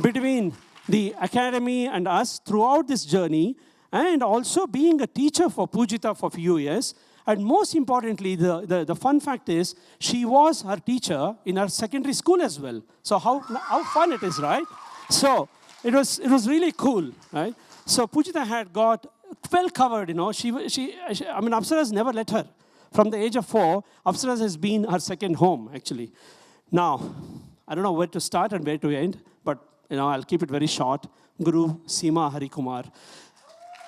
between the academy and us throughout this journey, and also being a teacher for Pujitha for a few years. And most importantly, the fun fact is, she was her teacher in her secondary school as well. So how fun it is, right? So it was really cool, right? So Pujitha had got well covered, Apsara's never let her. From the age of 4, Apsara's has been her second home, actually. Now, I don't know where to start and where to end, but I'll keep it very short. Guru SEEMA Hari Kumar.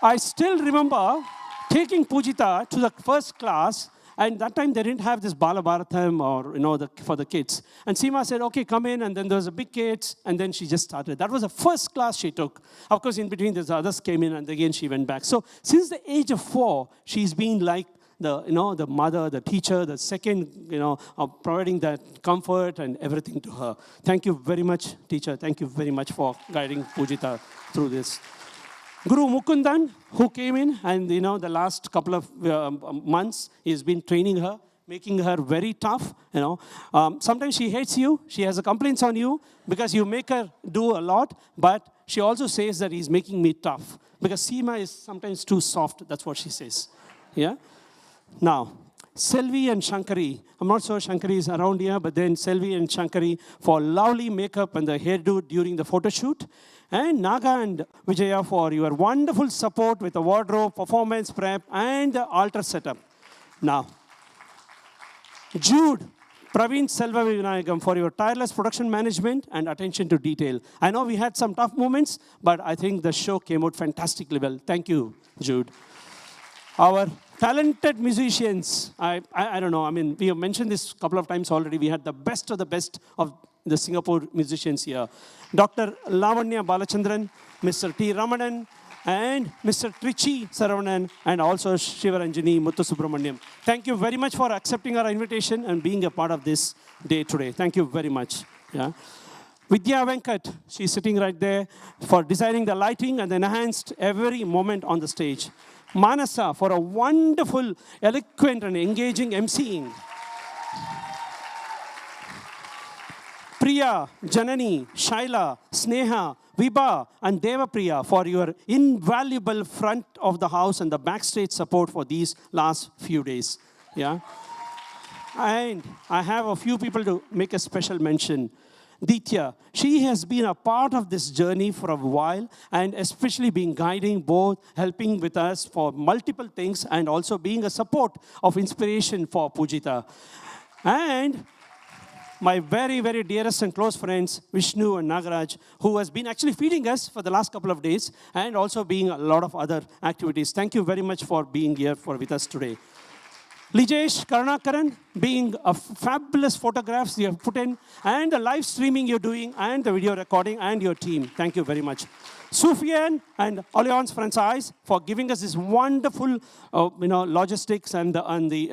I still remember taking Pujitha to the first class And that time, they didn't have this Bharathanatyam or, for the kids. And SEEMA said, okay, come in. And then there was a big kids. And then she just started. That was the first class she took. Of course, in between, the others came in. And again, she went back. So since the age of 4, she's been like the mother, the teacher, the second, of providing that comfort and everything to her. Thank you very much, teacher. Thank you very much for guiding PUJITHA through this. Guru Mukundan, who came in, and the last couple of months, he's been training her, making her very tough. Sometimes she hates you. She has complaints on you because you make her do a lot. But she also says that he's making me tough because SEEMA is sometimes too soft. That's what she says. Yeah. Now, Selvi and Shankari. I'm not sure Shankari is around here, but then Selvi and Shankari for lovely makeup and the hairdo during the photo shoot. And Naga and Vijaya for your wonderful support with the wardrobe, performance prep, and the altar setup. Now, Jude, Praveen Selva Vinayagam for your tireless production management and attention to detail. I know we had some tough moments, but I think the show came out fantastically well. Thank you, Jude. Our talented musicians, I don't know, we have mentioned this a couple of times already. We had the best of the Singapore musicians here. Dr. Lavanya Balachandran, Mr. T. Ramanan, and Mr. Trichy Saravanan, and also Shivaranjani Muthu. Thank you very much for accepting our invitation and being a part of this day today. Thank you very much. Yeah. Vidya Venkat, she's sitting right there for designing the lighting and enhanced every moment on the stage. Manasa for a wonderful, eloquent, and engaging emceeing. Priya, Janani, Shaila, Sneha, Vibha, and Devapriya for your invaluable front of the house and the backstage support for these last few days. Yeah. And I have a few people to make a special mention. Ditya, she has been a part of this journey for a while and especially been guiding both, helping with us for multiple things and also being a support of inspiration for PUJITHA. And my very, very dearest and close friends, Vishnu and Nagaraj, who has been actually feeding us for the last couple of days and also being a lot of other activities. Thank you very much for being here with us today. Lijesh Karnakaran, being a fabulous photographs you have put in, and the live streaming you're doing, and the video recording, and your team. Thank you very much. Sufyan and Alliance Franchise for giving us this wonderful, logistics and the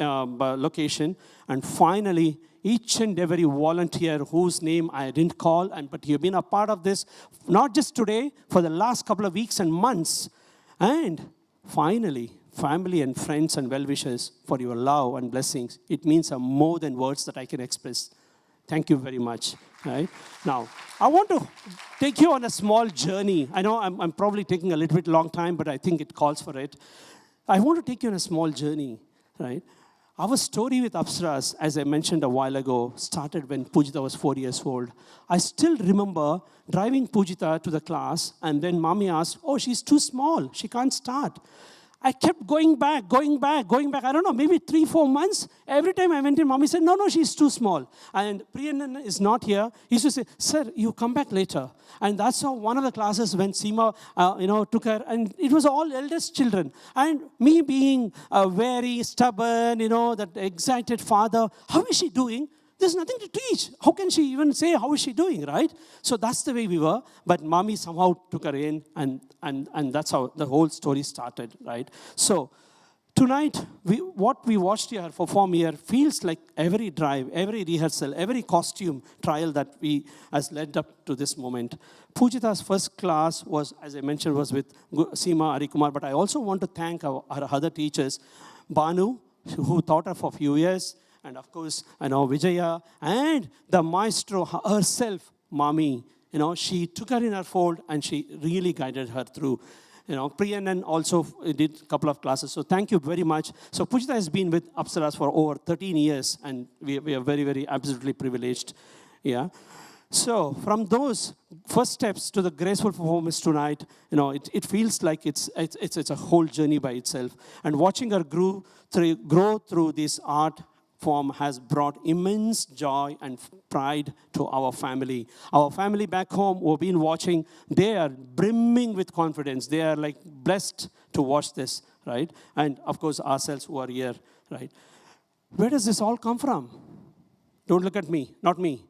location. And finally, each and every volunteer whose name I didn't call, but you've been a part of this, not just today, for the last couple of weeks and months. And finally, family and friends and well-wishers for your love and blessings. It means more than words that I can express. Thank you very much. Right? Now, I want to take you on a small journey. I know I'm probably taking a little bit long time, but I think it calls for it. I want to take you on a small journey. Right? Our story with Apsaras, as I mentioned a while ago, started when PUJITHA was 4 years old. I still remember driving PUJITHA to the class, and then mommy asked, oh, she's too small. She can't start. I kept going back. I don't know, maybe 3-4 months. Every time I went in, mommy said, no, she's too small. And Priyanan is not here. He used to say, sir, you come back later. And that's how one of the classes when SEEMA, took her. And it was all eldest children. And me being very stubborn, that excited father, how is she doing? There's nothing to teach. How can she even say, how is she doing, right? So that's the way we were. But mommy somehow took her in, and that's how the whole story started, right? So tonight, what we watched here perform here feels like every drive, every rehearsal, every costume trial that has led up to this moment. PUJITHA's first class was, as I mentioned, was with SEEMA, Ari Kumar, but I also want to thank our other teachers, Banu, who taught her for a few years, and of course, Vijaya, and the maestro herself, Mami. She took her in her fold, and she really guided her through. Priyanan also did a couple of classes. So thank you very much. So PUJITHA has been with Apsaras for over 13 years, and we are very, very absolutely privileged. Yeah. So from those first steps to the graceful performance tonight, it feels like it's a whole journey by itself. And watching her grow through this art form has brought immense joy and pride to our family. Our family back home who have been watching, they are brimming with confidence. They are blessed to watch this, right? And of course, ourselves who are here, right? Where does this all come from? Don't look at me, not me.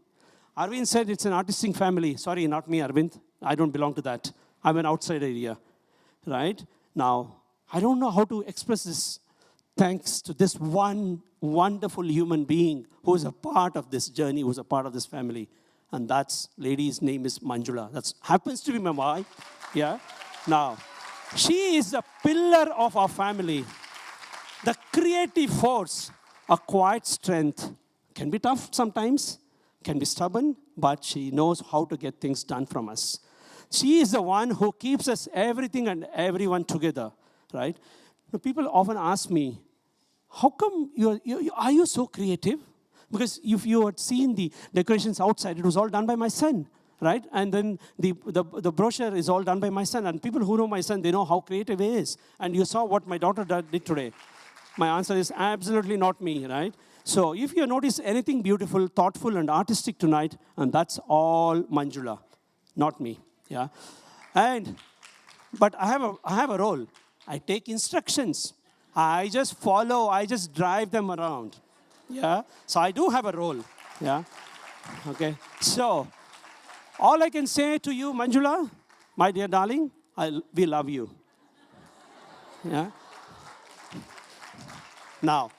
Arvind said it's an artistic family. Sorry, not me, Arvind. I don't belong to that. I'm an outside area, right? Now, I don't know how to express this thanks to this one wonderful human being who is a part of this journey, who's a part of this family. And that lady's name is Manjula. That happens to be my wife. Yeah. Now, she is the pillar of our family. The creative force, a quiet strength. Can be tough sometimes, can be stubborn, but she knows how to get things done from us. She is the one who keeps us everything and everyone together, right? Now, people often ask me, how come are you so creative? Because if you had seen the decorations outside, it was all done by my son, right? And then the brochure is all done by my son. And people who know my son, they know how creative he is. And you saw what my daughter did today. My answer is absolutely not me, right? So if you notice anything beautiful, thoughtful, and artistic tonight, and that's all Manjula, not me, yeah? But I have a role. I take instructions. I just follow, I just drive them around, yeah? So I do have a role, yeah? Okay, so all I can say to you, Manjula, my dear darling, we love you, yeah? Now,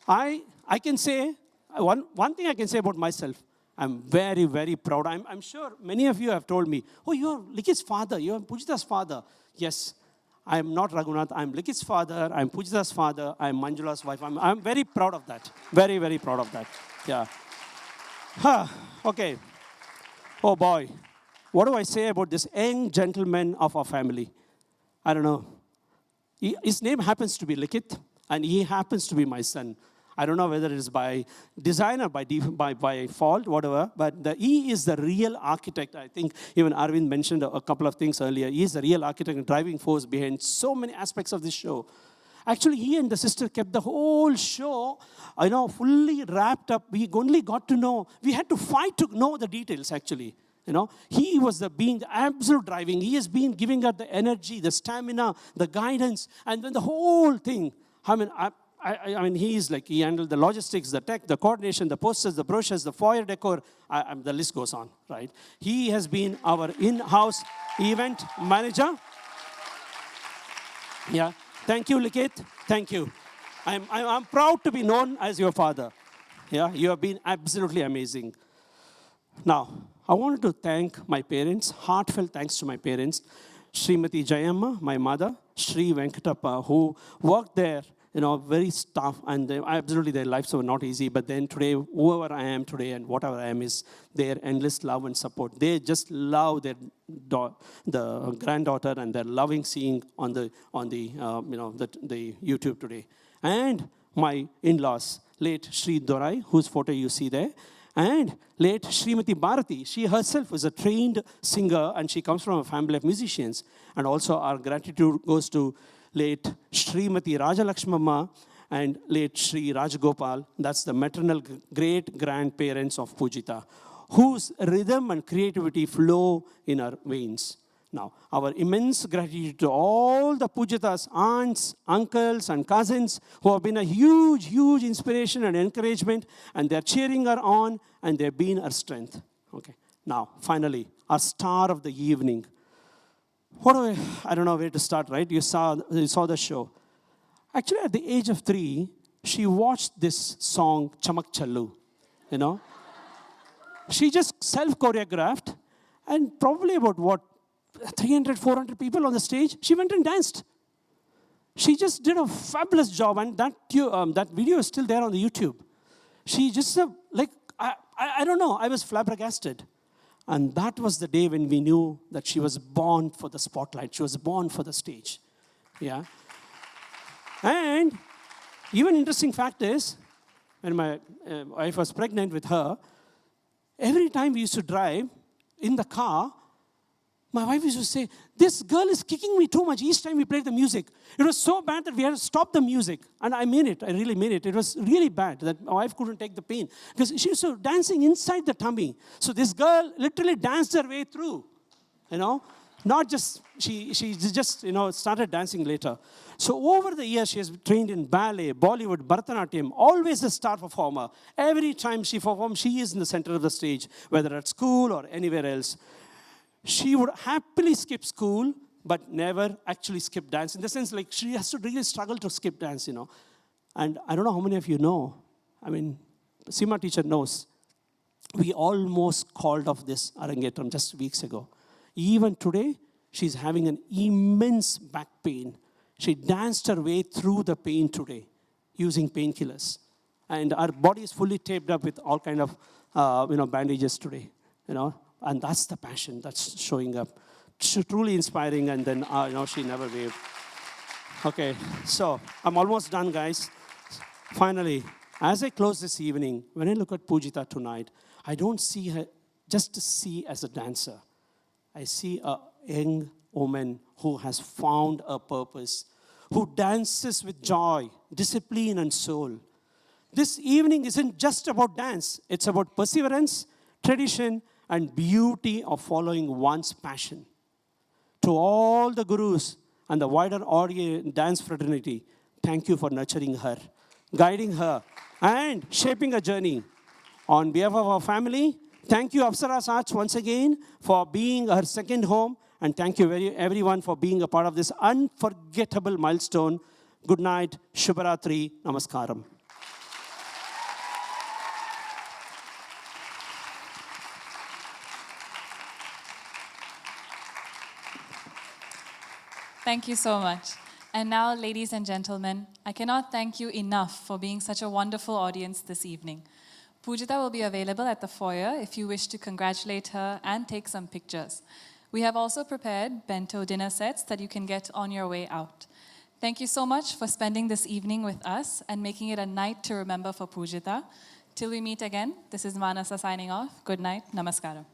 I can say, one thing I can say about myself, I'm very, very proud. I'm sure many of you have told me, oh, you're Likit's father, you're Pujitha's father. Yes, I'm not Raghunath, I'm Likit's father, I'm Pujitha's father, I'm Manjula's wife. I'm very proud of that. Very, very proud of that. Yeah. Okay. Oh boy. What do I say about this young gentleman of our family? I don't know. His name happens to be Likit, and he happens to be my son. I don't know whether it is by design or by fault, whatever, but he is the real architect. I think even Arvind mentioned a couple of things earlier. He is the real architect and driving force behind so many aspects of this show. Actually, he and the sister kept the whole show, fully wrapped up. We only got to know. We had to fight to know the details, actually. He was the absolute driving. He has been giving her the energy, the stamina, the guidance, and then the whole thing. I mean, he handled the logistics, the tech, the coordination, the posters, the brochures, the foyer decor. The list goes on, right? He has been our in-house event manager. Yeah, thank you, Likit. Thank you. I'm proud to be known as your father. Yeah, you have been absolutely amazing. Now, I wanted to thank my parents, heartfelt thanks to my parents, Srimati Jayamma, my mother, Sri Venkatappa, who worked there, very tough, and their lives were not easy. But then today, whoever I am today and whatever I am is their endless love and support. They just love the granddaughter, and they're loving seeing on the YouTube today. And my in-laws, late Sri Dorai, whose photo you see there, and late Srimati Bharati. She herself was a trained singer, and she comes from a family of musicians. And also our gratitude goes to late Srimati Rajalakshmamma and late Sri Rajagopal. That's the maternal great-grandparents of Pujitha, whose rhythm and creativity flow in our veins. Now, our immense gratitude to all the Pujithas, aunts, uncles, and cousins who have been a huge, huge inspiration and encouragement, and they're cheering her on, and they've been our strength. Okay. Now, finally, our star of the evening. I don't know where to start, right? You saw the show. Actually, at the age of 3, she watched this song, Chamak Challu, She just self-choreographed, and probably about 300, 400 people on the stage, she went and danced. She just did a fabulous job, and that video is still there on the YouTube. She just, I don't know, I was flabbergasted. And that was the day when we knew that she was born for the spotlight. She was born for the stage. Yeah. And even interesting fact is, when my wife was pregnant with her, every time we used to drive in the car, my wife used to say, this girl is kicking me too much each time we played the music. It was so bad that we had to stop the music. And I mean it. I really mean it. It was really bad that my wife couldn't take the pain. Because she was dancing inside the tummy. So this girl literally danced her way through. Not just, she just, started dancing later. So over the years, she has trained in ballet, Bollywood, Bharathanatyam, always a star performer. Every time she performs, she is in the center of the stage, whether at school or anywhere else. She would happily skip school, but never actually skip dance. In the sense, like, she has to really struggle to skip dance, And I don't know how many of you know. I mean, SEEMA teacher knows. We almost called off this Arangetram just weeks ago. Even today, she's having an immense back pain. She danced her way through the pain today using painkillers. And our body is fully taped up with all kind of, bandages today, And that's the passion that's showing up. Truly inspiring, and then, she never wavered. Okay, so I'm almost done, guys. Finally, as I close this evening, when I look at PUJITHA tonight, I don't see her just to see as a dancer. I see a young woman who has found a purpose, who dances with joy, discipline, and soul. This evening isn't just about dance. It's about perseverance, tradition, and beauty of following one's passion. To all the gurus and the wider audience dance fraternity, thank you for nurturing her, guiding her, and shaping a journey. On behalf of our family, thank you, Apsara's Arts, once again, for being her second home. And thank you everyone for being a part of this unforgettable milestone. Good night. Shubharatri. Namaskaram. Thank you so much. And now, ladies and gentlemen, I cannot thank you enough for being such a wonderful audience this evening. PUJITHA will be available at the foyer if you wish to congratulate her and take some pictures. We have also prepared bento dinner sets that you can get on your way out. Thank you so much for spending this evening with us and making it a night to remember for PUJITHA. Till we meet again, this is Manasa signing off. Good night. Namaskaram.